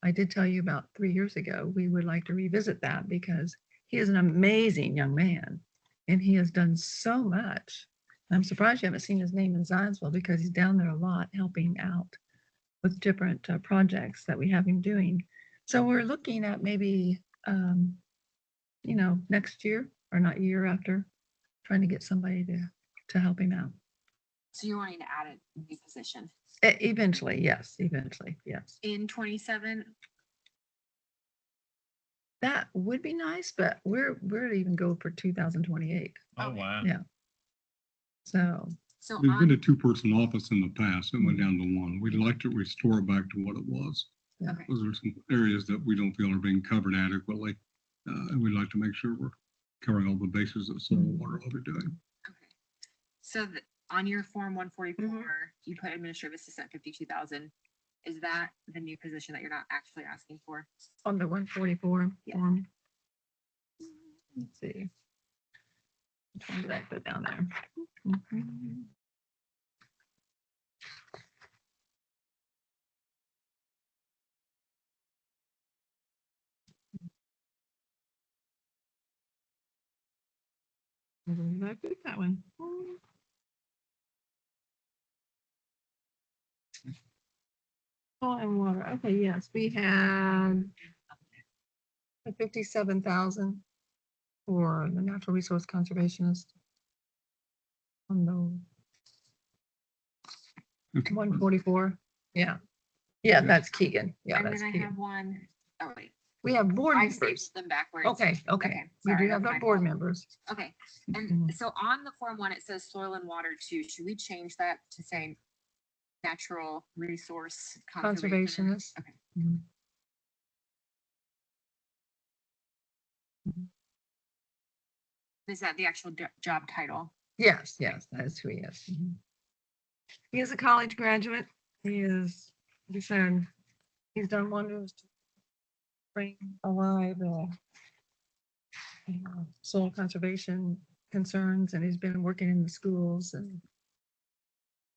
I did tell you about 3 years ago, we would like to revisit that because he is an amazing young man and he has done so much. I'm surprised you haven't seen his name in Zionsville because he's down there a lot helping out with different projects that we have him doing. So we're looking at maybe, next year or not year after, trying to get somebody to help him out. So you're wanting to add a new position Eventually, yes, yes. in 27? That would be nice, but we're to even go for 2028. Oh, wow. Yeah. So So There's been a on, two-person office in the past. It went down to one. We'd like to restore it back to what it was. okay, Those are some areas that we don't feel are being covered adequately. And we'd like to make sure we're covering all the bases that soil and water ought to be doing. okay. So on your form 144, you put administrative assistant 52,000. Is that the new position that you're not actually asking for? On the 144 Yes. form. Let's see. Which one did I put down there? Mhm. Where did I put that one? Oil and water. Okay, yes, we had 57,000 for the natural resource conservationist. On the 144, yeah. Yeah, that's Keegan. Yeah, And that's then I Keegan. have one, oh wait, We have board I members. stapled them backwards. Okay, okay. We sorry, do have that's our my board fault. members. Okay, and Mhm. so on the form 1, it says soil and water 2. Should we change that to say natural resource conservation? Conservationist. Okay. Mhm. Is that the actual job title? Yes, yes, that's who he is. Mhm. He is a college graduate. He is, he said, he's done wonders to bring alive soil conservation concerns, and he's been working in the schools, and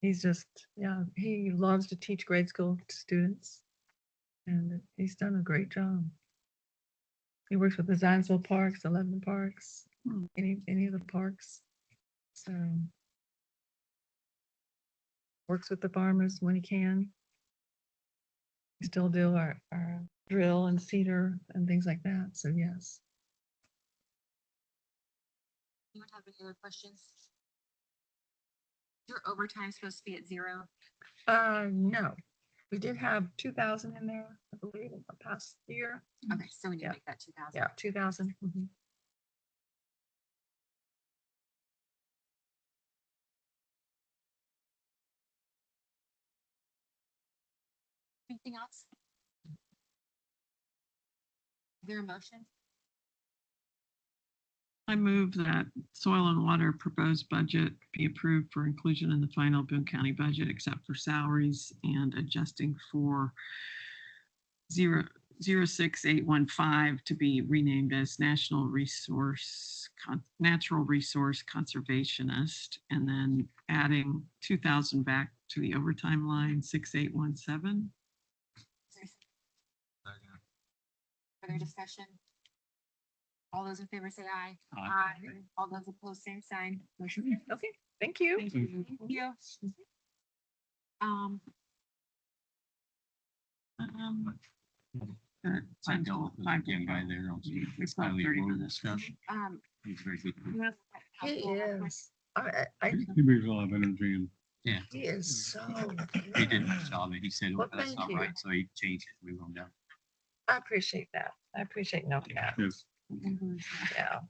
he's just, yeah, he loves to teach grade school students, and he's done a great job. He works with the Zionsville Parks, the Lebanon Parks, any of the parks. So works with the farmers when he can. We still do our drill and cedar and things like that. So yes. Anyone have any other questions? Is your overtime supposed to be at 0? No, we did have 2,000 in there, I believe, in the past year. Okay, so we need to Yeah. make that 2,000. Yeah, 2,000. Mhm. Anything else? Is there a motion? I move that soil and water proposed budget be approved for inclusion in the final Boone County budget, except for salaries and adjusting for 06815 to be renamed as Natural Resource Conservationist, and then adding 2,000 back to the overtime line 6817. Further discussion? All those in favor say aye. Aye. All those opposed, same sign. Motion carries. Okay, thank you. Thank you. Thank you. Um, I dealt with a young guy there. It's about 30 minutes. He's very good. He is. He brings a lot of energy and Yeah, He is so. he did a nice job. And he said, Well, well, that's thank not you. right. So he changed it. We went down. I appreciate that. I appreciate knowing that. yes. Yeah.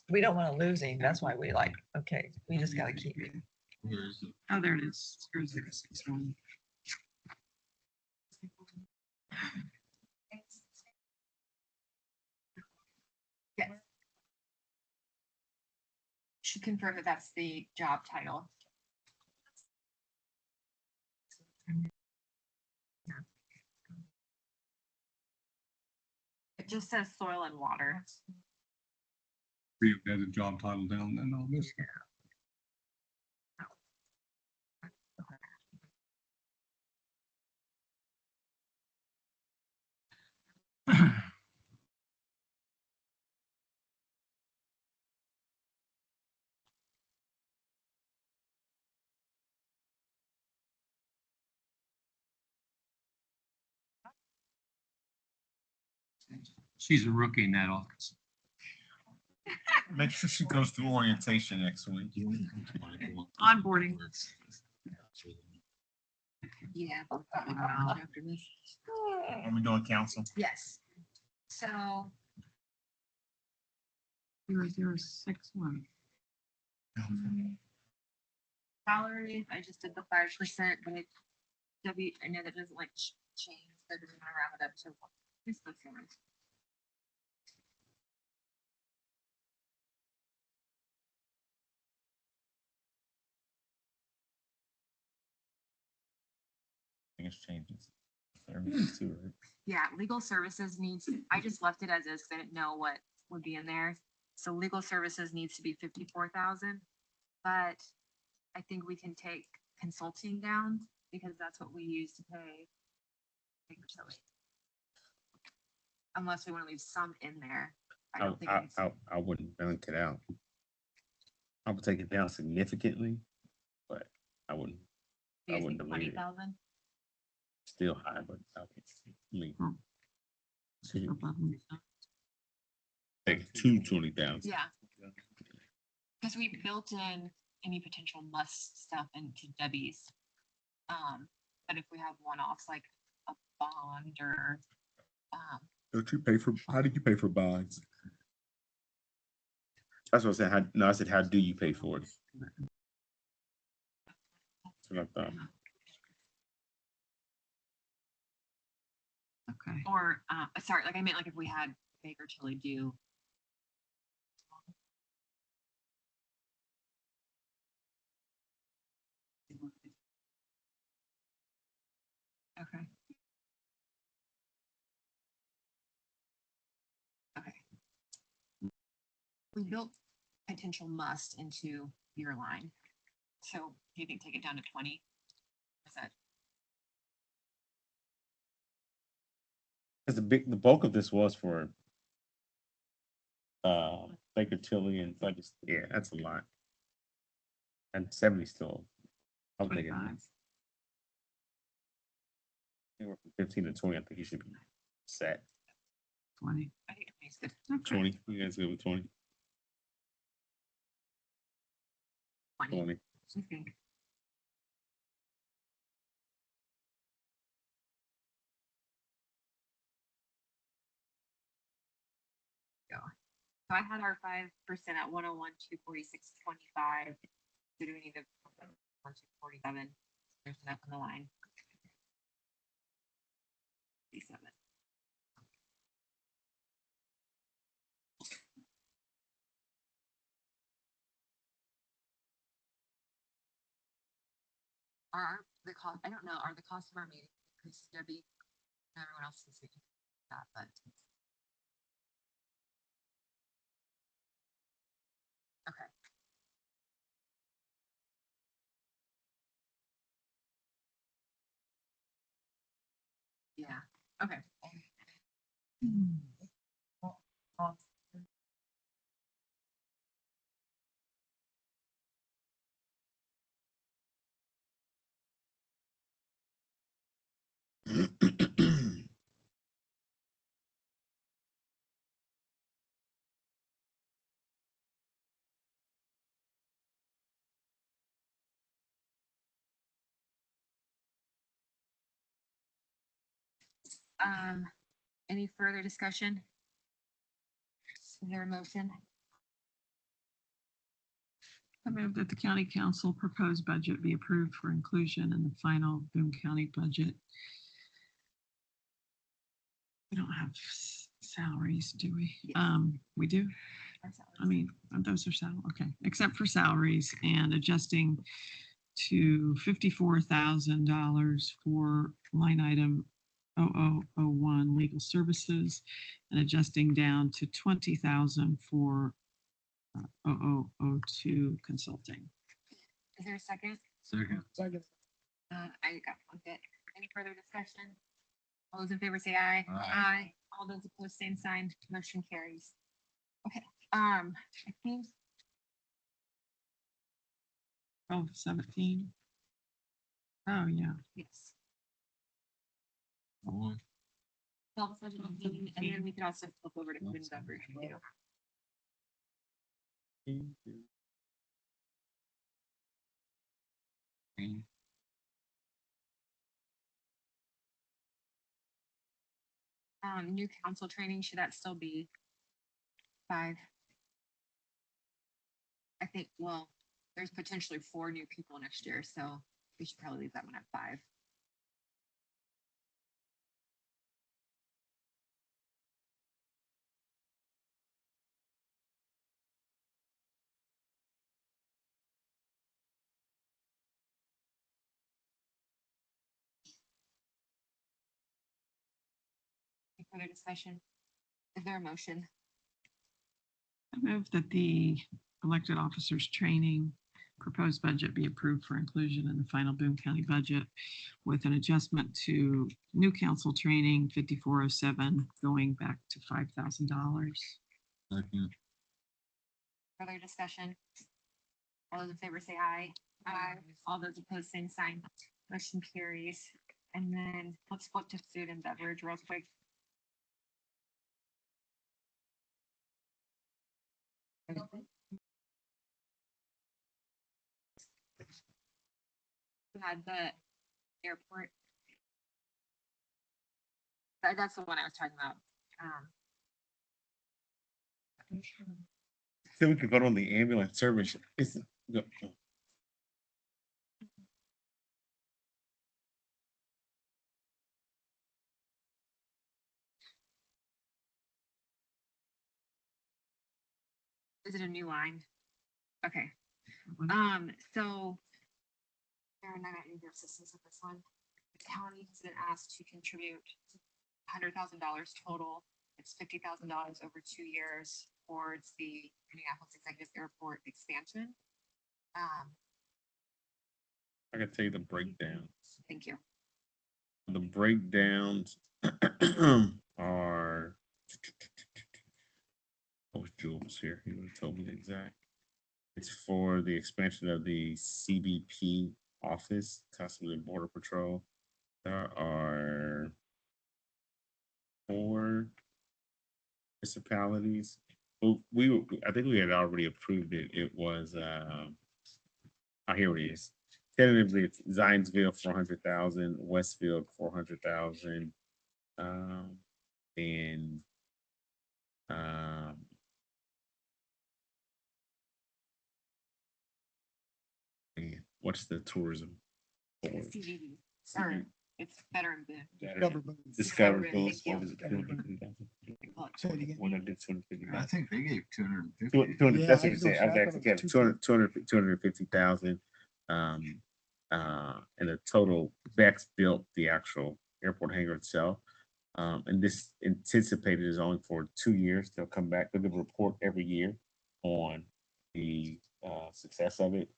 We don't want to lose him. That's why we like, okay, we just gotta keep him. Oh, there it is. 00661. yes. Should confirm that that's the job title. It just says soil and water. We had a job title down and all this. She's a rookie in that office. Make sure she goes through orientation next week. Onboarding. Yeah. After this. Are we doing council? Yes. So 0061. Salary, I just did the 5%, but it, I know that doesn't like change, but I'm gonna round it up to. This looks nice. Biggest changes. Services too, right? Yeah, legal services needs, I just left it as is because I didn't know what would be in there. So legal services needs to be 54,000. But I think we can take consulting down because that's what we use to pay Baker Tilly. Unless we want to leave some in there. I don't think it needs to. I wouldn't bank it out. I would take it down significantly, but I wouldn't. Do I you think wouldn't delete it. 20,000? Still high, but I would leave. Take two 20,000. Yeah. Because we built in any potential must stuff into Debbie's. But if we have one-offs like a bond or, Don't you pay for, how do you pay for bonds? That's what I said. I said, how do you pay for it? That's what I thought. Okay. or, sorry, like I meant like if we had Baker Tilly do. Okay. Okay. We built potential must into your line. So do you think take it down to 20? Is that, Because the bulk of this was for Baker Tilly and like, yeah, that's a lot. And 70 still. I'm thinking 25. anywhere from 15 to 20. I think you should be set. 20. I think 20 is good. Okay. 20. You guys good with 20? 20. Okay. Go. So I had our 5% at 101, 246, 25. So do we need to 247? There's enough on the line. 57. Are the cost, I don't know, are the costs of our meeting increased, Debbie? Everyone else is speaking that, but. Okay. Yeah, okay. Any further discussion? Is there a motion? I move that the county council proposed budget be approved for inclusion in the final Boone County budget. We don't have salaries, do we? Yes. We do. Our salaries. I mean, those are salary, okay, except for salaries and adjusting to $54,000 for line item 0001 legal services and adjusting down to 20,000 for 0002 consulting. Is there a second? Second. I got one bit. Any further discussion? All those in favor say aye. Aye. All those opposed, same sign. Motion carries. Okay, I think 17. Oh, yeah. yes. One. 12, 17, and then we could also flip over to food and beverage too. New council training, should that still be 5? I think, well, there's potentially 4 new people next year, so we should probably leave that one at 5. Any further discussion? Is there a motion? I move that the elected officers training proposed budget be approved for inclusion in the final Boone County budget with an adjustment to new council training 5407 going back to $5,000. Second. Further discussion? All those in favor say aye. Aye. All those opposed, same sign. Motion carries. And then let's flip to food and beverage real quick. We had the airport. That's the one I was talking about. So we could vote on the ambulance service. Is it a new line? Okay. So Aaron, I got your assistance with this one. The county has been asked to contribute $100,000 total. It's $50,000 over 2 years towards the Minneapolis Executive Airport expansion. I can tell you the breakdowns. Thank you. The breakdowns are. Oh, Jewel was here. He would have told me the exact. It's for the expansion of the CBP office, Customs and Border Patrol. There are 4 municipalities. Well, I think we had already approved it. It was, here it is. Tentatively, it's Zionsville, 400,000, Westfield, 400,000. And, what's the tourism? CVV, or it's better in bid. Discover. Thank you. I think they gave 250. 200, Yeah, that's I what it was said. I was gonna actually say, getting 250,000. And the total Bex built the actual airport hangar itself. And this anticipated is only for 2 years. They'll come back, they'll give a report every year on the success of it.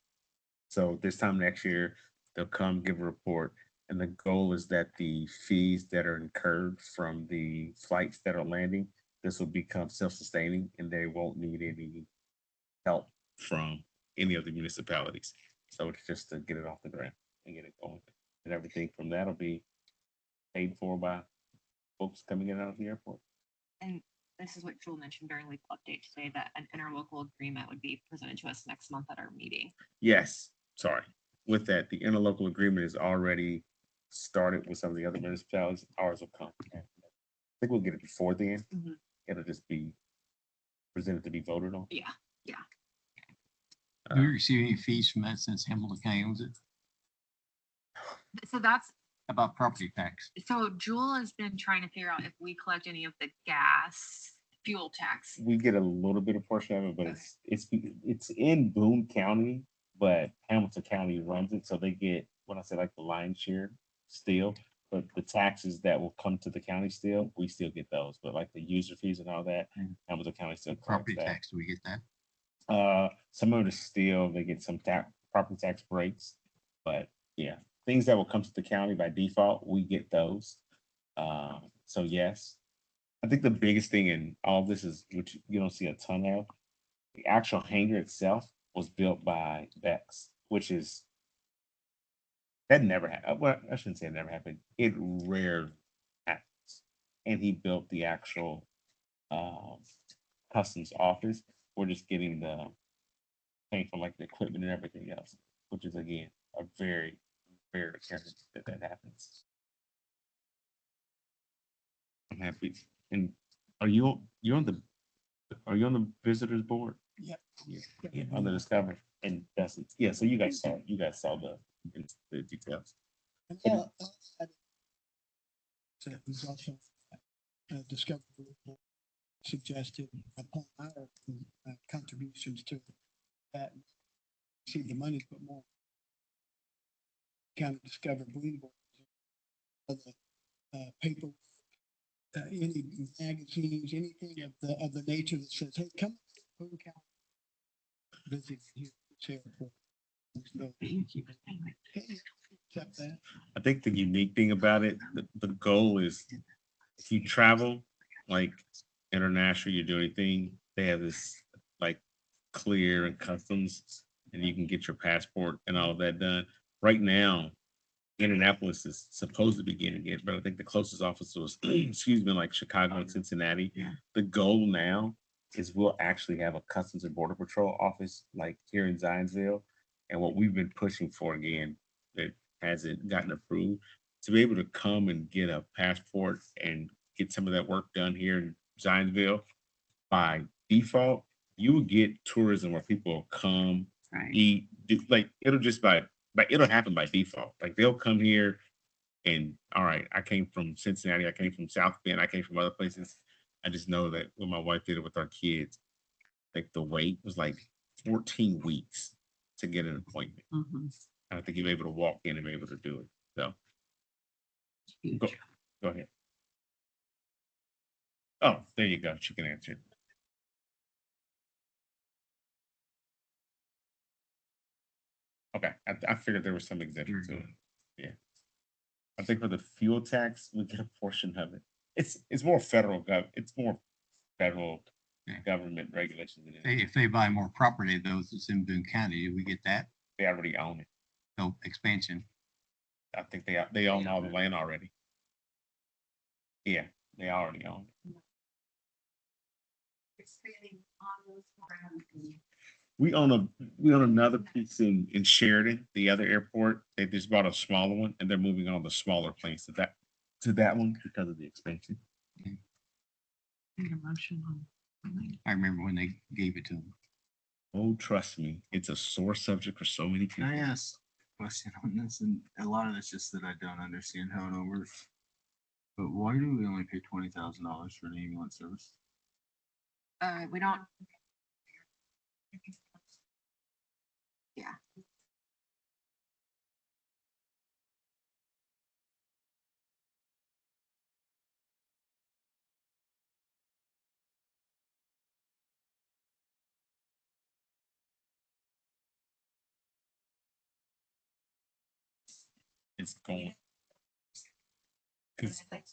So this time next year, they'll come give a report. And the goal is that the fees that are incurred from the flights that are landing, this will become self-sustaining and they won't need any help from any of the municipalities. So it's just to get it off the ground and get it going. And everything from that will be paid for by folks coming in and out of the airport. And this is what Jewel mentioned during legal update today, that an interlocal agreement would be presented to us next month at our meeting. Yes, sorry. With that, the interlocal agreement is already started with some of the other municipalities. Ours will come. I think we'll get it before then. Mhm. It'll just be presented to be voted on. Yeah, yeah. Do we receive any fees from that since Hamilton County owns it? So that's, About property tax? so Jewel has been trying to figure out if we collect any of the gas fuel tax. We get a little bit of portion of it, but it's in Boone County, but Hamilton County runs it, so they get, when I say like the lion's share still, but the taxes that will come to the county still, we still get those, but like the user fees and all that, Hamilton County still collects Property that. tax, do we get that? Some of it is still, they get some property tax breaks, but yeah, things that will come to the county by default, we get those. So yes, I think the biggest thing in all this is, which you don't see a ton of, the actual hangar itself was built by Bex, which is, that never happened. Well, I shouldn't say it never happened. It rarely happens. And he built the actual customs office. We're just getting the paying for like the equipment and everything else, which is again a very rare occurrence that happens. I'm happy. And are you on the visitors board? Yep. Yeah, on the Discover, and that's, yeah, so you guys saw the details. So it was also discovered, suggested upon our contributions to that, see the money, but more kind of discover believable. Other paper, any magazines, anything of the nature that says, hey, come to Boone County, visit here, share for. So, accept that. I think the unique thing about it, the goal is if you travel like international, you do anything, they have this like clear and customs, and you can get your passport and all of that done. Right now, Indianapolis is supposed to be getting it, but I think the closest office was, excuse me, like Chicago and Cincinnati. The goal now is we'll actually have a Customs and Border Patrol office like here in Zionsville. And what we've been pushing for again, that hasn't gotten approved, to be able to come and get a passport and get some of that work done here in Zionsville. By default, you will get tourism where people will come, eat, do, like it'll just it'll happen by default. Like they'll come here and all right, I came from Cincinnati, I came from South Bend, I came from other places. I just know that when my wife did it with our kids, like the wait was like 14 weeks to get an appointment. I don't think you're able to walk in and be able to do it. So go ahead. Oh, there you go. She can answer it. Okay, I figured there was some exemption to it. Yeah. I think for the fuel tax, we get a portion of it. It's more it's more federal government regulations than it is. If they buy more property, those that's in Boone County, do we get that? They already own it. No expansion. I think they own all the land already. Yeah, they already own it. We own another piece in Sheridan, the other airport. They just bought a smaller one and they're moving on the smaller planes to that one because of the expansion. Need a motion on. I remember when they gave it to them. Oh, trust me, it's a sore subject for so many people. Can I ask a question on this? And a lot of it's just that I don't understand how it all works. But why do we only pay $20,000 for an ambulance service? We don't. Yeah. It's going. Because that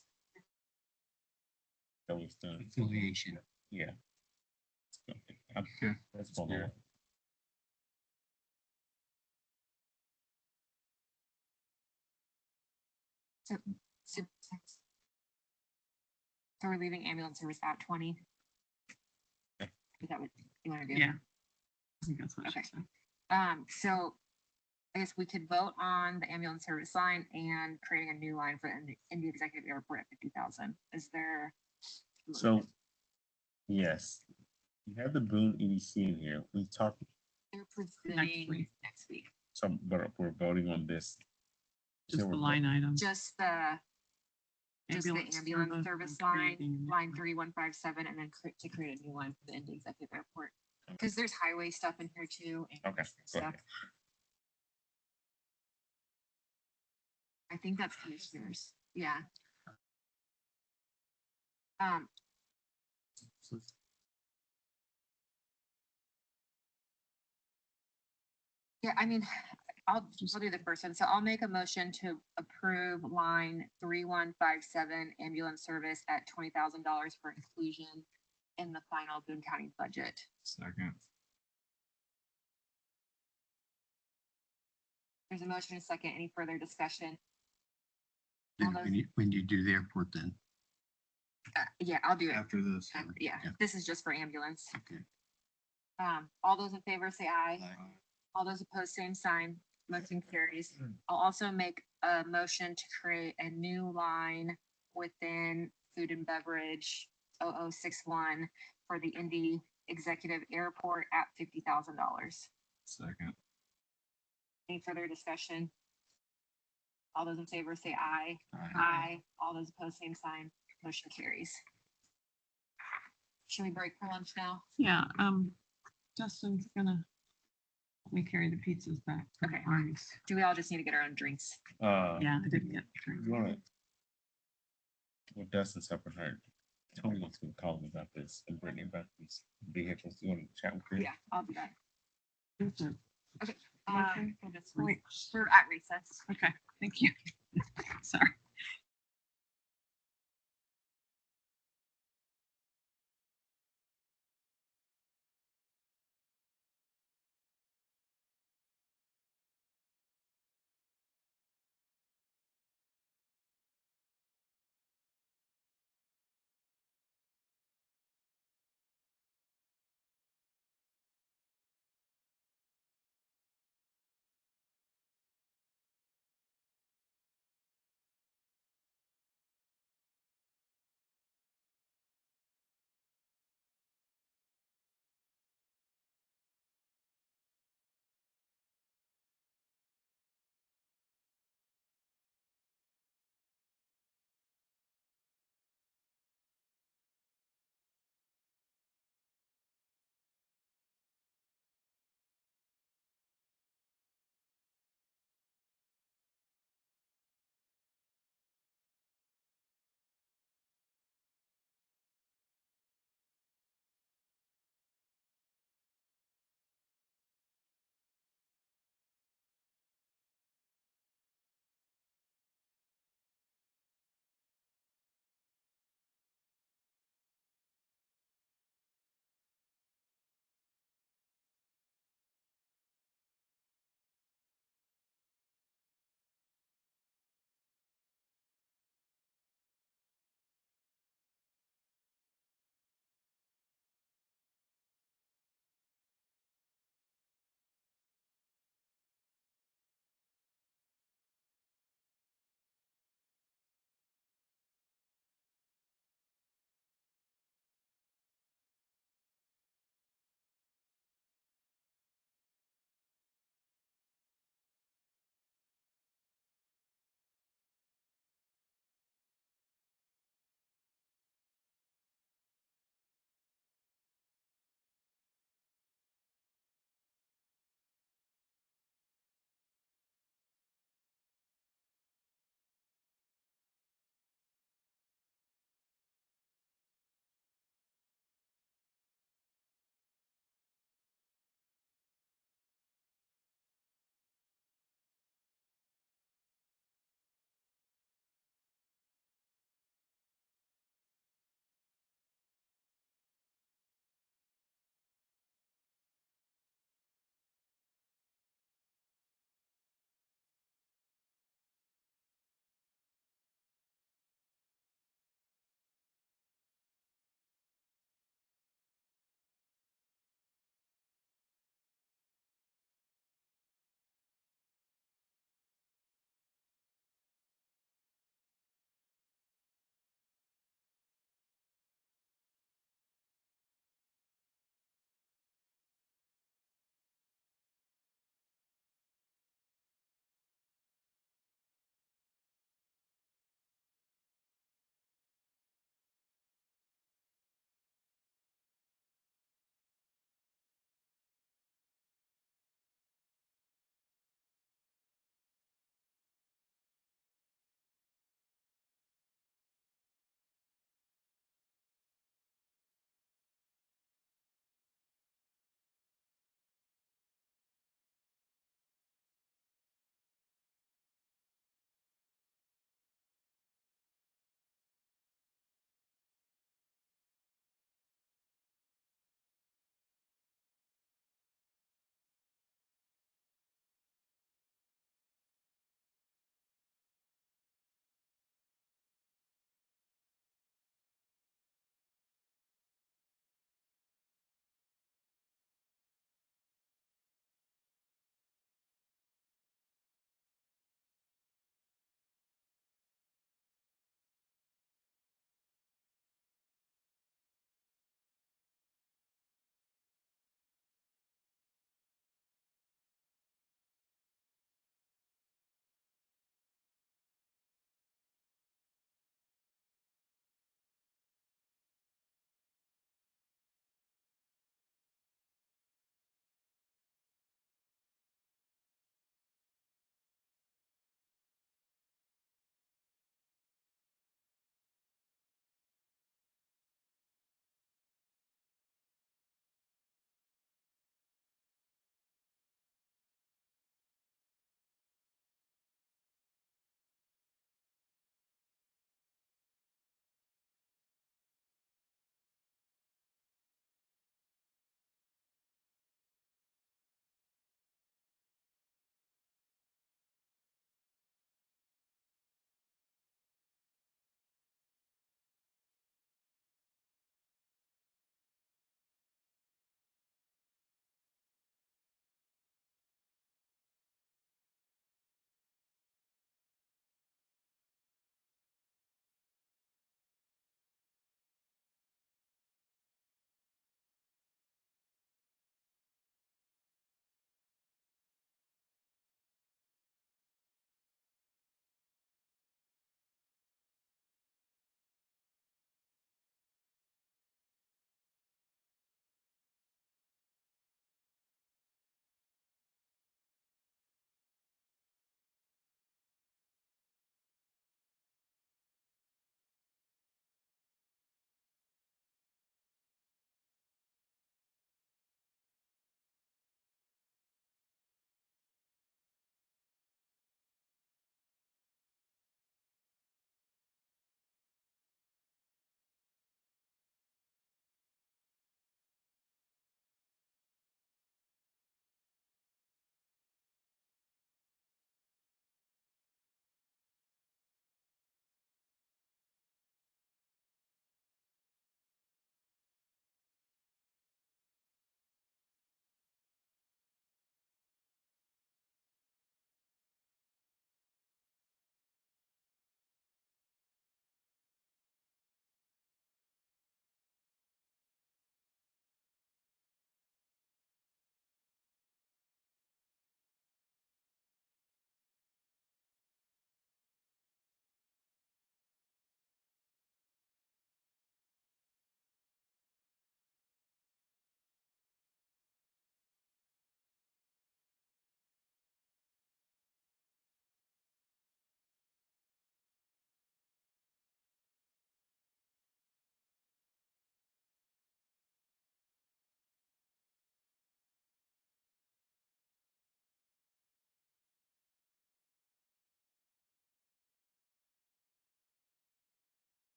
was done. Affiliation. Yeah. Okay. That's going on. So we're leaving ambulance service at 20. Is that what you want to do? Yeah. I think that's what she Okay. said. So I guess we could vote on the ambulance service line and creating a new line for the executive airport at 50,000. Is there? So, yes, you have the Boone EDC in here. We talked, They're presenting next week. but we're voting on this. Just So the we're line item. Just the ambulance service line, line 3157, and then to create a new line for the Indy Executive Airport. Because there's highway stuff in here too. and Okay, go stuff. ahead. I think that's commissioners. Yeah. Yeah, I mean, I'll do the first one. So I'll make a motion to approve line 3157 ambulance service at $20,000 for inclusion in the final Boone County budget. Second. There's a motion, a second. Any further discussion? When you do the airport then. Yeah, I'll do it. After this. Yeah, this is just for ambulance. Okay. All those in favor say aye. All those opposed, same sign. Motion carries. I'll also make a motion to create a new line within food and beverage 0061 for the Indy executive airport at $50,000. Second. Any further discussion? All those in favor say aye. Aye. Aye. All those opposed, same sign. Motion carries. Should we break for lunch now? Yeah, Justin's gonna let me carry the pizzas back. from Okay. Arnie's. Do we all just need to get our own drinks? Yeah, I didn't get. drinks. You wanna? Well, Dustin's helping her. Tony wants to call me about this and Brittany about these vehicles. You want to chat with her? Yeah, I'll do that. Who's it? Okay. Motion? We'll just Wait. we're at recess. Okay, thank you. Sorry.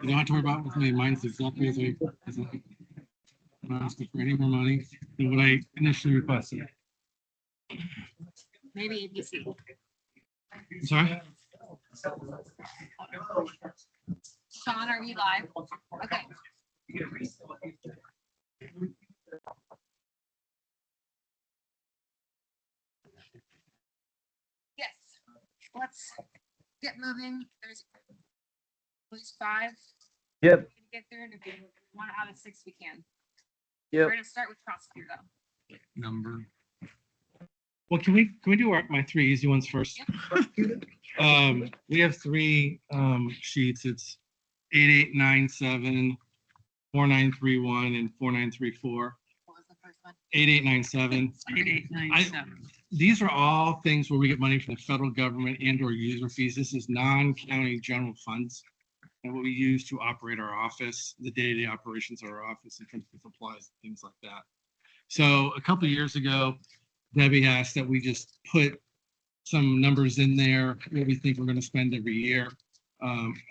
You don't have to worry about with me. Mine's exactly as I I'm not asking for any more money than what I initially requested. Maybe ABC. I'm sorry? Sean, are we live? Okay. Yes, let's get moving. There's at least 5. Yep. We can get through, and if we want to add a 6, we can. Yep. We're gonna start with prosecutor though. Number. Well, can we do my 3 easy ones first? We have 3 sheets. It's 8897, 4931, and 4934. What was the first one? 8897. 8897. These are all things where we get money from the federal government and or user fees. This is non-county general funds. And what we use to operate our office, the day-to-day operations of our office in terms of supplies, things like that. So a couple of years ago, Debbie asked that we just put some numbers in there, what we think we're going to spend every year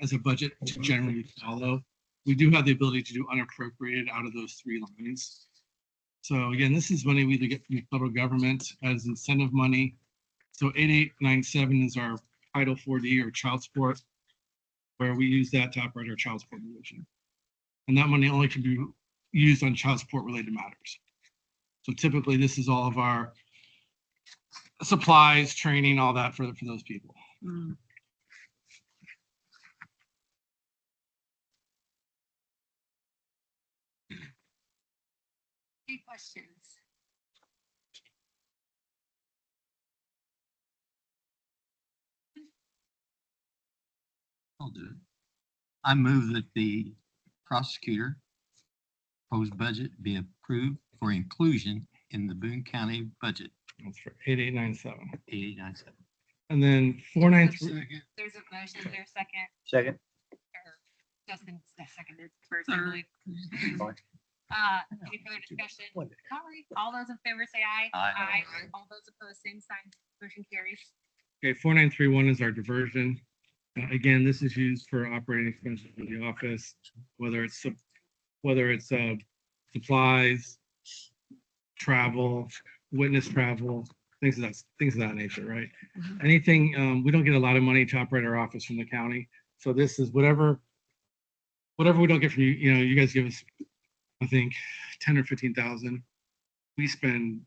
as a budget to generally follow. We do have the ability to do unappropriated out of those 3 lines. So again, this is money we either get from the federal government as incentive money. So 8897 is our Title 4D or child support, where we use that to operate our child support division. And that money only can be used on child support related matters. So typically this is all of our supplies, training, all that for those people. Any questions? I'll do it. I move that the prosecutor proposed budget be approved for inclusion in the Boone County budget. That's for 8897. 8897. And then 493. There's a motion, is there a second? Second. Or Justin seconded first, I believe. Any further discussion? Sorry, all those in favor say aye. Aye. All those opposed, same sign. Motion carries. Okay, 4931 is our diversion. Again, this is used for operating expenses for the office, whether it's supplies, travel, witness travel, things of that nature, right? Anything, we don't get a lot of money to operate our office from the county. So this is whatever we don't get from you, you guys give us, I think, 10 or 15,000. We spend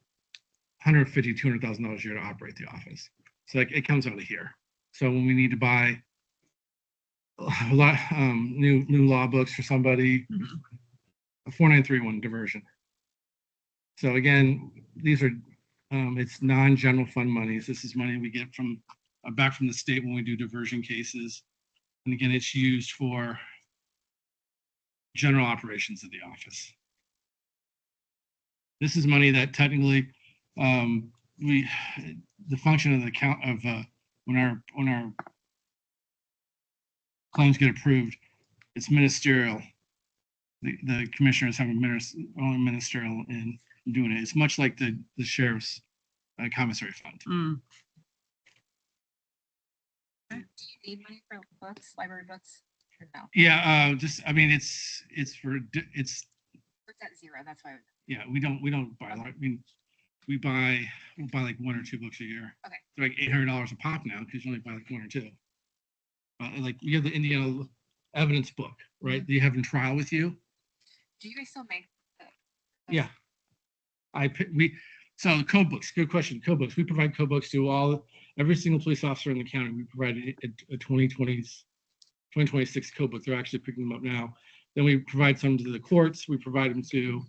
$150,000, $200,000 a year to operate the office. So it comes out of here. So when we need to buy a lot new law books for somebody, a 4931 diversion. So again, these are it's non-general fund monies. This is money we get from back from the state when we do diversion cases. And again, it's used for general operations of the office. This is money that technically the function of the count of when our claims get approved, it's ministerial. The commissioners have only ministerial in doing it. It's much like the sheriff's commissary fund. Do you need money for books, library books? Or no? Yeah, it's It's at 0, that's why. yeah, we don't buy a lot. I mean, we'll buy like 1 or 2 books a year. Okay. They're like $800 a pop now because you only buy like 1 or 2. Like we have the Indiana evidence book, right? Do you have in trial with you? Do you guys still make Yeah. So code books, good question. Code books, we provide code books to every single police officer in the county. We provide a 2026 code book. They're actually picking them up now. Then we provide some to the courts. We provide them to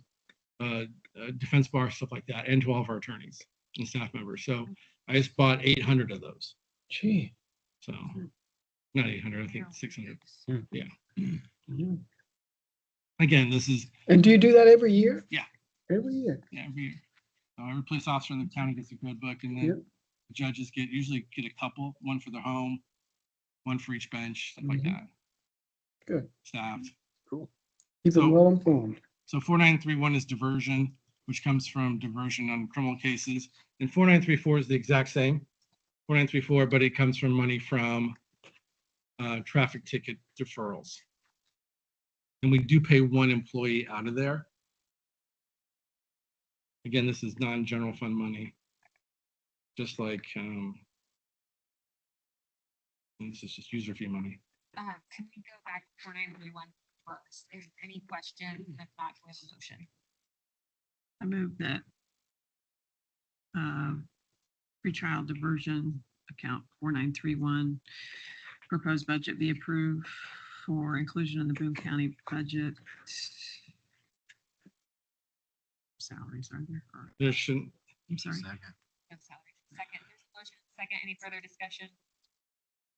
defense bar, stuff like that, and to all of our attorneys and staff members. So I just bought 800 of those. Gee. So not 800, I think 600. Yeah. Again, this is. And do you do that every year? Yeah. Every year? Yeah, every year. So every police officer in the county gets a code book, and then the judges usually get a couple, one for their home, one for each bench, stuff like that. Good. Staff. Cool. Keep them well informed. So 4931 is diversion, which comes from diversion on criminal cases. And 4934 is the exact same, 4934, but it comes from money from traffic ticket deferrals. And we do pay one employee out of there. Again, this is non-general fund money. Just like, this is just user fee money. Can we go back to 4931 first? Is any question? If not, we have a motion. I move that pretrial diversion account 4931 proposed budget be approved for inclusion in the Boone County budget. Salaries are there? Or- There shouldn't, I'm sorry. No salary. Second, there's a motion. Second, any further discussion?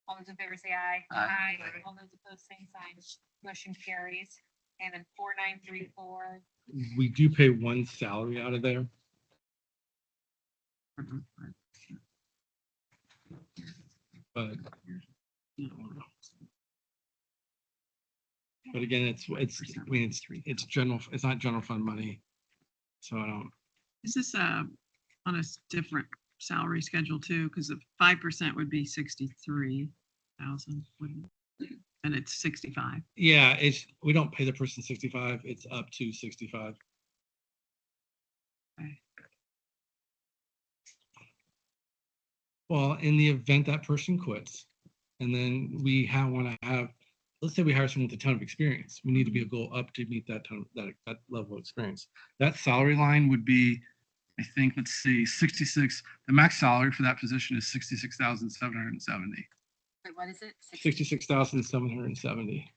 All those in favor say aye. Aye. All those opposed, same sign. Motion carries. And then 4934. we do pay one salary out of there. But again, it's, I mean, it's general, it's not general fund money. So I don't, Is this on a different salary schedule too? Because the 5% would be 63,000, wouldn't it? And it's 65. yeah, it's, we don't pay the person 65, it's up to 65. Okay. Well, in the event that person quits, and then we want to have, let's say we hire someone with a ton of experience, we need to be able to go up to meet that that level of experience. That salary line would be, I think, let's see, 66, the max salary for that position is 66,770. Wait, what is it? 66,770.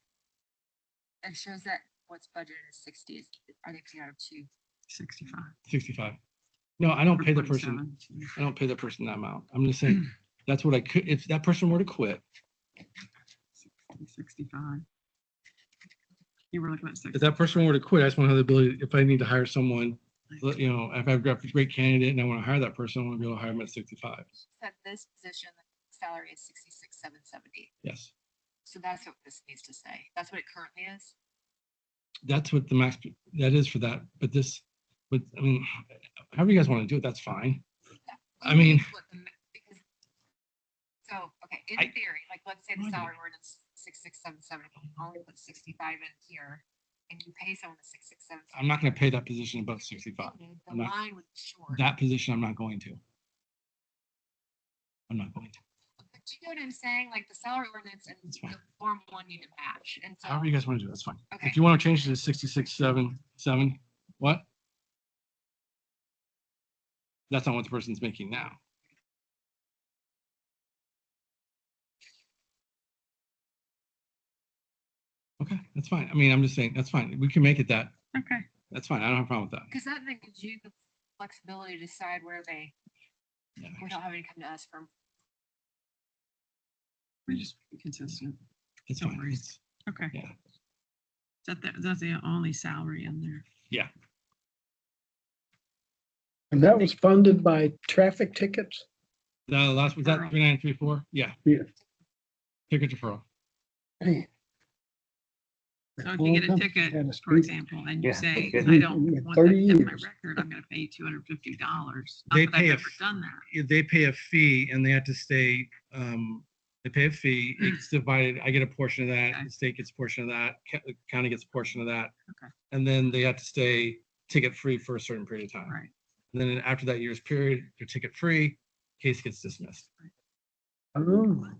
It shows that what's budgeted is 60. Are they paying out of 65. 65. No, I don't Or pay the person, 47. I don't pay the person that amount. I'm just saying, that's what I could, if that person were to quit, 65. You were looking at if 60. that person were to quit, I just want to have the ability, if I need to hire someone, you know, if I've got a great candidate and I want to hire that person, I want to be able to hire them at 65. At this position, the salary is 66,770. Yes, So that's what this needs to say. That's what it currently is. that's what the max, that is for that, but this, but I mean, however you guys want to do it, that's fine. I mean, Because, so, okay, in I- theory, like, let's say the salary ordinance 66,770, only put 65 in here, and you pay someone the 66,770. I'm not going to pay that position above 65. The I'm not- line would be short. That position, I'm not going to. I'm not going to. But you know what I'm saying? Like, the salary ordinance and fine. the Form 1 need to match, and so. However you guys want to do it, that's fine. Okay. If you want to change it to 66,770, what? That's not what the person's making now. Okay, that's fine. I mean, I'm just saying, that's fine. We can make it that. Okay. That's fine. I don't have a problem with that. Because that then gives you the flexibility to decide where they, Yeah. without having to come to us from. We just be consistent. It's No fine. worries. It's- Okay. Yeah. That's the only salary in there. Yeah. And that was funded by traffic tickets? The last, was that Referral. 3934? Yeah. Yeah. Ticket referral. Hey. So if you get a ticket, Had a for speed- example, and you Yeah, say, good. I don't want that 30 in my years. record, I'm gonna pay you $250. They Not that I've pay a ever done that. They pay a fee and they have to stay, they pay a fee, it's divided, I get a portion of that, Okay. the state gets a portion of that, the county gets a portion of that. Okay. And then they have to stay ticket free for a certain period of time. Right. And then after that year's period, they're ticket free, case gets dismissed. Oh,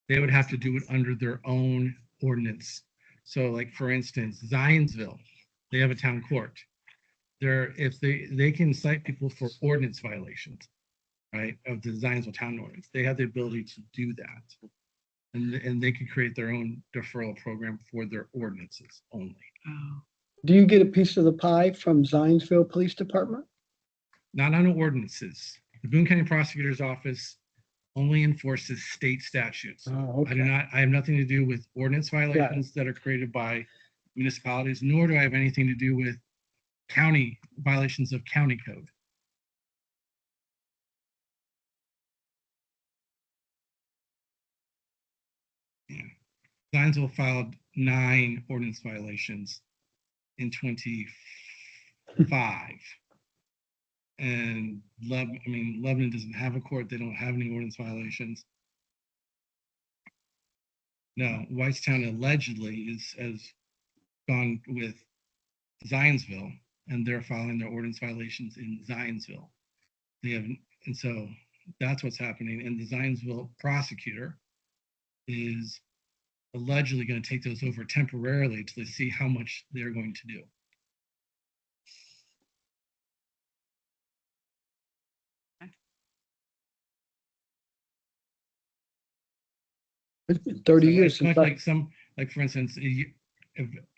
They would have to do it under their own ordinance. So like, for instance, Zionsville, they have a town court. If they can cite people for ordinance violations, right, of the Zionsville town ordinance, they have the ability to do that. And they could create their own deferral program for their ordinances only. Oh, do you get a piece of the pie from Zionsville Police Department? Not on ordinances. The Boone County Prosecutor's Office only enforces state statutes. Oh, I do okay. not, I have nothing to do with ordinance violations that are created by municipalities, nor do I have anything to do with county violations of county code. Yeah. Zionsville filed 9 ordinance violations in 25. And Lebanon doesn't have a court. They don't have any ordinance violations. Now, Whitestown allegedly has gone with Zionsville, and they're filing their ordinance violations in Zionsville. They have, and so that's what's happening. And the Zionsville prosecutor is allegedly going to take those over temporarily to see how much they're going to do. It's been 30 So years it's since much like some, like for instance, I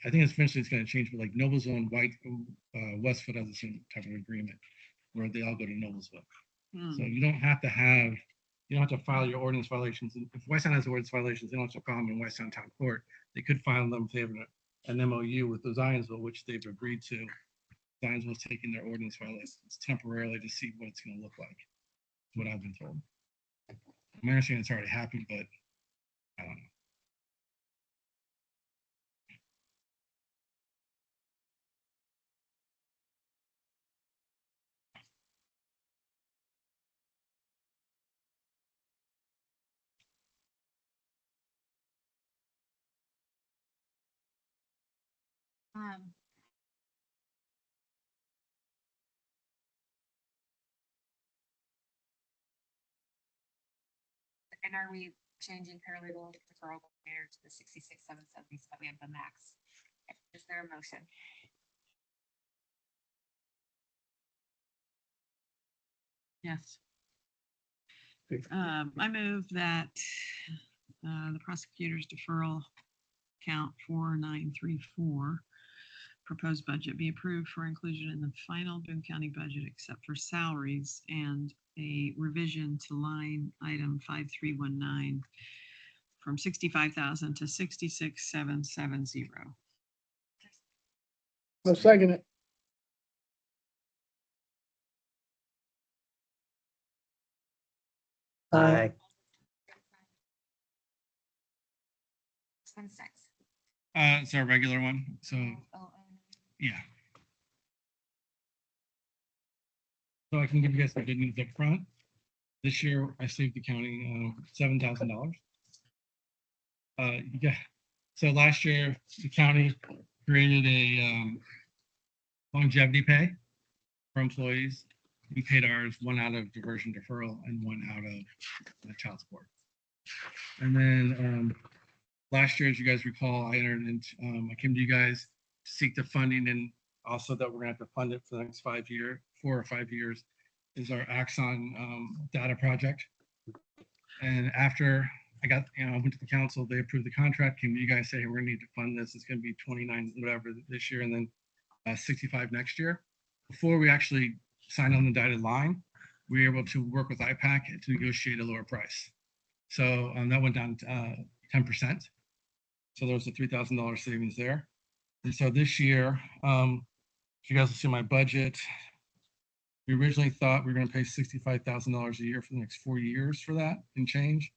think eventually it's going to change, but like Noblesville and Westfield has the same type of agreement where they all go to Noblesville. So you don't have to file your ordinance violations. And if Whitestown has ordinance violations, they don't have to file them in Whitestown Town Court. They could file them if they have an MOU with the Zionsville, which they've agreed to. Zionsville's taking their ordinance violations temporarily to see what it's going to look like. Is what I've been told. I'm understanding it's already happened, but I don't know. And are we changing paralegal referral coordinator to the 66,770 so that we have the max? Is there a motion? Yes. I move that the prosecutor's deferral count 4934 proposed budget be approved for inclusion in the final Boone County budget except for salaries and a revision to line item 5319 from 65,000 to 66,770. I'll second it. Aye. Expense six. It's our regular one. So yeah. So I can give you guys the good news up front. This year I saved the county $7,000. Yeah. So last year the county created a longevity pay for employees. We paid ours, one out of diversion deferral and one out of child support. And then last year, as you guys recall, I entered into, I came to you guys to seek the funding, and also that we're gonna have to fund it for the next 4 or 5 years, is our Axon data project. And after I went to the council, they approved the contract, came to you guys, say, hey, we're gonna need to fund this. It's gonna be 29 whatever this year, and then 65 next year. Before we actually signed on the dotted line, we were able to work with IPAC to negotiate a lower price. So that went down 10%. So there was a $3,000 savings there. And so this year, if you guys will see my budget, we originally thought we were going to pay $65,000 a year for the next 4 years for that and change.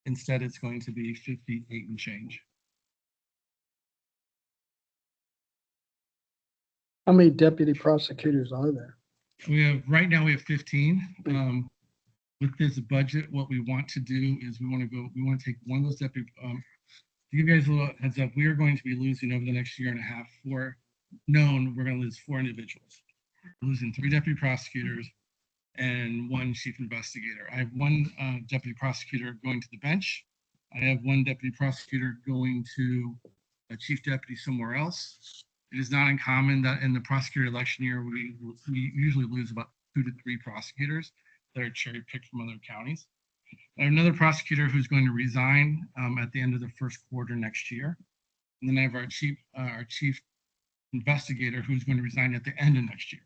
Instead, it's going to be 58 and change. How many deputy prosecutors are there? Right now we have 15. With this budget, what we want to do is we want to take one of those deputy, to give you guys a little heads up, we are going to be losing over the next year and a half we're going to lose 4 individuals. We're losing 3 deputy prosecutors and 1 chief investigator. I have 1 deputy prosecutor going to the bench. I have 1 deputy prosecutor going to a chief deputy somewhere else. It is not uncommon that in the prosecutor election year, we usually lose about 2 to 3 prosecutors that are cherry picked from other counties. I have another prosecutor who's going to resign at the end of the first quarter next year. And then I have our chief investigator who's going to resign at the end of next year.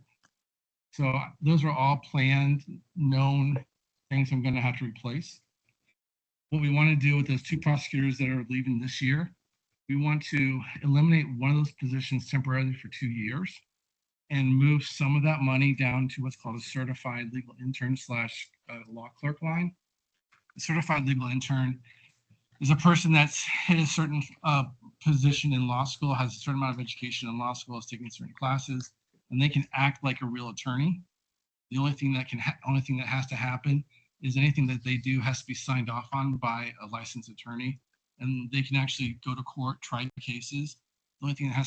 So those are all planned, known things I'm going to have to replace. What we want to do with those 2 prosecutors that are leaving this year, we want to eliminate one of those positions temporarily for 2 years and move some of that money down to what's called a certified legal intern / law clerk line. A certified legal intern is a person that's in a certain position in law school, has a certain amount of education in law school, is taking certain classes, and they can act like a real attorney. The only thing that has to happen is anything that they do has to be signed off on by a licensed attorney and they can actually go to court, try cases. The only thing that has